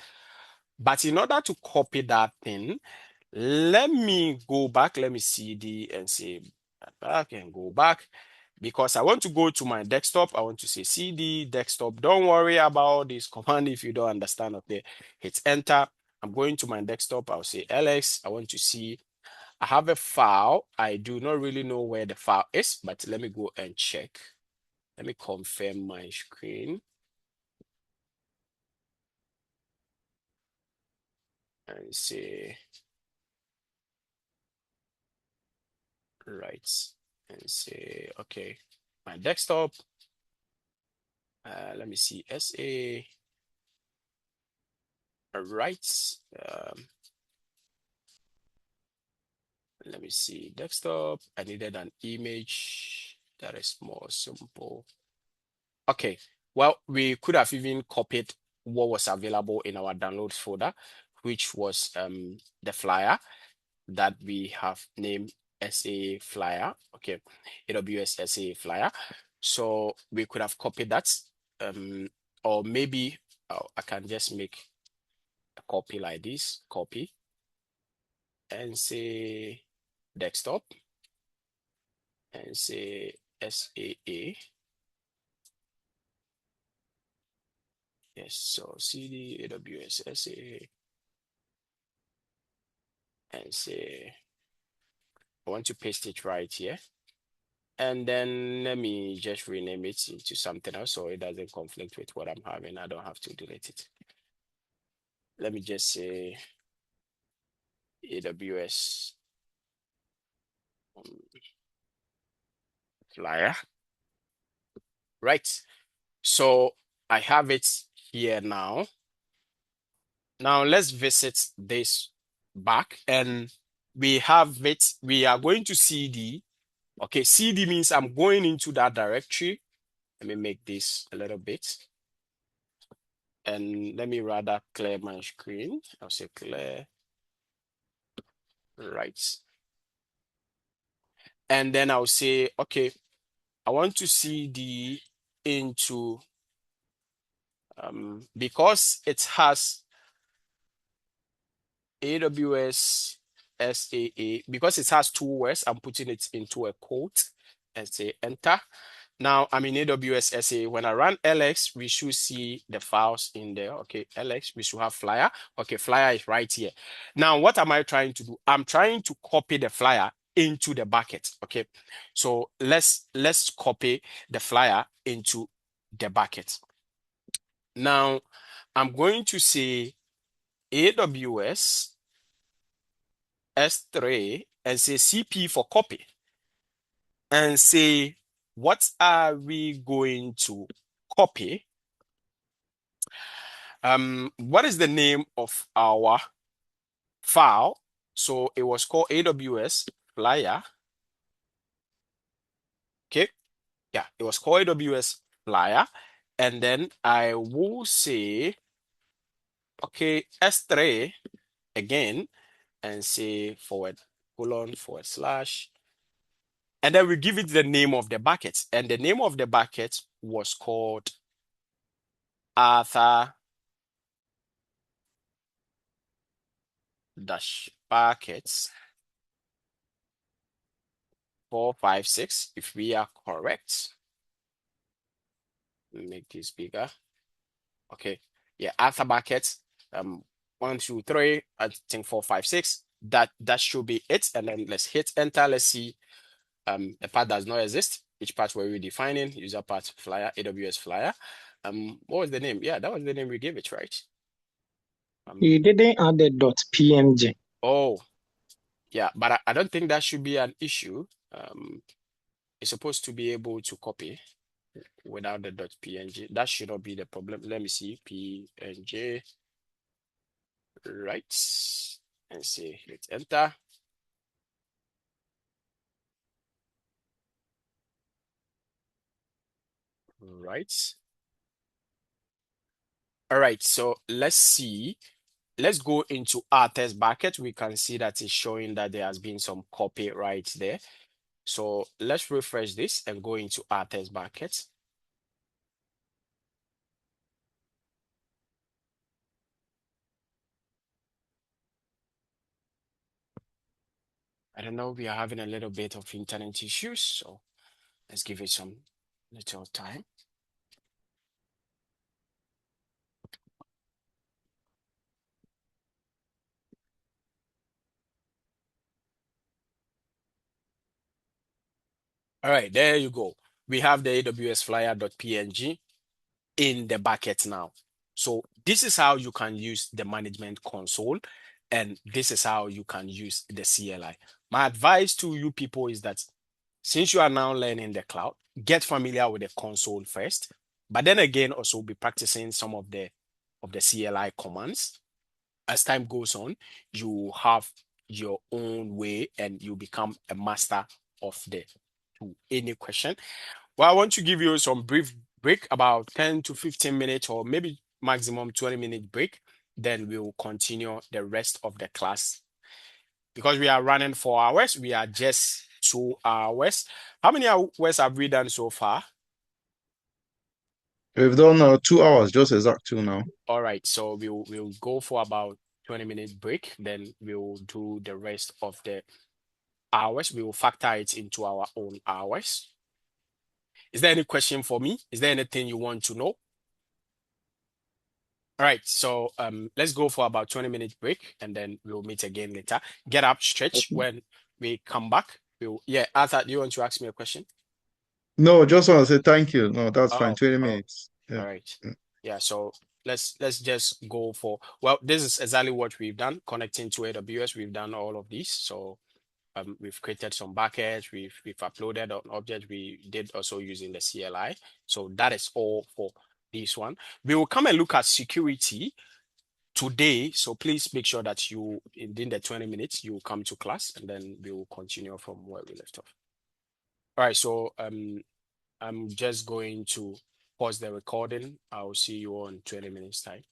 But in order to copy that thing, let me go back. Let me CD and say back and go back, because I want to go to my desktop. I want to say CD desktop. Don't worry about this command if you don't understand. Okay, hit enter. I'm going to my desktop. I'll say ls. I want to see. I have a file. I do not really know where the file is, but let me go and check. Let me confirm my screen and say right and say okay, my desktop. Let me see SA. Right. Let me see desktop. I needed an image that is more simple. Okay. Well, we could have even copied what was available in our downloads folder, which was the flyer that we have named SAA flyer. Okay, AWS SAA flyer. So we could have copied that, or maybe I can just make a copy like this, copy, and say desktop, and say SAA. Yes, so CD AWS SAA, and say I want to paste it right here. And then let me just rename it into something else so it doesn't conflict with what I'm having. I don't have to delete it. Let me just say AWS flyer. Right. So I have it here now. Now let's visit this back, and we have it. We are going to CD. Okay, CD means I'm going into that directory. Let me make this a little bit. And let me rather clear my screen. I'll say clear. Right. And then I'll say, okay, I want to CD into, because it has AWS SAA, because it has two words, I'm putting it into a quote and say enter. Now I'm in AWS SAA. When I run LX, we should see the files in there. Okay, LX, we should have flyer. Okay, flyer is right here. Now, what am I trying to do? I'm trying to copy the flyer into the bucket. Okay, so let's copy the flyer into the bucket. Now, I'm going to say AWS S3 and say CP for copy, and say, what are we going to copy? What is the name of our file? So it was called AWS flyer. Okay. Yeah, it was called AWS flyer. And then I will say, okay, S3 again, and say // and then we give it the name of the bucket. And the name of the bucket was called Arthur dash buckets 456, if we are correct. Make this bigger. Okay. Yeah, Arthur buckets. 1, 2, 3, I think 4, 5, 6. That should be it. And then let's hit enter. Let's see. A path does not exist. Which path were we defining? User path flyer, AWS flyer. What was the name? Yeah, that was the name we gave it, right? You didn't add the .png. Oh, Yeah, but I don't think that should be an issue. It's supposed to be able to copy without the .png. That should not be the problem. Let me see, png, right, and say hit enter. Right. All right, so let's see. Let's go into our test bucket. We can see that it's showing that there has been some copy right there. So let's refresh this and go into our test bucket. I don't know, we are having a little bit of internet issues, so let's give it some little time. All right, there you go. We have the AWS flyer.png in the bucket now. So this is how you can use the management console, and this is how you can use the CLI. My advice to you people is that since you are now learning the cloud, get familiar with the console first, but then again also be practicing some of the CLI commands. As time goes on, you have your own way and you become a master of the to any question. Well, I want to give you some brief break, about 10 to 15 minutes or maybe maximum 20-minute break. Then we'll continue the rest of the class. Because we are running 4 hours, we are just 2 hours. How many hours have we done so far? We've done 2 hours, just exact two now. All right, so we'll go for about 20-minute break. Then we'll do the rest of the hours. We will factor it into our own hours. Is there any question for me? Is there anything you want to know? All right, so let's go for about 20-minute break and then we'll meet again later. Get up, stretch. Okay. When we come back, yeah, Arthur, do you want to ask me a question? No, just want to say thank you. No, that's fine. Oh, 20 oh, minutes. Yeah. all right. Yeah, so let's just go for, well, this is exactly what we've done, connecting to AWS. We've done all of these. So we've created some buckets, we've uploaded an object, we did also using the CLI. So that is all for this one. We will come and look at security today. So please make sure that you, in the 20 minutes, you come to class and then we will continue from where we left off. All right, so I'm just going to pause the recording. I'll see you on 20 minutes time.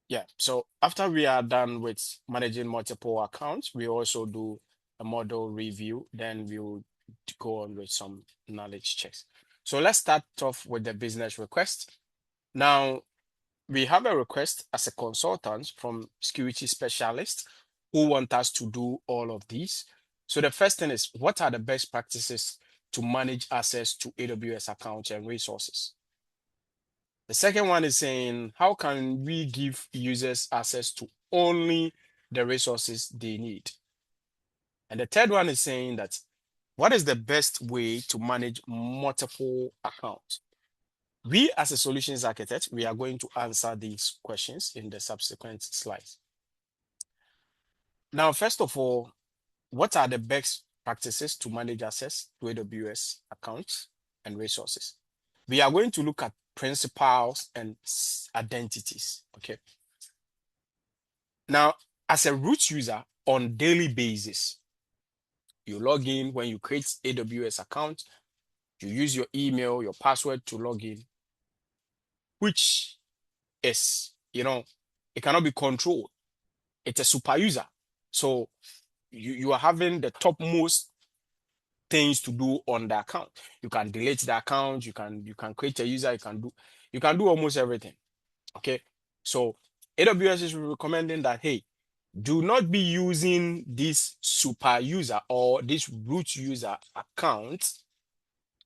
Yeah, so after we are done with managing multiple accounts, we also do a model review. Then we'll go on with some knowledge checks. So let's start off with the business request. Now, we have a request as a consultant from security specialists who want us to do all of these. So the first thing is, what are the best practices to manage access to AWS accounts and resources? The second one is saying, how can we give users access to only the resources they need? And the third one is saying that, what is the best way to manage multiple accounts? We, as a solutions architect, we are going to answer these questions in the subsequent slides. Now, first of all, what are the best practices to manage access to AWS accounts and resources? We are going to look at principles and identities, okay? Now, as a root user on daily basis, you log in when you create AWS account, you use your email, your password to log in, which is, it cannot be controlled. It's a super user. So you are having the topmost things to do on the account. You can delete the account, you can create a user, you can do almost everything. Okay. So AWS is recommending that, hey, do not be using this super user or this root user account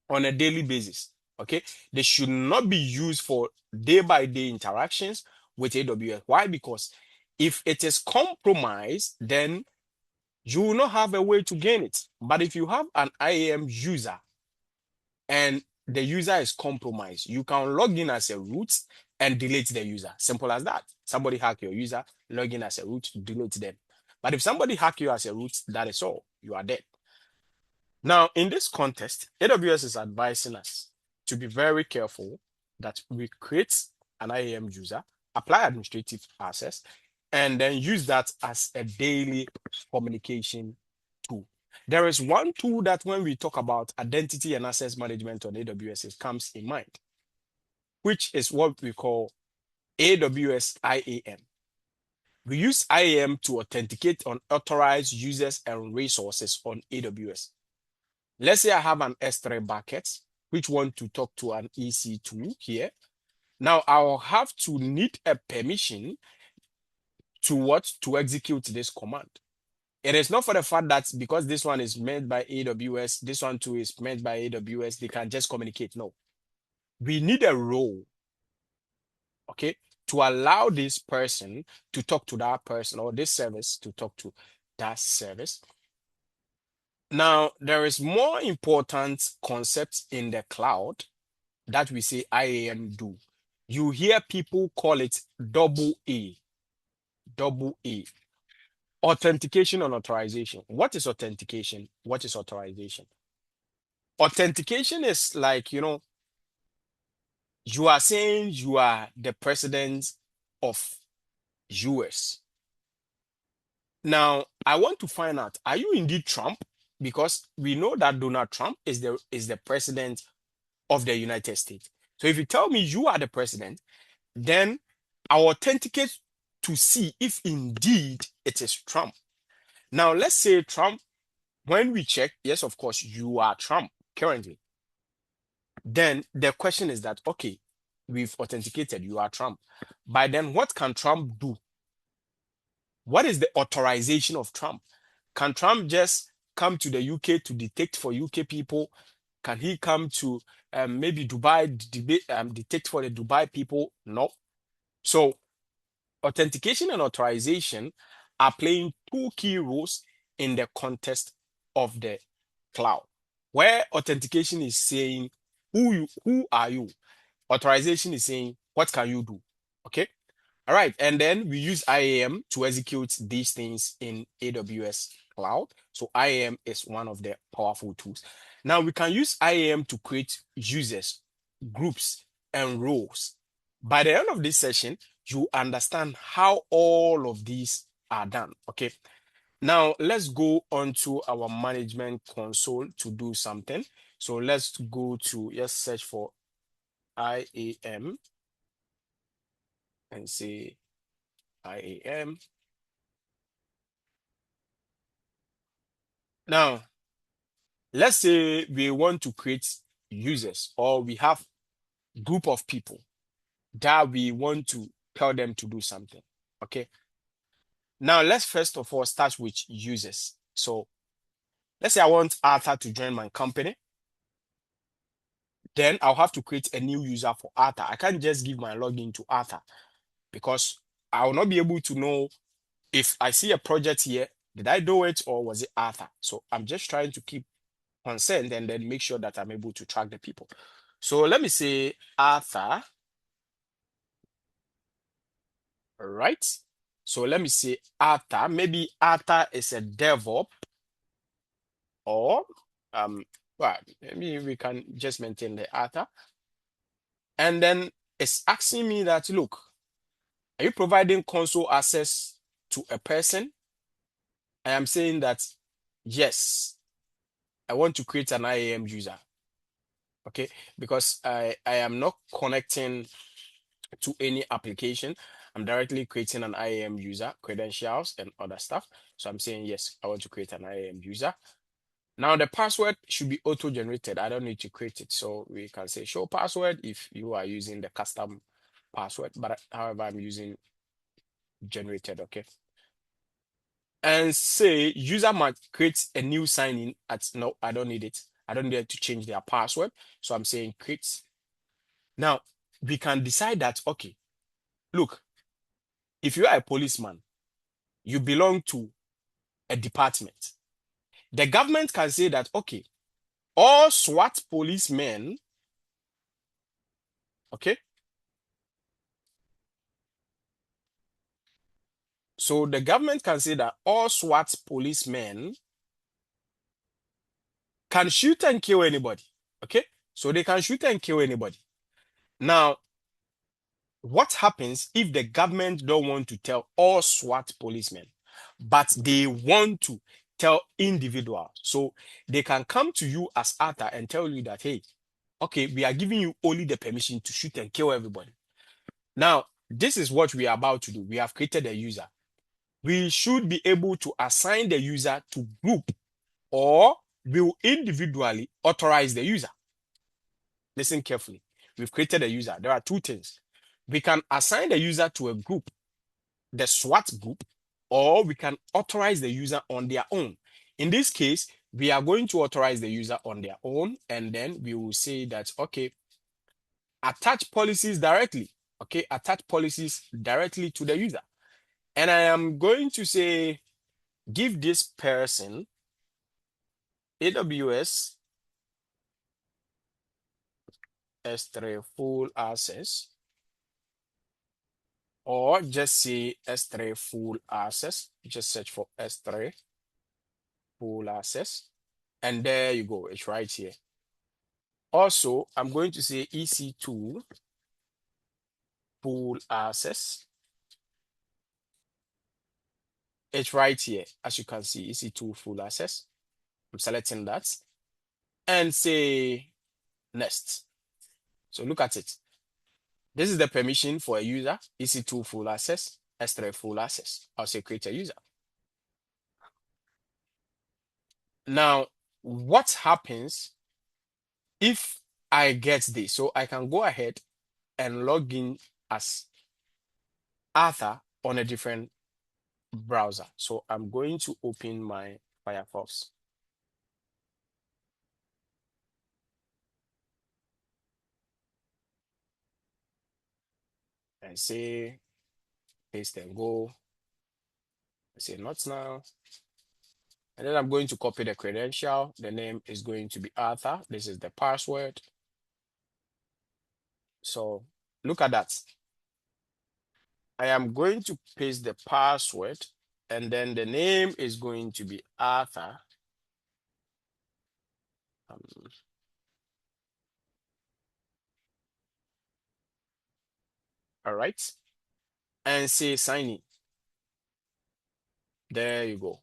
on a daily basis. Okay. They should not be used for day-by-day interactions with AWS. Why? Because if it is compromised, then you will not have a way to gain it. But if you have an IAM user and the user is compromised, you can log in as a root and delete the user. Simple as that. Somebody hack your user, log in as a root, delete them. But if somebody hack you as a root, that is all. You are dead. Now, in this context, AWS is advising us to be very careful that we create an IAM user, apply administrative access, and then use that as a daily communication tool. There is one tool that when we talk about identity and access management on AWS, it comes in mind, which is what we call AWS IAM. We use IAM to authenticate unauthorized users and resources on AWS. Let's say I have an S3 bucket, which want to talk to an EC2 here. Now I'll have to need a permission to execute this command. It is not for the fact that because this one is made by AWS, this one too is made by AWS, they can just communicate. No, we need a role, okay, to allow this person to talk to that person or this service to talk to that service. Now, there is more important concept in the cloud that we say IAM do. You hear people call it double A. Double A. Authentication and authorization. What is authentication? What is authorization? Authentication is like, you are saying you are the president of US. Now, I want to find out, are you indeed Trump? Because we know that Donald Trump is the president of the United States. So if you tell me you are the president, then I'll authenticate to see if indeed it is Trump. Now, let's say Trump, when we check, yes, of course, you are Trump currently. Then the question is that, okay, we've authenticated you are Trump. By then, what can Trump do? What is the authorization of Trump? Can Trump just come to the UK to detect for UK people? Can he come to maybe Dubai, detect for the Dubai people? No. So authentication and authorization are playing two key roles in the context of the cloud, where authentication is saying, who are you? Authorization is saying, what can you do? Okay. All right. And then we use IAM to execute these things in AWS cloud. So IAM is one of the powerful tools. Now we can use IAM to create users, groups, and roles. By the end of this session, you understand how all of these are done. Okay. Now let's go on to our management console to do something. So let's go to, search for IAM and say IAM. Now, let's say we want to create users or we have group of people that we want to tell them to do something. Okay. Now, let's first of all start with users. So let's say I want Arthur to join my company. Then I'll have to create a new user for Arthur. I can't just give my login to Arthur because I will not be able to know if I see a project here, did I do it or was it Arthur? So I'm just trying to keep consent and then make sure that I'm able to track the people. So let me say Arthur. All right. So let me say Arthur. Maybe Arthur is a DevOps or well, maybe we can just maintain the Arthur. And then it's asking me that, look, are you providing console access to a person? I am saying that yes, I want to create an IAM user. Okay, because I am not connecting to any application. I'm directly creating an IAM user, credentials and other stuff. So I'm saying, yes, I want to create an IAM user. Now the password should be auto-generated. I don't need to create it. So we can say show password if you are using the custom password, but however, I'm using generated, okay? And say user must create a new sign-in no, I don't need it. I don't need to change their password. So I'm saying create. Now we can decide that, okay, look, if you are a policeman, you belong to a department. The government can say that, okay, all SWAT policemen Okay. So the government can say that all SWAT policemen can shoot and kill anybody. Okay. So they can shoot and kill anybody. Now, what happens if the government don't want to tell all SWAT policemen, but they want to tell individuals? So they can come to you as Arthur and tell you that, hey, okay, we are giving you only the permission to shoot and kill everybody. Now, this is what we are about to do. We have created a user. We should be able to assign the user to group, or will individually authorize the user. Listen carefully. We've created a user. There are two things. We can assign the user to a group, the SWAT group, or we can authorize the user on their own. In this case, we are going to authorize the user on their own, and then we will say that, okay, attach policies directly. Okay, attach policies directly to the user. And I am going to say, give this person AWS S3 full access, or just say S3 full access. Just search for S3 full access. And there you go. It's right here. Also, I'm going to say EC2 full access. It's right here. As you can see, EC2 full access. I'm selecting that and say next. So look at it. This is the permission for a user, EC2 full access, S3 full access. I'll say create a user. Now, what happens if I get this? So I can go ahead and log in as Arthur on a different browser. So I'm going to open my Firefox. And say paste and go. I say not now. And then I'm going to copy the credential. The name is going to be Arthur. This is the password. So look at that. I am going to paste the password, and then the name is going to be Arthur. All right. And say sign in. There you go.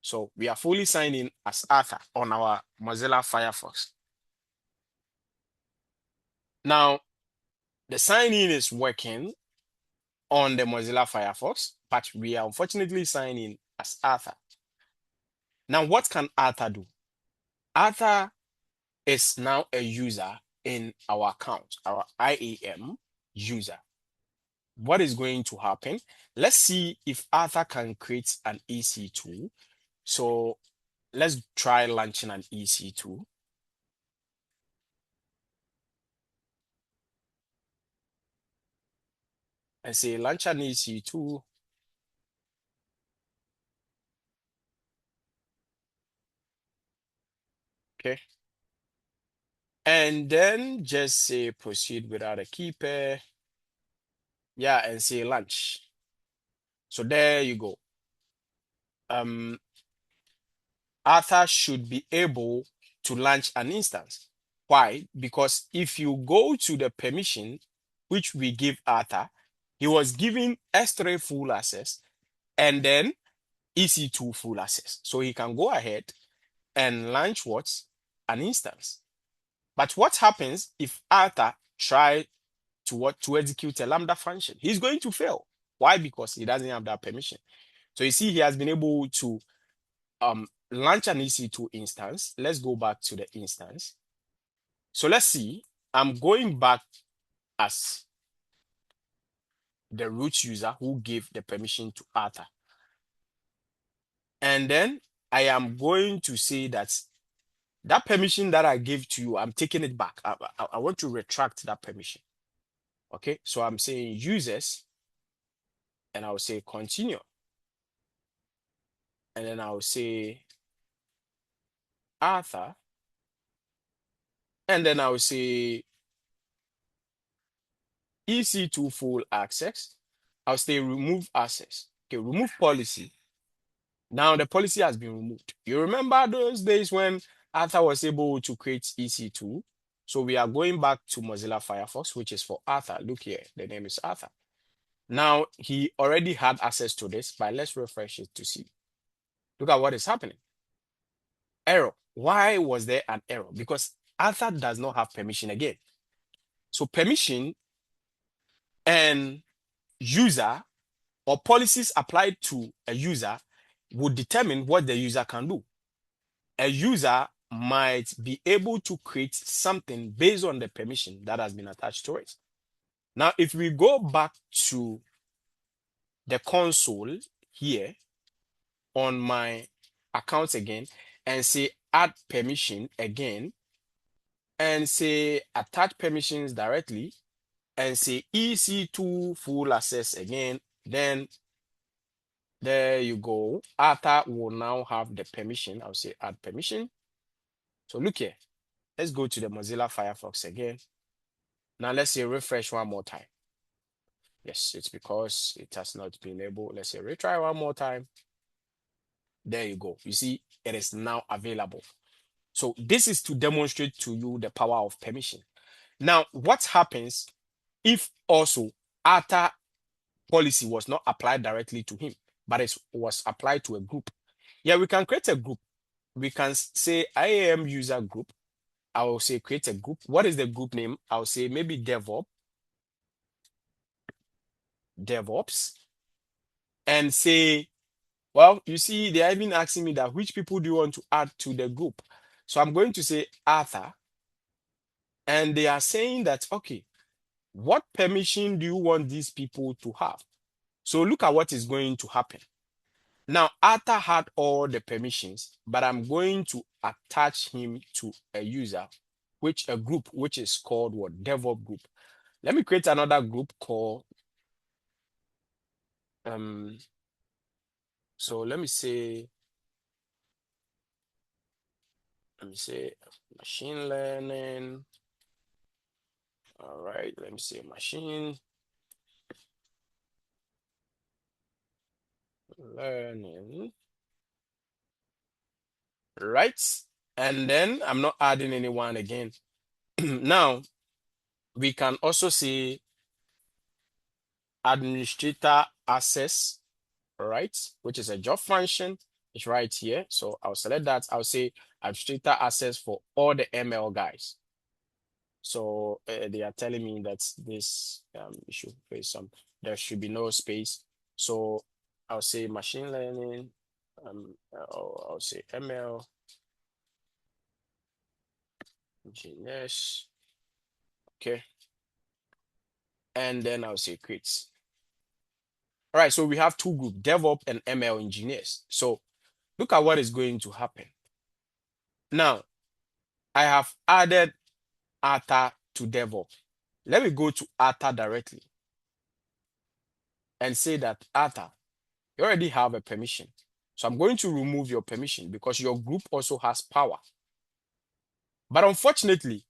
So we are fully signed in as Arthur on our Mozilla Firefox. Now, the sign in is working on the Mozilla Firefox, but we are unfortunately signing as Arthur. Now, what can Arthur do? Arthur is now a user in our account, our IAM user. What is going to happen? Let's see if Arthur can create an EC2. So let's try launching an EC2. And say launch an EC2. Okay. And then just say proceed without a key pair. Yeah, and say launch. So there you go. Arthur should be able to launch an instance. Why? Because if you go to the permission which we give Arthur, he was given S3 full access and then EC2 full access. So he can go ahead and launch what? An instance. But what happens if Arthur tries to execute a Lambda function? He's going to fail. Why? Because he doesn't have that permission. So you see, he has been able to launch an EC2 instance. Let's go back to the instance. So let's see. I'm going back as the root user who gave the permission to Arthur. And then I am going to say that that permission that I gave to you, I'm taking it back. I want to retract that permission. Okay, so I'm saying users, and I'll say continue. And then I'll say Arthur. And then I'll say EC2 full access. I'll say remove access. Okay, remove policy. Now the policy has been removed. You remember those days when Arthur was able to create EC2? So we are going back to Mozilla Firefox, which is for Arthur. Look here, the name is Arthur. Now he already had access to this, but let's refresh it to see. Look at what is happening. Error. Why was there an error? Because Arthur does not have permission again. So permission and user or policies applied to a user would determine what the user can do. A user might be able to create something based on the permission that has been attached to it. Now, if we go back to the console here on my account again and say add permission again and say attach permissions directly and say EC2 full access again, then there you go. Arthur will now have the permission. I'll say add permission. So look here. Let's go to the Mozilla Firefox again. Now let's say refresh one more time. Yes, it's because it has not been able. Let's say retry one more time. There you go. You see, it is now available. So this is to demonstrate to you the power of permission. Now, what happens if also Arthur policy was not applied directly to him, but it was applied to a group? Yeah, we can create a group. We can say IAM user group. I will say create a group. What is the group name? I'll say maybe DevOps, and say, well, you see, they are even asking me that which people do you want to add to the group? So I'm going to say Arthur, and they are saying that, okay, what permission do you want these people to have? So look at what is going to happen. Now, Arthur had all the permissions, but I'm going to attach him to a user, a group, which is called what? DevOps group. Let me create another group called, so let me say machine learning. All right, let me say machine learning. Right. And then I'm not adding anyone again. Now, we can also say administrator access, right? Which is a job function. It's right here. So I'll select that. I'll say administrator access for all the ML guys. So they are telling me that this should face there should be no space. So I'll say machine learning. I'll say ML engineers. Okay. And then I'll say create. All right, so we have two groups, DevOps and ML engineers. So look at what is going to happen. Now, I have added Arthur to DevOps. Let me go to Arthur directly and say that Arthur, you already have a permission. So I'm going to remove your permission because your group also has power. But unfortunately,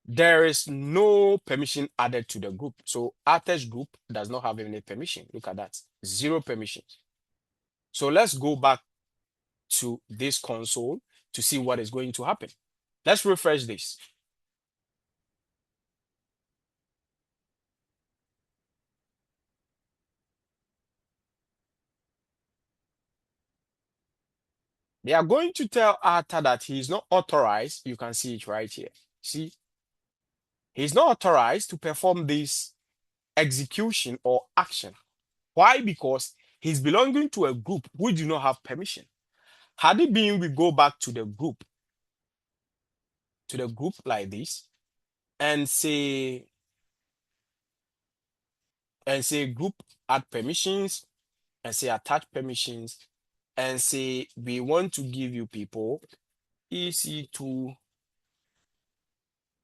there is no permission added to the group. So Arthur's group does not have any permission. Look at that, 0 permissions. So let's go back to this console to see what is going to happen. Let's refresh this. They are going to tell Arthur that he is not authorized. You can see it right here. See, he's not authorized to perform this execution or action. Why? Because he's belonging to a group who do not have permission. Had it been we go back to the group like this and say group add permissions and say attach permissions and say we want to give you people EC2.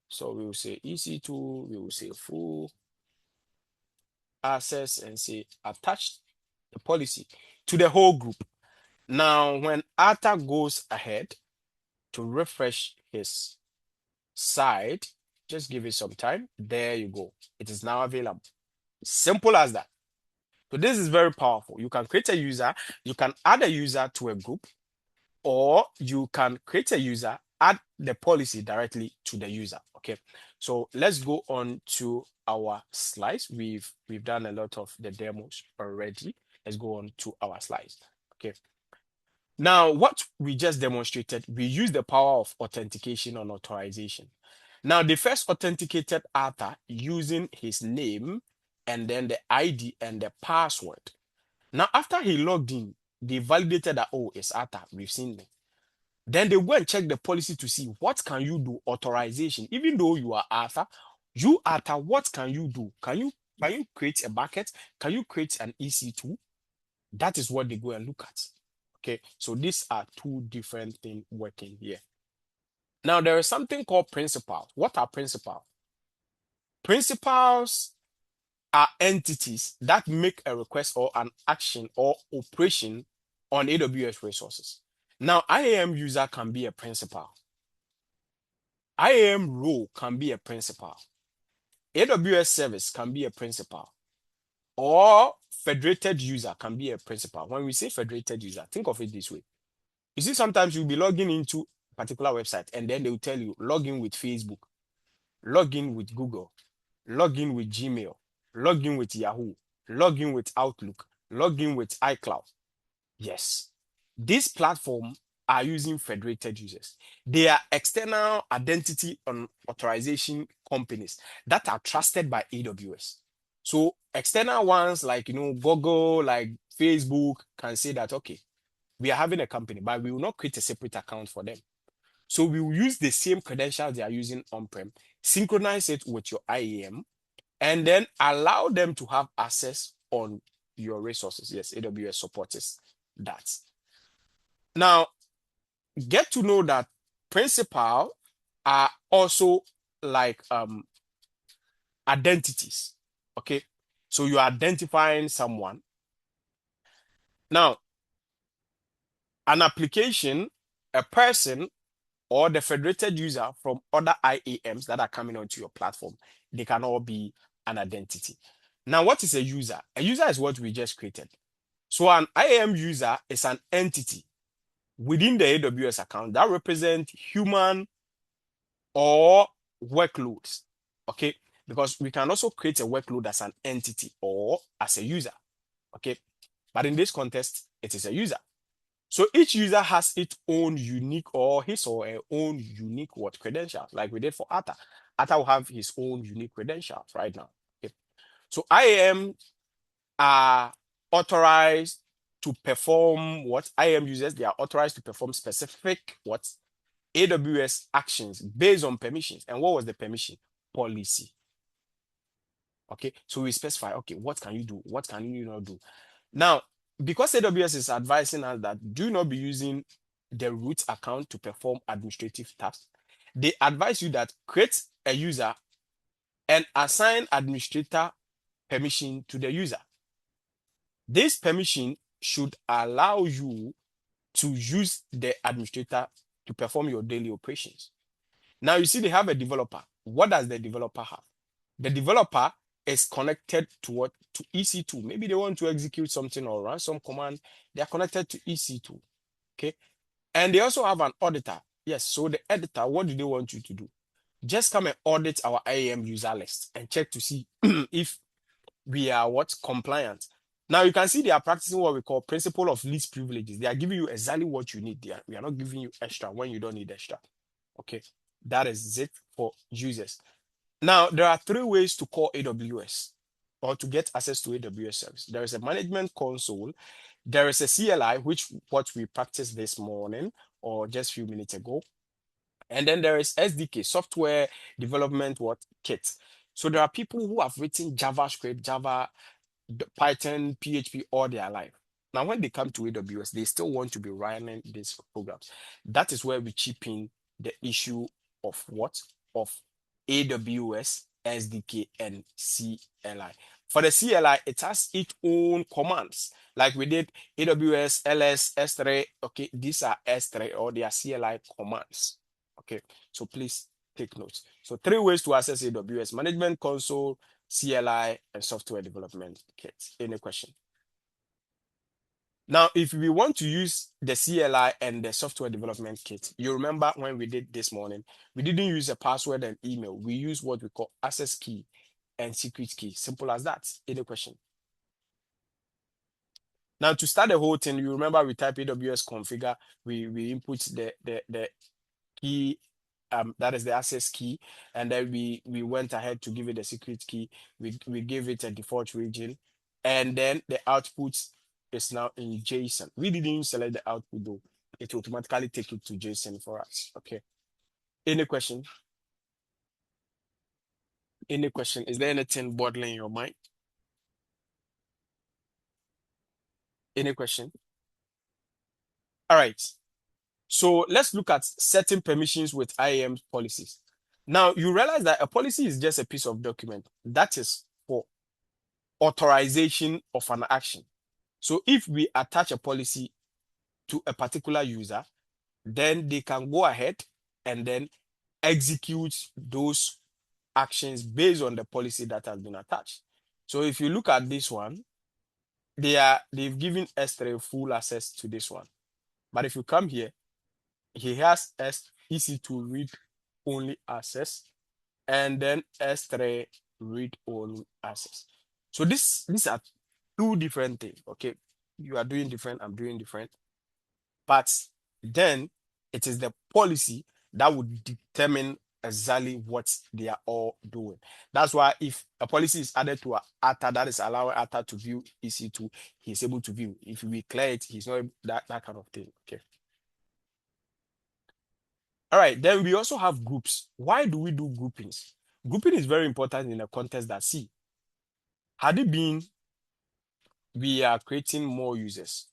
So we will say EC2, we will say full access and say attach the policy to the whole group. Now, when Arthur goes ahead to refresh his site, Just give it some time. There you go. It is now available. Simple as that. So this is very powerful. You can create a user, you can add a user to a group, or you can create a user, add the policy directly to the user. Okay. So let's go on to our slides. We've done a lot of the demos already. Let's go on to our slides. Okay. Now, what we just demonstrated, we use the power of authentication and authorization. Now, they first authenticated Arthur using his name and then the ID and the password. Now, after he logged in, they validated that, oh, it's Arthur. We've seen them. Then they go and check the policy to see what can you do, authorization. Even though you are Arthur, what can you do? Can you create a bucket? Can you create an EC2? That is what they go and look at. Okay, so these are two different things working here. Now, there is something called principals. What are principals? Principals are entities that make a request or an action or operation on AWS resources. Now, IAM user can be a principal. IAM role can be a principal. AWS service can be a principal. Or federated user can be a principal. When we say federated user, think of it this way. You see, sometimes you'll be logging into a particular website and then they will tell you log in with Facebook, log in with Google, log in with Gmail, log in with Yahoo, log in with Outlook, log in with iCloud. Yes, these platforms are using federated users. They are external identity and authorization companies that are trusted by AWS. So external ones like Google, like Facebook can say that, okay, we are having a company, but we will not create a separate account for them. So we will use the same credentials they are using on-prem, synchronize it with your IAM, and then allow them to have access on your resources. Yes, AWS supports that. Now, get to know that principal are also like identities. Okay, so you're identifying someone. Now, an application, a person, or the federated user from other IAMs that are coming onto your platform, they can all be an identity. Now, what is a user? A user is what we just created. So an IAM user is an entity within the AWS account that represents human or workloads. Okay, because we can also create a workload as an entity or as a user. Okay, but in this context, it is a user. So each user has its own unique or his or her own unique credentials, like we did for Atta. Atta will have his own unique credentials right now. Okay. So IAM are authorized to perform what IAM users, they are authorized to perform specific AWS actions based on permissions. And what was the permission? Policy. Okay, so we specify, okay, what can you do? What can you not do? Now, because AWS is advising us that do not be using the root account to perform administrative tasks, they advise you that create a user and assign administrator permission to the user. This permission should allow you to use the administrator to perform your daily operations. Now, you see, they have a developer. What does the developer have? The developer is connected to what? To EC2. Maybe they want to execute something or run some command. They are connected to EC2. Okay. And they also have an auditor. Yes. So the editor, what do they want you to do? Just come and audit our IAM user list and check to see if we are compliant. Now you can see they are practicing what we call principle of least privileges. They are giving you exactly what you need. We are not giving you extra when you don't need extra. Okay. That is it for users. Now, there are three ways to call AWS or to get access to AWS service. There is a management console. There is a CLI, which what we practiced this morning or just a few minutes ago. And then there is SDK, software development kit. So there are people who have written JavaScript, Java, Python, PHP all their life. Now, when they come to AWS, they still want to be running these programs. That is where we chip in the issue of Of AWS, SDK, and CLI. For the CLI, it has its own commands. Like we did AWS, LS, S3. Okay, these are S3 or they are CLI commands. Okay, so please Take notes. So 3 ways to access AWS: Management Console, CLI, and Software Development Kit. Any question? Now, if we want to use the CLI and the Software Development Kit, you remember when we did this morning, we didn't use a password and email. We use what we call access key and secret key. Simple as that. Any question? Now, to start the whole thing, you remember we type AWS configure, we input the key, that is the access key, and then we went ahead to give it a secret key. We gave it a default region, and then the output is now in JSON. We didn't select the output though. It will automatically take it to JSON for us. Okay. Any question? Any question? Is there anything bothering your mind? Any question? All right. So let's look at setting permissions with IAM policies. Now, you realize that a policy is just a piece of document that is for authorization of an action. So if we attach a policy to a particular user, then they can go ahead and then execute those actions based on the policy that has been attached. So if you look at this one, they've given S3 full access to this one. But if you come here, he has EC2 read only access, and then S3 read only access. So these are two different things. Okay, you are doing different, I'm doing different, but then it is the policy that would determine exactly what they are all doing. That's why if a policy is added to ATA that is allowing ATA to view EC2, he's able to view. If we clear it, he's not that kind of thing. Okay. All right, then we also have groups. Why do we do groupings? Grouping is very important in a context that, see, had it been we are creating more users,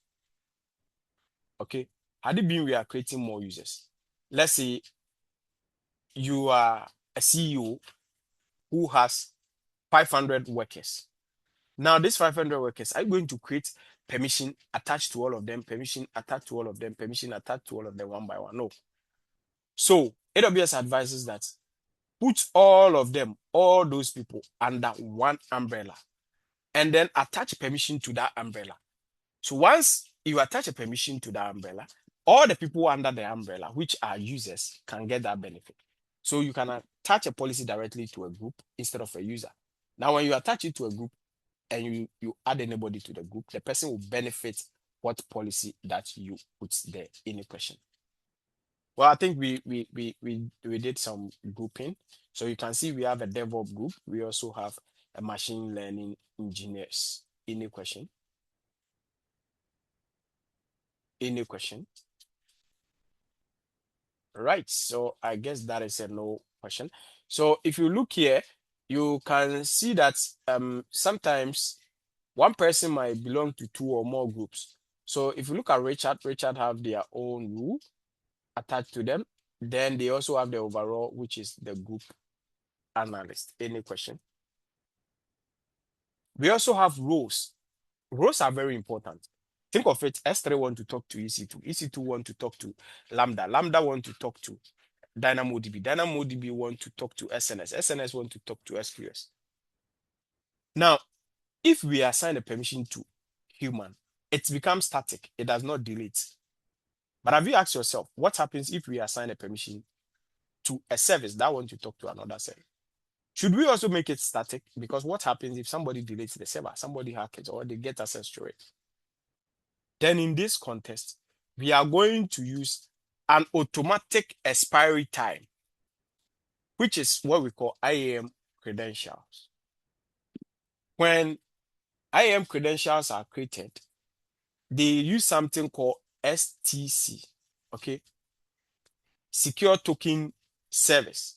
okay? Had it been we are creating more users, let's say you are a CEO who has 500 workers. Now, these 500 workers, are you going to create permission attached to all of them, permission attached to all of them, permission attached to all of them one by one? No. So AWS advises that put all of them, all those people under one umbrella, and then attach permission to that umbrella. So once you attach a permission to that umbrella, all the people under the umbrella, which are users, can get that benefit. So you can attach a policy directly to a group instead of a user. Now, when you attach it to a group and you add anybody to the group, the person will benefit what policy that you put there. Any question? Well, I think we did some grouping. So you can see we have a DevOps group. We also have a machine learning engineers. Any question? Any question? Right. So I guess that is a no question. So if you look here, you can see that sometimes one person might belong to 2 or more groups. So if you look at Richard have their own rule attached to them. Then they also have the overall, which is the group analyst. Any question? We also have roles. Roles are very important. Think of it, S3 want to talk to EC2. EC2 want to talk to Lambda. Lambda want to talk to DynamoDB. DynamoDB want to talk to SNS. SNS want to talk to SQS. Now, if we assign a permission to human, it becomes static. It does not delete. But have you asked yourself, what happens if we assign a permission to a service that wants to talk to another service? Should we also make it static? Because what happens if somebody deletes the server, somebody hacks it, or they get access to it? Then in this context, we are going to use an automatic expiry time, which is what we call IAM credentials. When IAM credentials are created, they use something called STC, okay? Secure Token Service.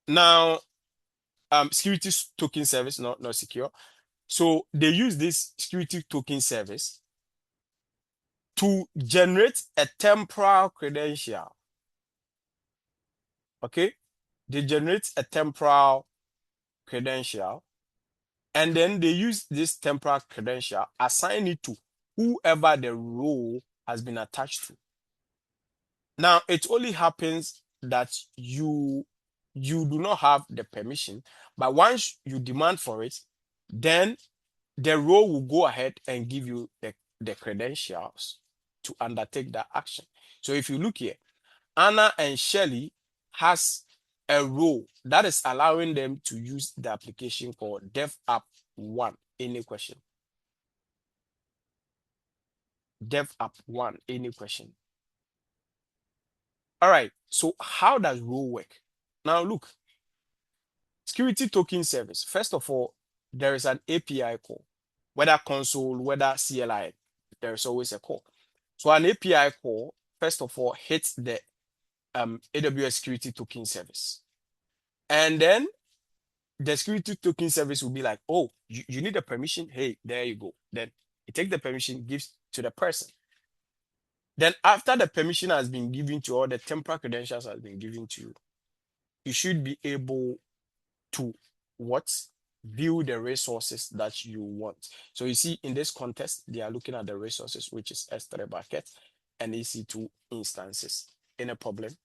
Now, security token service, not secure. So they use this security token service to generate a temporal credential. Okay? They generate a temporal credential, and then they use this temporal credential, assign it to whoever the role has been attached to. Now, it only happens that you you do not have the permission, but once you demand for it, then the role will go ahead and give you the credentials to undertake that action. So if you look here, Anna and Shelley has a role that is allowing them to use the application called DevApp1. Any question? DevApp1. Any question? All right. So how does role work? Now look, security token service. First of all, there is an API call, whether console, whether CLI, there is always a call. So an API call, first of all, hits the AWS security token service. And then the security token service will be like, oh, you need a permission. Hey, there you go. Then it takes the permission, gives to the person. Then after the permission has been given to you, or the temporary credentials has been given to you, you should be able to view the resources that you want. So you see in this context, they are looking at the resources, which is S3 bucket and EC2 instances. Any problem?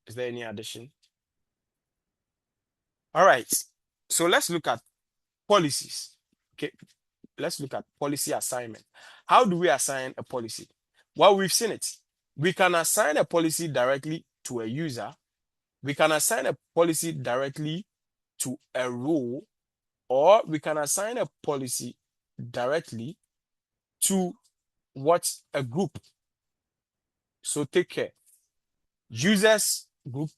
Is there any addition? All right. So let's look at policies. Okay. Let's look at policy assignment. How do we assign a policy? Well, we've seen it. We can assign a policy directly to a user. We can assign a policy directly to a role, or we can assign a policy directly to a group. So take care. Users group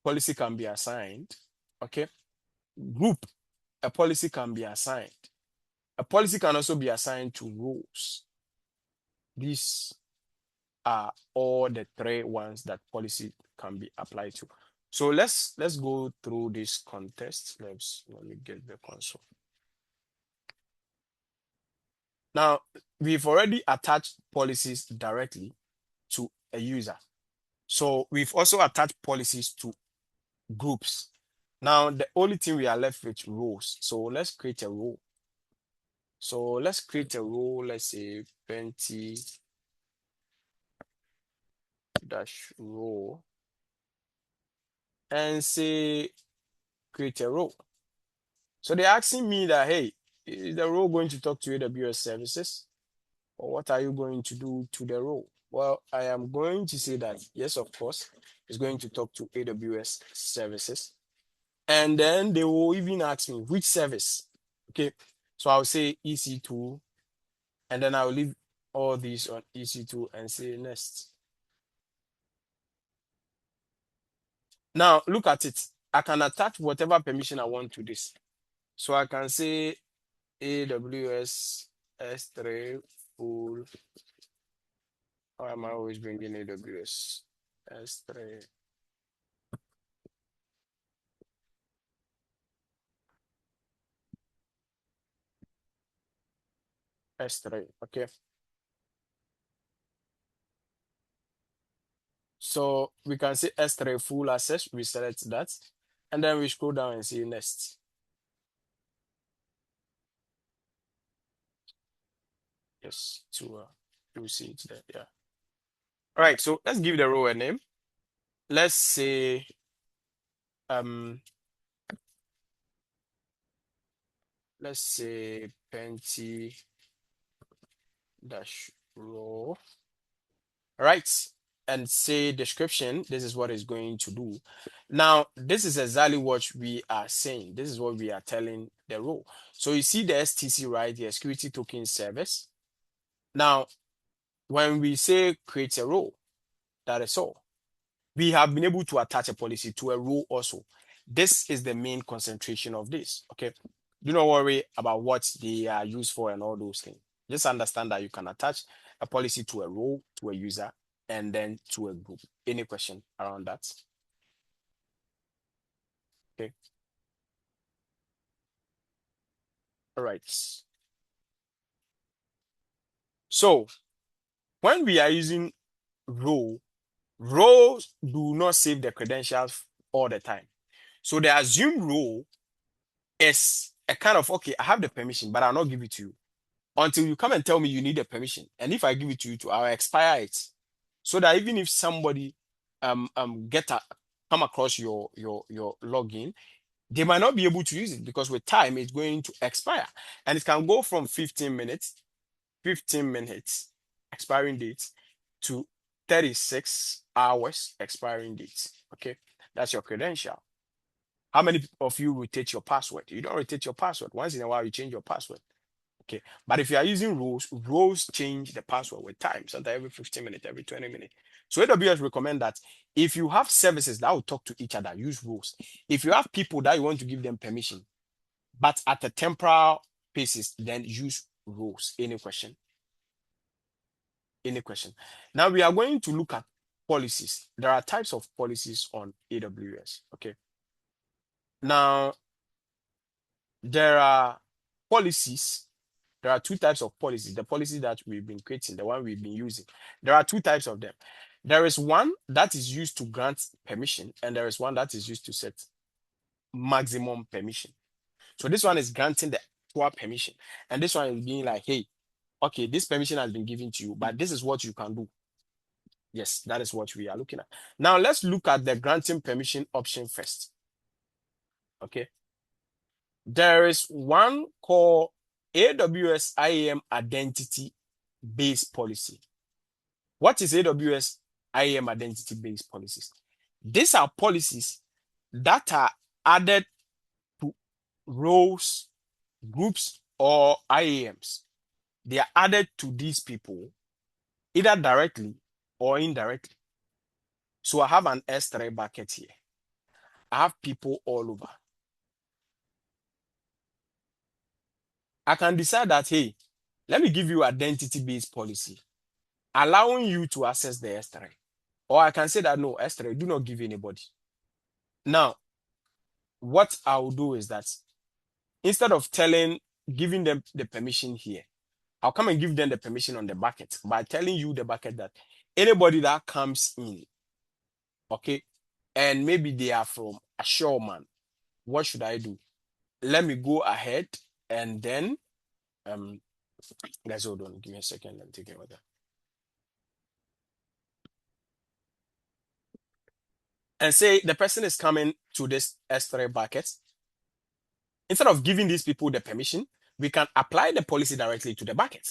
policy can be assigned. Okay. Group, a policy can be assigned. A policy can also be assigned to roles. These are all the three ones that policy can be applied to. So let's go through this context. Let me get the console. Now, we've already attached policies directly to a user. So we've also attached policies to groups. Now, the only thing we are left with roles. So let's create a role. So let's create a role, let's say Penti-role, and say create a role. So they're asking me that, hey, is the role going to talk to AWS services? Or what are you going to do to the role? Well, I am going to say that, yes, of course, it's going to talk to AWS services. And then they will even ask me which service. Okay, so I'll say EC2, and then I'll leave all these on EC2 and say next. Now, look at it. I can attach whatever permission I want to this. So I can say AWS S3 full. Why am I always bringing AWS S3? S3, okay. So we can say S3 full access, we select that, and then we scroll down and see next. Yes, you see it there, yeah. All right, so let's give the row a name. Let's say Penti dash row. All right, and say description. This is what it's going to do. Now, this is exactly what we are saying. This is what we are telling the role. So you see the STC right here, security token service. Now, when we say create a role, that is all. We have been able to attach a policy to a role also. This is the main concentration of this, okay? Do not worry about what they are used for and all those things. Just understand that you can attach a policy to a role, to a user, and then to a group. Any question around that? Okay. All right. So when we are using role, roles do not save the credentials all the time. So the assumed role is a kind of, okay, I have the permission, but I'll not give it to you until you come and tell me you need a permission. And if I give it to you, I'll expire it. So that even if somebody come across your login, they might not be able to use it because with time it's going to expire, and it can go from 15 minutes expiring date to 36 hours expiring date. Okay, that's your credential. How many of you rotate your password? You don't rotate your password. Once in a while, you change your password. Okay, but if you are using roles change the password with time, sometimes every 15 minutes, every 20 minutes. So AWS recommend that if you have services that will talk to each other, use roles. If you have people that you want to give them permission, but at a temporal basis, then use roles. Any question? Any question? Now we are going to look at policies. There are types of policies on AWS. Okay. Now there are policies. There are two types of policies. The policy that we've been creating, the one we've been using. There are two types of them. There is one that is used to grant permission, and there is one that is used to set maximum permission. So this one is granting the actual permission, and this one is being like, hey, okay, this permission has been given to you, but this is what you can do. Yes, that is what we are looking at. Now let's look at the granting permission option first. Okay. There is one called AWS IAM Identity Based Policy. What is AWS IAM Identity Based Policies? These are policies that are added to roles, groups, or IAMs. They are added to these people either directly or indirectly. So I have an S3 bucket here. I have people all over. I can decide that, hey, let me give you identity-based policy, allowing you to access the S3. Or I can say that, no, S3, do not give anybody. Now, what I will do is that instead of giving them the permission here, I'll come and give them the permission on the bucket by telling you the bucket that anybody that comes in, okay, and maybe they are from a showman, what should I do? Let me go ahead and then, guys, hold on, give me a second, let me take it with that. And say the person is coming to this S3 bucket. Instead of giving these people the permission, we can apply the policy directly to the bucket.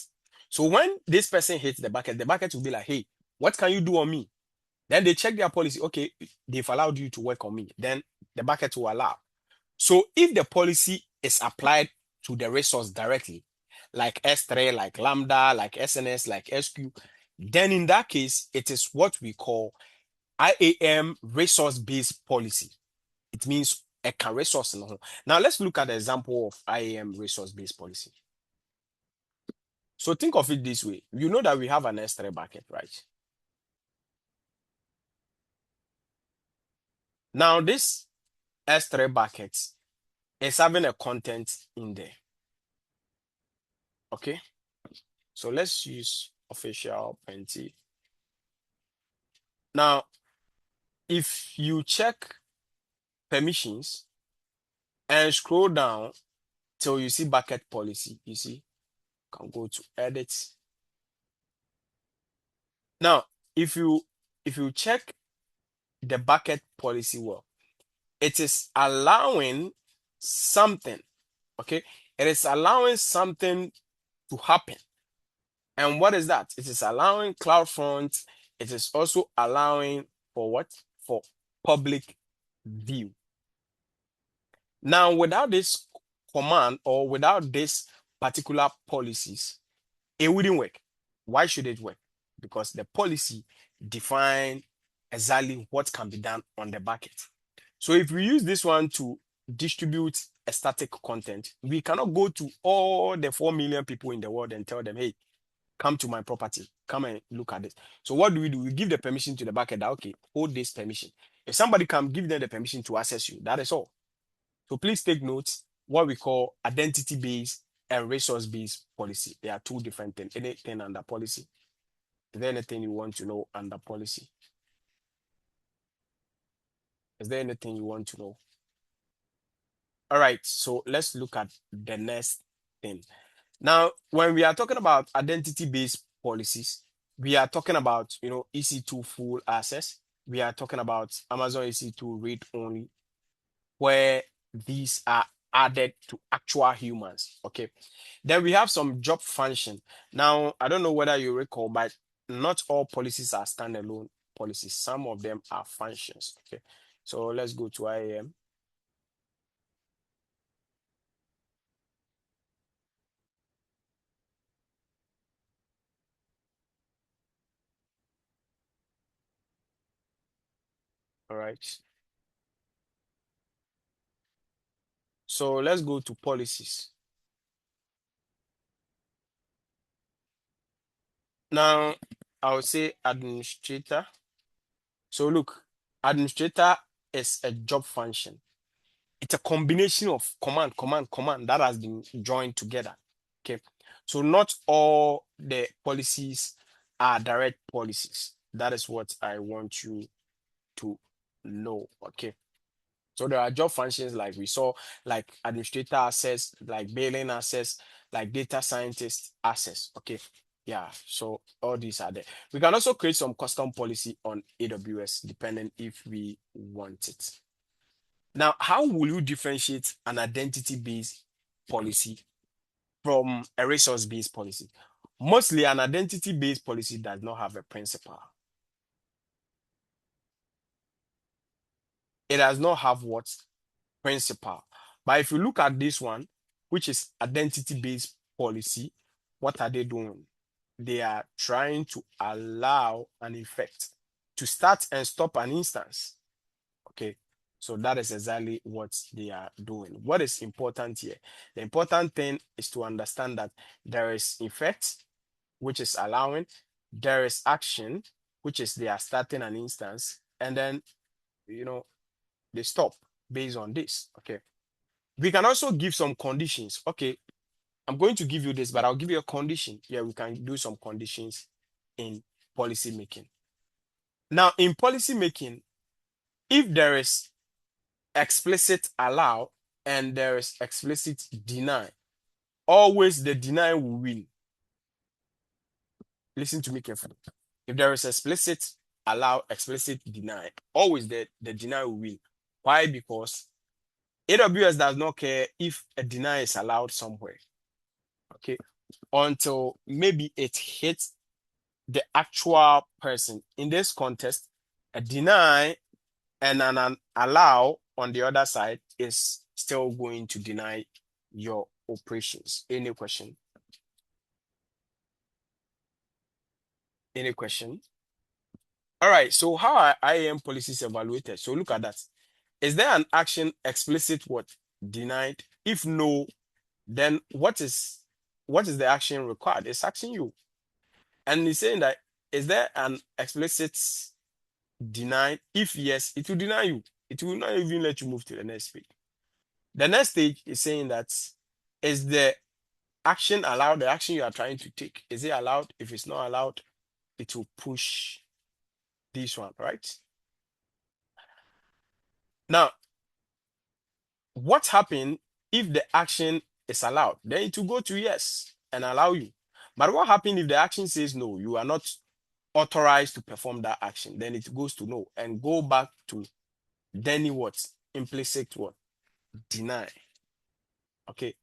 So when this person hits the bucket will be like, hey, what can you do on me? Then they check their policy. Okay, they've allowed you to work on me. Then the bucket will allow. So if the policy is applied to the resource directly, like S3, like Lambda, like SNS, like SQ, then in that case, it is what we call IAM resource-based policy. It means a resource. Now let's look at the example of IAM resource-based policy. So think of it this way. You know that we have an S3 bucket, right? Now this S3 bucket is having a content in there. Okay. So let's use official Penti. Now, if you check permissions and scroll down till you see bucket policy, you see, you can go to edit. Now, if you check the bucket policy well, it is allowing something, okay? It is allowing something to happen. And what is that? It is allowing CloudFront. It is also allowing for what? For public view. Now, without this command or without this particular policies, it wouldn't work. Why should it work? Because the policy define exactly what can be done on the bucket. So if we use this one to distribute a static content, we cannot go to all the 4 million people in the world and tell them, hey, come to my property, come and look at this. So what do? We give the permission to the bucket that, okay, hold this permission. If somebody can give them the permission to access you, that is all. So please take note what we call identity-based and resource-based policy. They are two different things. Anything under policy? Is there anything you want to know under policy? Is there anything you want to know? All right, so let's look at the next thing. Now, when we are talking about identity-based policies, we are talking about, EC2 full access. we are talking about Amazon EC2 read only, where these are added to actual humans. Okay. Then we have some job function. Now, I don't know whether you recall, but not all policies are standalone policies. Some of them are functions. Okay. So let's go to IAM. All right. So let's go to policies. Now, I would say administrator. So look, administrator is a job function. It's a combination of command that has been joined together. Okay. So not all the policies are direct policies. That is what I want you to know. Okay. So there are job functions like we saw, like administrator access, like billing access, like data scientist access. Okay. Yeah. So all these are there. We can also create some custom policy on AWS depending if we want it. Now, how will you differentiate an identity-based policy from a resource-based policy? Mostly, an identity-based policy does not have a principal. It does not have what? Principal. But if you look at this one, which is identity-based policy, what are they doing? They are trying to allow an effect to start and stop an instance. Okay. So that is exactly what they are doing. What is important here? The important thing is to understand that there is effect, which is allowing, there is action, which is they are starting an instance, and then they stop based on this. Okay. We can also give some conditions. Okay, I'm going to give you this, but I'll give you a condition. Yeah, we can do some conditions in policy making. Now, in policy making, if there is explicit allow and there is explicit deny, always the deny will win. Listen to me carefully. If there is explicit allow, explicit deny, always the deny will win. Why? Because AWS does not care if a deny is allowed somewhere. Okay. Until maybe it hits the actual person. In this context, a deny and an allow on the other side is still going to deny your operations. Any question? Any question? All right. So how are IAM policies evaluated? So look at that. Is there an action explicit what denied? If no, then what is the action required? It's asking you. And it's saying that is there an explicit denied? If yes, it will deny you. It will not even let you move to the next page. The next stage is saying that is the action allowed, the action you are trying to take. Is it allowed? If it's not allowed, it will push this one, right? Now, what happens if the action is allowed? Then it will go to yes and allow you. But what happens if the action says no, you are not authorized to perform that action? Then it goes to no and go back to then what? Implicit what? Deny. Okay.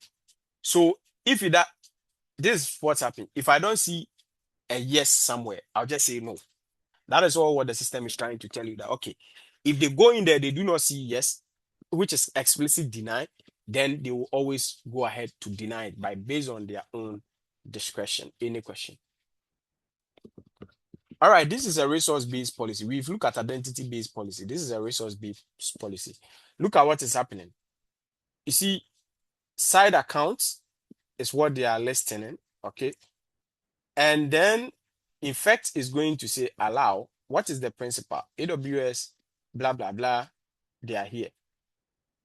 So if that this is what's happening. If I don't see a yes somewhere, I'll just say no. That is all what the system is trying to tell you that okay, if they go in there, they do not see yes, which is explicit deny, then they will always go ahead to deny it by based on their own discretion. Any question? All right, this is a resource-based policy. We've looked at identity-based policy. This is a resource-based policy. Look at what is happening. You see, side accounts is what they are listing in, okay? And then effect is going to say allow. What is the principal? AWS, blah, blah, blah. They are here.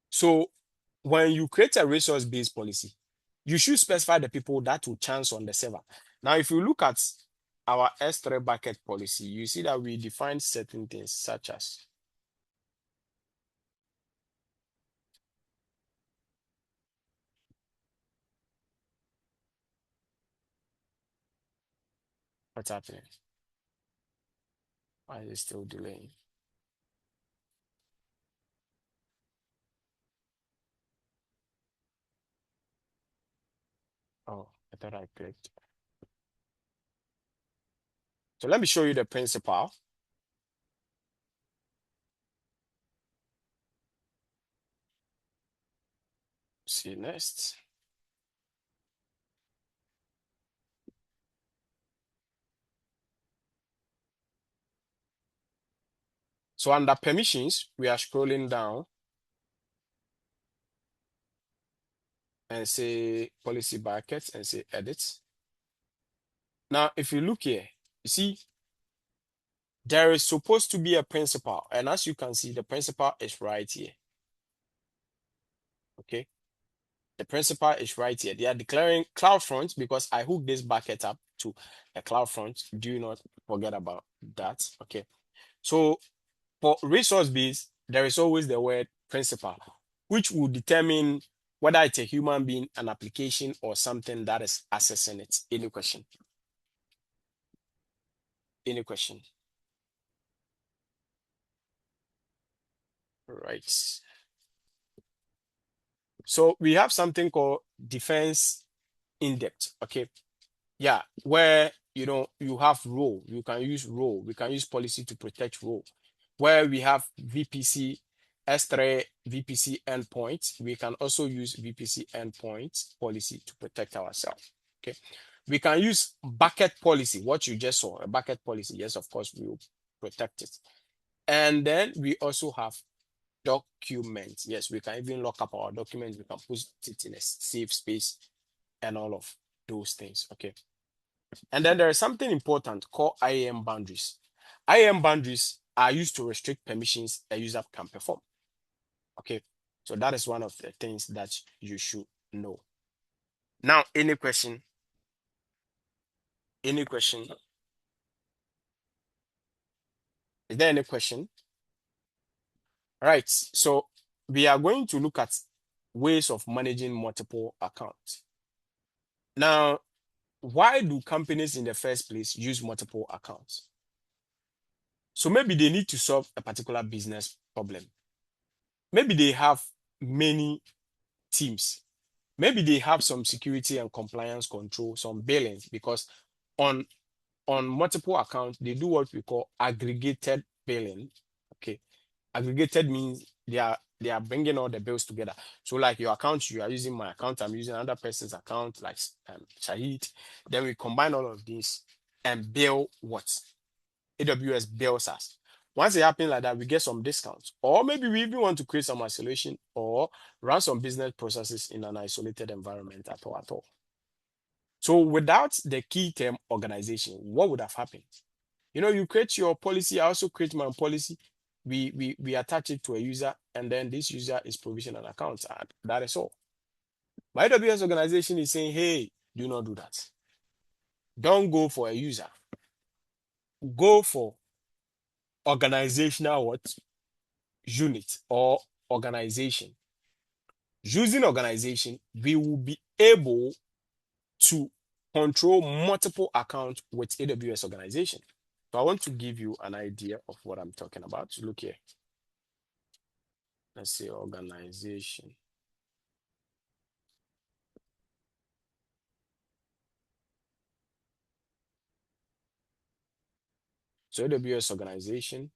So when you create a resource-based policy, you should specify the people that will chance on the server. Now, if you look at our S3 bucket policy, you see that we define certain things such as what's happening? Why is it still delaying? Oh, I thought I clicked. So let me show you the principal. See next. So under permissions, we are scrolling down and say policy buckets and say edit. Now, if you look here, you see there is supposed to be a principal. And as you can see, the principal is right here. Okay. The principal is right here. They are declaring CloudFront because I hooked this bucket up to a CloudFront. Do not forget about that. Okay. So for resource base, there is always the word principal, which will determine whether it's a human being, an application, or something that is accessing it. Any question? Any question? Right. So we have something called defense index. Okay. Yeah, where you have role, you can use role, we can use policy to protect role. Where we have VPC S3 VPC endpoints, we can also use VPC endpoints policy to protect ourselves. Okay, we can use bucket policy, what you just saw, a bucket policy. Yes, of course, we will protect it. And then we also have documents. Yes, we can even lock up our documents, we can put it in a safe space and all of those things. Okay. And then there is something important called IAM boundaries. IAM boundaries are used to restrict permissions a user can perform. Okay, so that is one of the things that you should know. Now, any question? Any question? Is there any question? All right, so we are going to look at ways of managing multiple accounts. Now, why do companies in the first place use multiple accounts? So maybe they need to solve a particular business problem. Maybe they have many teams. Maybe they have some security and compliance control, some billings, because on multiple accounts, they do what we call aggregated billing. Okay. Aggregated means they are bringing all the bills together. So like your account, you are using my account, I'm using another person's account, like Shahid. Then we combine all of these and bill what AWS bills us. Once it happens like that, we get some discounts. Or maybe we even want to create some isolation or run some business processes in an isolated environment at all at all. So without the key term organization, what would have happened? You create your policy, I also create my policy. We attach it to a user, and then this user is provision an account. And that is all. My AWS organization is saying, hey, do not do that. Don't go for a user. Go for organizational what? Unit or organization. Using organization, we will be able to control multiple accounts with AWS organization. So I want to give you an idea of what I'm talking about. Look here. Let's say organization. So AWS organization.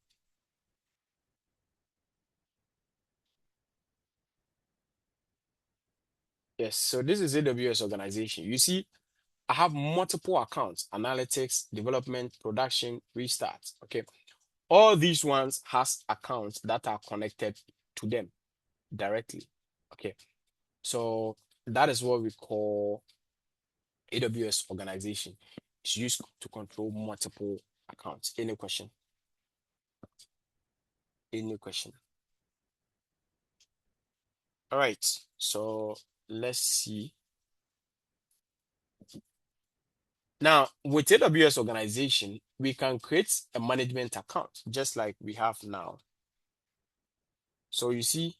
Yes, so this is AWS organization. You see, I have multiple accounts: analytics, development, production, restart. Okay. All these ones has accounts that are connected to them directly. Okay. So that is what we call AWS organization. It's used to control multiple accounts. Any question? Any question? All right. So let's see. Now, with AWS organization, we can create a management account just like we have now. So you see,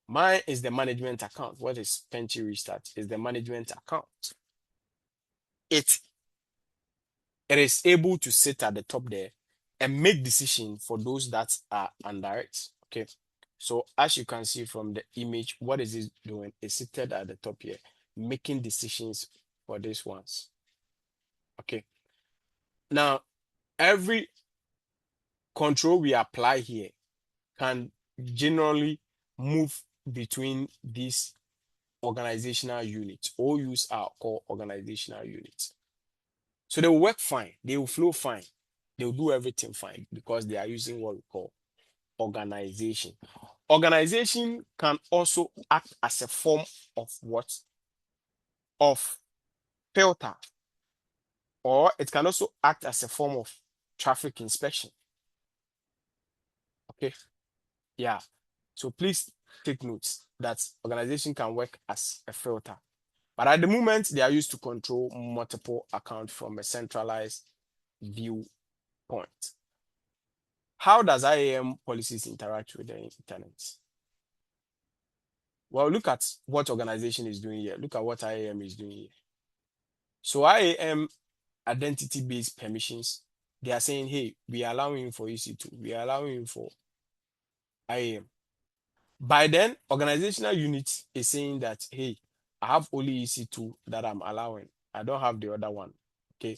mine is the management account. What is Penti Restart? Is the management account. It is able to sit at the top there and make decisions for those that are under it. Okay. So as you can see from the image, what is it doing? It's seated at the top here. making decisions for these ones. Okay. Now, every control we apply here can generally move between these organizational units. OUs are called organizational units. So they will work fine. They will flow fine. They will do everything fine because they are using what we call organization. Organization can also act as a form of what? Of filter, or it can also act as a form of traffic inspection. Okay. Yeah. So please take notes that organization can work as a filter. But at the moment, they are used to control multiple accounts from a centralized viewpoint. How does IAM policies interact with the internet? Well, look at what organization is doing here. Look at what IAM is doing here. So IAM identity-based permissions, they are saying, hey, we are allowing you for EC2, we are allowing you for IAM. By then, organizational unit is saying that, hey, I have only EC2 that I'm allowing. I don't have the other one. Okay.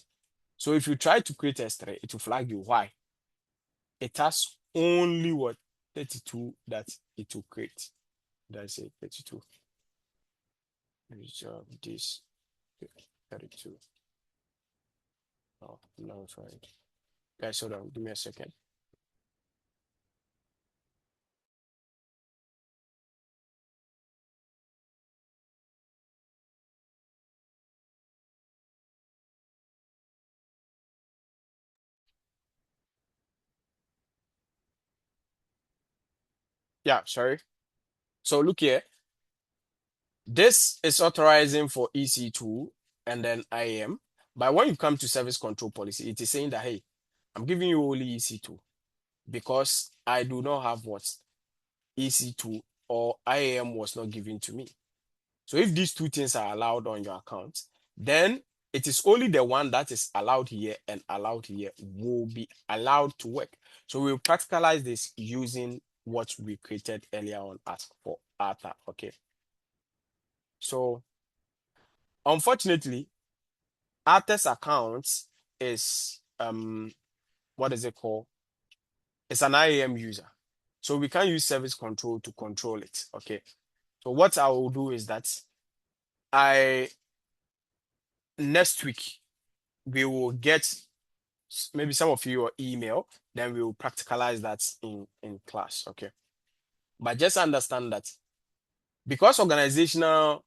So if you try to create S3, it will flag you. Why? It has only what? 32 that it will create. That's it, 32. This 32. Oh, no, sorry. Guys, hold on. Give me a second. Yeah, sorry. So look here. This is authorizing for EC2 and then IAM. But when you come to service control policy, it is saying that, hey, I'm giving you only EC2 because I do not have what? EC2 or IAM was not given to me. So if these two things are allowed on your account, then it is only the one that is allowed here and allowed here will be allowed to work. So we'll practicalize this using what we created earlier on as for ATA. Okay. So unfortunately, ATA's account is what is it called? It's an IAM user. So we can use service control to control it. Okay. So what I will do is that next week we will get maybe some of you your email, then we will practicalize that in class. Okay. But just understand that because organizational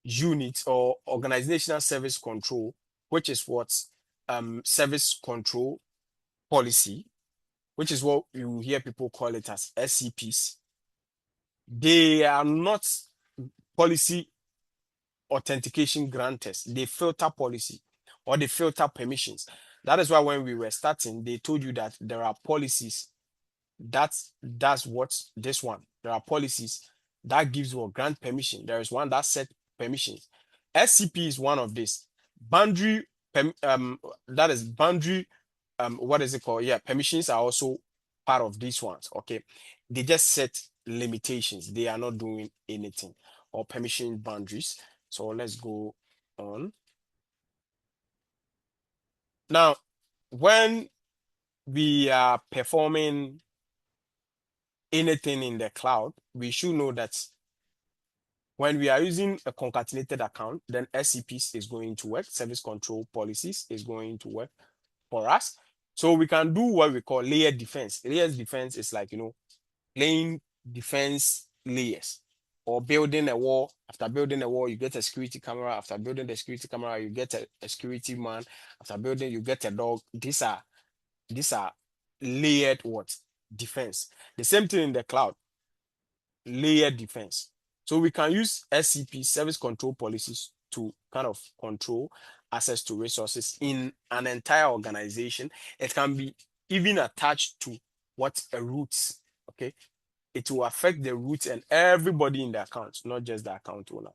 unit or organizational service control, which is what service control policy, which is what you hear people call it as SCPs, they are not policy authentication granters. They filter policy or they filter permissions. That is why when we were starting, they told you that there are policies that's what this one. There are policies that gives you a grant permission. There is one that set permissions. SCP is one of this. Boundary that is boundary what is it called? Yeah, permissions are also part of these ones. Okay. They just set limitations. They are not doing anything or permission boundaries. So let's go on. Now, when we are performing anything in the cloud, we should know that when we are using a concatenated account, then SCPs is going to work. Service control policies is going to work for us. So we can do what we call layered defense. Layered defense is like, laying defense layers or building a wall. After building a wall, you get a security camera. After building the security camera, you get a security man. After building, you get a dog. These are layered what? Defense. The same thing in the cloud, layered defense. So we can use SCP, service control policies, to kind of control access to resources in an entire organization. It can be even attached to what a root. Okay. It will affect the root and everybody in the account, not just the account owner.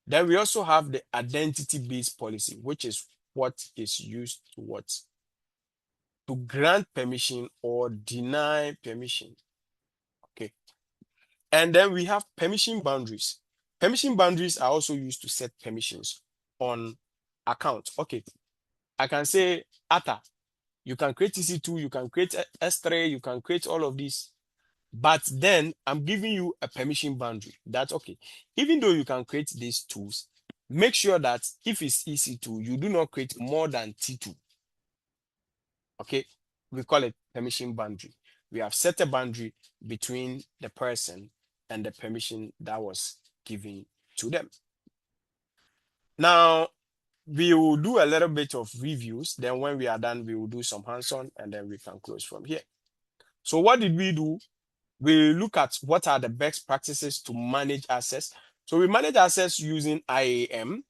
Then we also have the identity-based policy, which is what is used to what? To grant permission or deny permission. Okay. And then we have permission boundaries. Permission boundaries are also used to set permissions on account. Okay, I can say, Arthur, you can create EC2, you can create S3, you can create all of these. But then I'm giving you a permission boundary. That's okay. Even though you can create these tools, make sure that if it's EC2, you do not create more than T2. Okay, we call it permission boundary. We have set a boundary between the person and the permission that was given to them. Now, we will do a little bit of reviews. Then when we are done, we will do some hands-on and then we can close from here. So what did we do? We look at what are the best practices to manage access. So we manage access using IAM.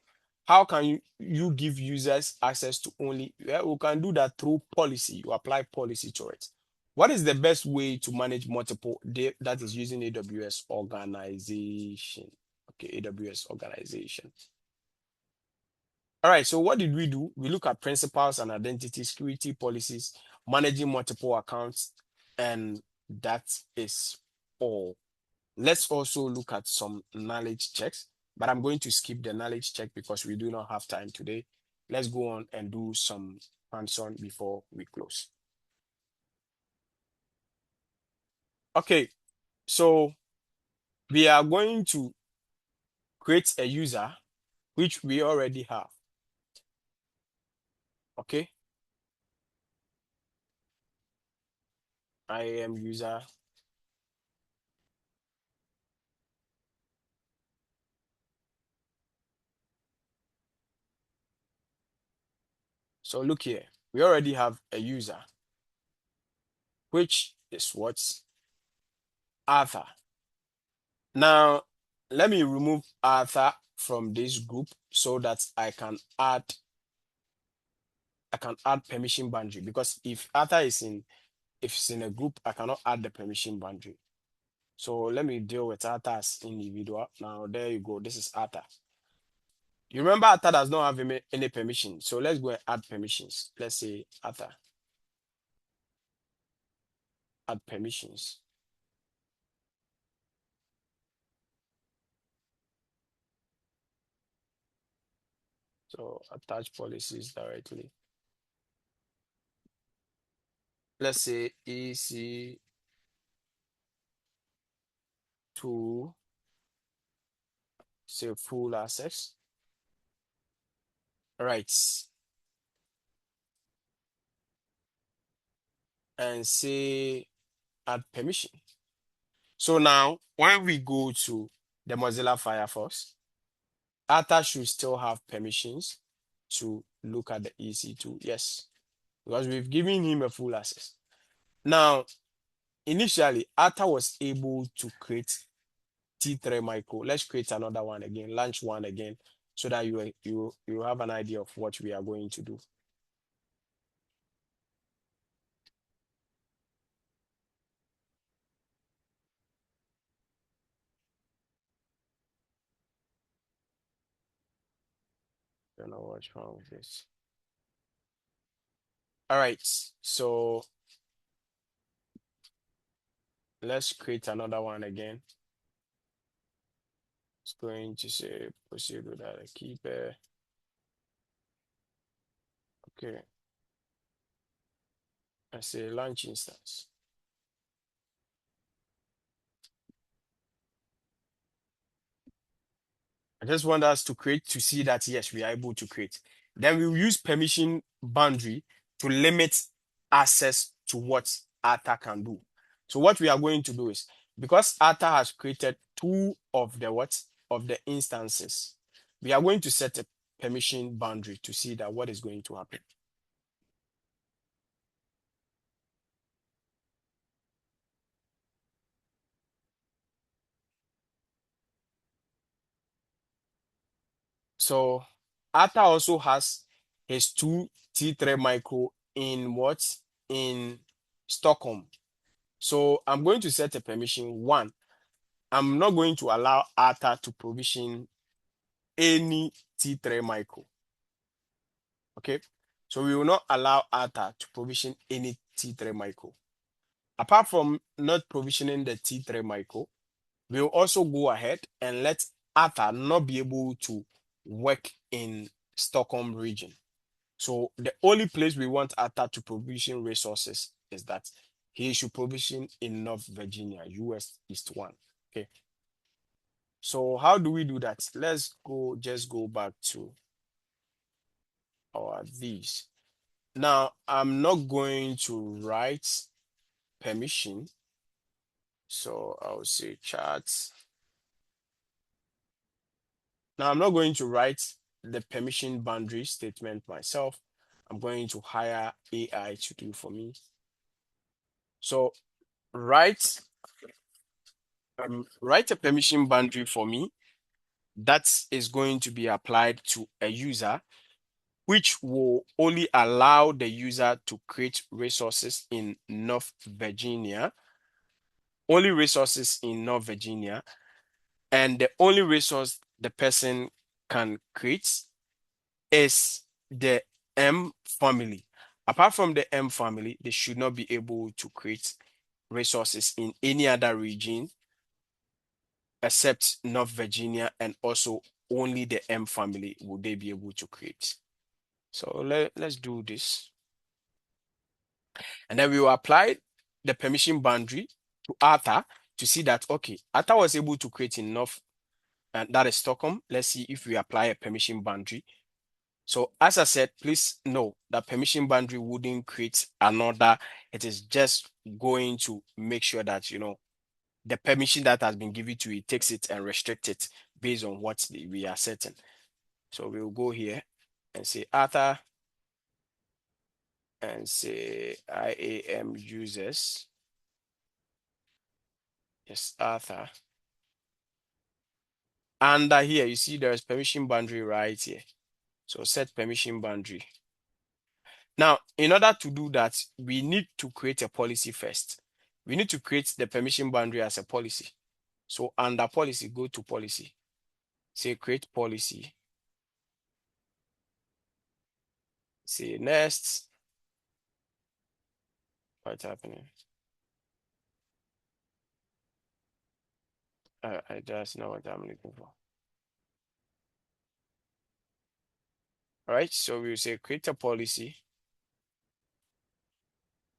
How can you give users access to only, we can do that through policy. You apply policy to it. What is the best way to manage multiple? That is using AWS organization. Okay, AWS organization. All right, so what did we do? We look at principles and identity security policies, managing multiple accounts, and that is all. Let's also look at some knowledge checks, but I'm going to skip the knowledge check because we do not have time today. Let's go on and do some hands-on before we close. Okay, so we are going to create a user, which we already have. Okay. IAM user. So look here, we already have a user, which is what's Arthur. Now, let me remove Arthur from this group so that I can add permission boundary, because if Arthur is in, if it's in a group, I cannot add the permission boundary. So let me deal with Arthur as individual. Now, there you go. This is Arthur. You remember Arthur does not have any permission. So let's go and add permissions. Let's say Arthur. Add permissions. So attach policies directly. Let's say EC2 say full access. Right. And say add permission. So now when we go to the Mozilla Firefox, Arthur should still have permissions to look at the EC2. Yes, because we've given him a full access. Now, initially, Arthur was able to create T3 micro. Let's create another one again, launch one again, so that you have an idea of what we are going to do. Don't know what's wrong with this. All right, so let's create another one again. It's going to say proceed without a keeper. Okay. I say launch instance. I just want us to create to see that yes, we are able to create. Then we will use permission boundary to limit access to what Arthur can do. So what we are going to do is, because Arthur has created two of the instances, we are going to set a permission boundary to see that what is going to happen. So Arthur also has his two T3 micro in what? In Stockholm. So I'm going to set a permission. One, I'm not going to allow Arthur to provision any T3 micro. Okay. So we will not allow Arthur to provision any T3 micro. Apart from not provisioning the T3 micro, we will also go ahead and let Arthur not be able to work in Stockholm region. So the only place we want Arthur to provision resources is that he should provision in North Virginia, US East 1. Okay. So how do we do that? Let's just go back to our these. Now, I'm not going to write permission. So I'll say chat. Now, I'm not going to write the permission boundary statement myself. I'm going to hire AI to do for me. So write a permission boundary for me that is going to be applied to a user, which will only allow the user to create resources in North Virginia, only resources in North Virginia, and the only resource the person can create is the M family. Apart from the M family, they should not be able to create resources in any other region except North Virginia, and also only the M family will they be able to create. So let's do this. And then we will apply the permission boundary to Arthur to see that, okay, Arthur was able to create enough, and that is Stockholm. Let's see if we apply a permission boundary. So as I said, please know that permission boundary wouldn't create another. It is just going to make sure that, the permission that has been given to it takes it and restrict it based on what we are setting. So we'll go here and say Arthur and say IAM users. Yes, Arthur. Under here, you see there's permission boundary right here. So set permission boundary. Now, in order to do that, we need to create a policy first. We need to create the permission boundary as a policy. So under policy, go to policy. Say create policy. Say next. What's happening? That's not what I'm looking for. All right, so we'll say create a policy.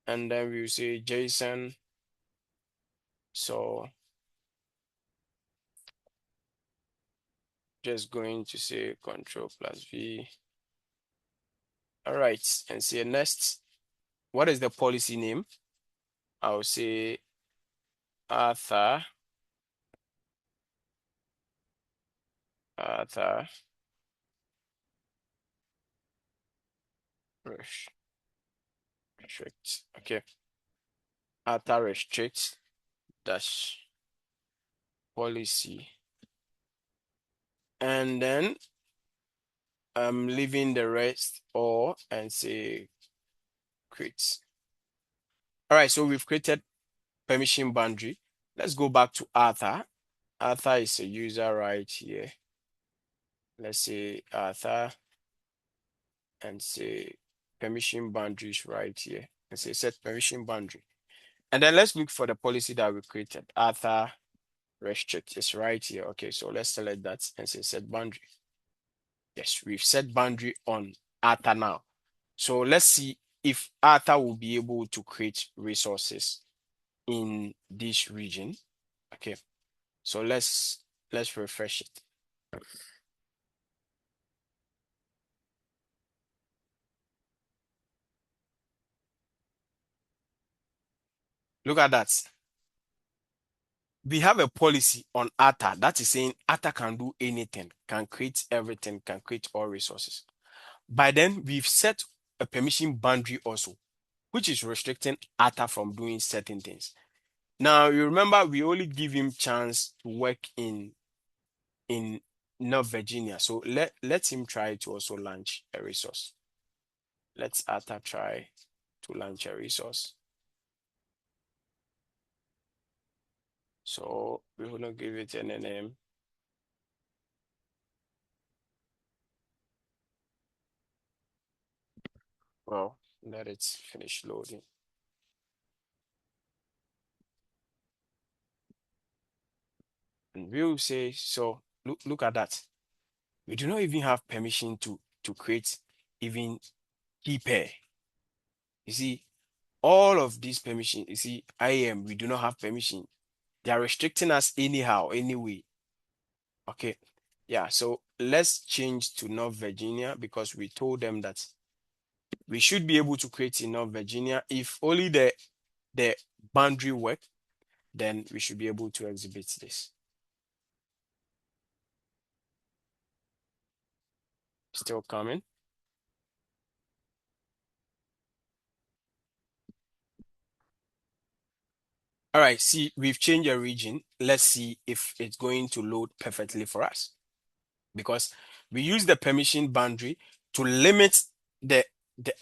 And then we'll say JSON. So just going to say Control+V. All right, and say next. What is the policy name? I'll say Arthur restrict. Okay. Arthur restrict dash policy. And then I'm leaving the rest all and say create. All right, so we've created permission boundary. Let's go back to Arthur. Arthur is a user right here. Let's say Arthur and say permission boundaries right here and say set permission boundary. And then let's look for the policy that we created. Arthur restrict is right here. Okay, so let's select that and say set boundary. Yes, we've set boundary on Arthur now. So let's see if Arthur will be able to create resources in this region. Okay, so let's refresh it. Look at that. We have a policy on Arthur that is saying Arthur can do anything, can create everything, can create all resources. By then, we've set a permission boundary also, which is restricting Arthur from doing certain things. Now, you remember we only give him chance to work in North Virginia. So let him try to also launch a resource. Let's Arthur try to launch a resource. So we will not give it any name. Well, let it finish loading. And we'll say, so Look at that. We do not even have permission to create even key pair. You see, all of these permission, you see, IAM, we do not have permission. They are restricting us anyhow, anyway. Okay. Yeah, so let's change to North Virginia because we told them that we should be able to create in North Virginia. If only the boundary work, then we should be able to exhibit this. Still coming. All right, see, we've changed a region. Let's see if it's going to load perfectly for us. Because we use the permission boundary to limit the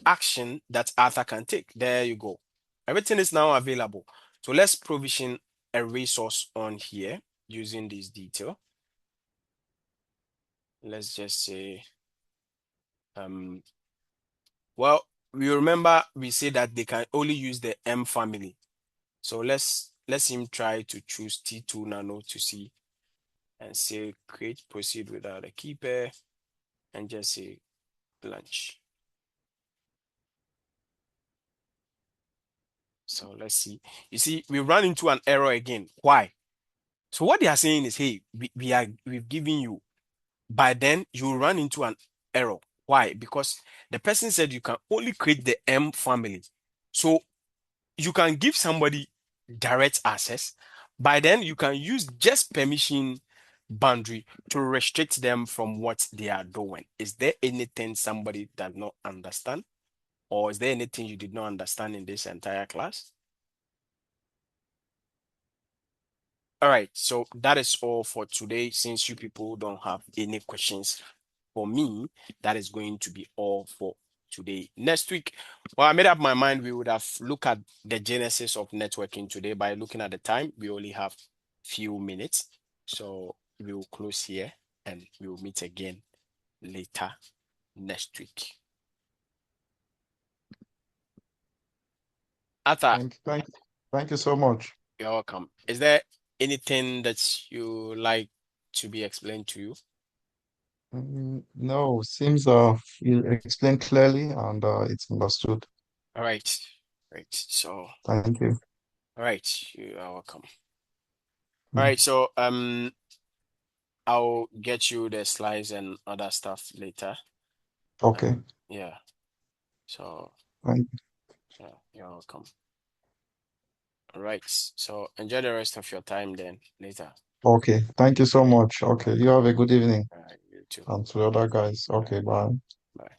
action that Arthur can take. There you go. Everything is now available. So let's provision a resource on here using this detail. Let's just say, well, we remember we say that they can only use the M family. So let's him try to choose T2 nano to see and say create proceed without a key pair and just say launch. So let's see. You see, we run into an error again. Why? So what they are saying is, hey, we've given you, but then you run into an error. Why? Because the person said you can only create the M family. So you can give somebody direct access, but then you can use just permission boundary to restrict them from what they are doing. Is there anything somebody does not understand? Or is there anything you did not understand in this entire class? All right, so that is all for today. Since you people don't have any questions for me, that is going to be all for today. Next week, well, I made up my mind we would have looked at the genesis of networking today. By looking at the time, we only have few minutes. So we will close here and we will meet again later next week. Arthur, Thank you so much. you're welcome. Is there anything that you like to be explained to you? No, seems you explained clearly and it's understood. All right. Right. So, Thank you. all right, you are welcome. All Mm. right, so I'll get you the slides and other stuff later. Okay. Yeah. So, Thank yeah, you're welcome. All right. So enjoy the rest of your time then later. Okay. Thank you so much. Okay. You have a good evening. All right, you too. And to the other guys. All right, Okay. Bye. bye.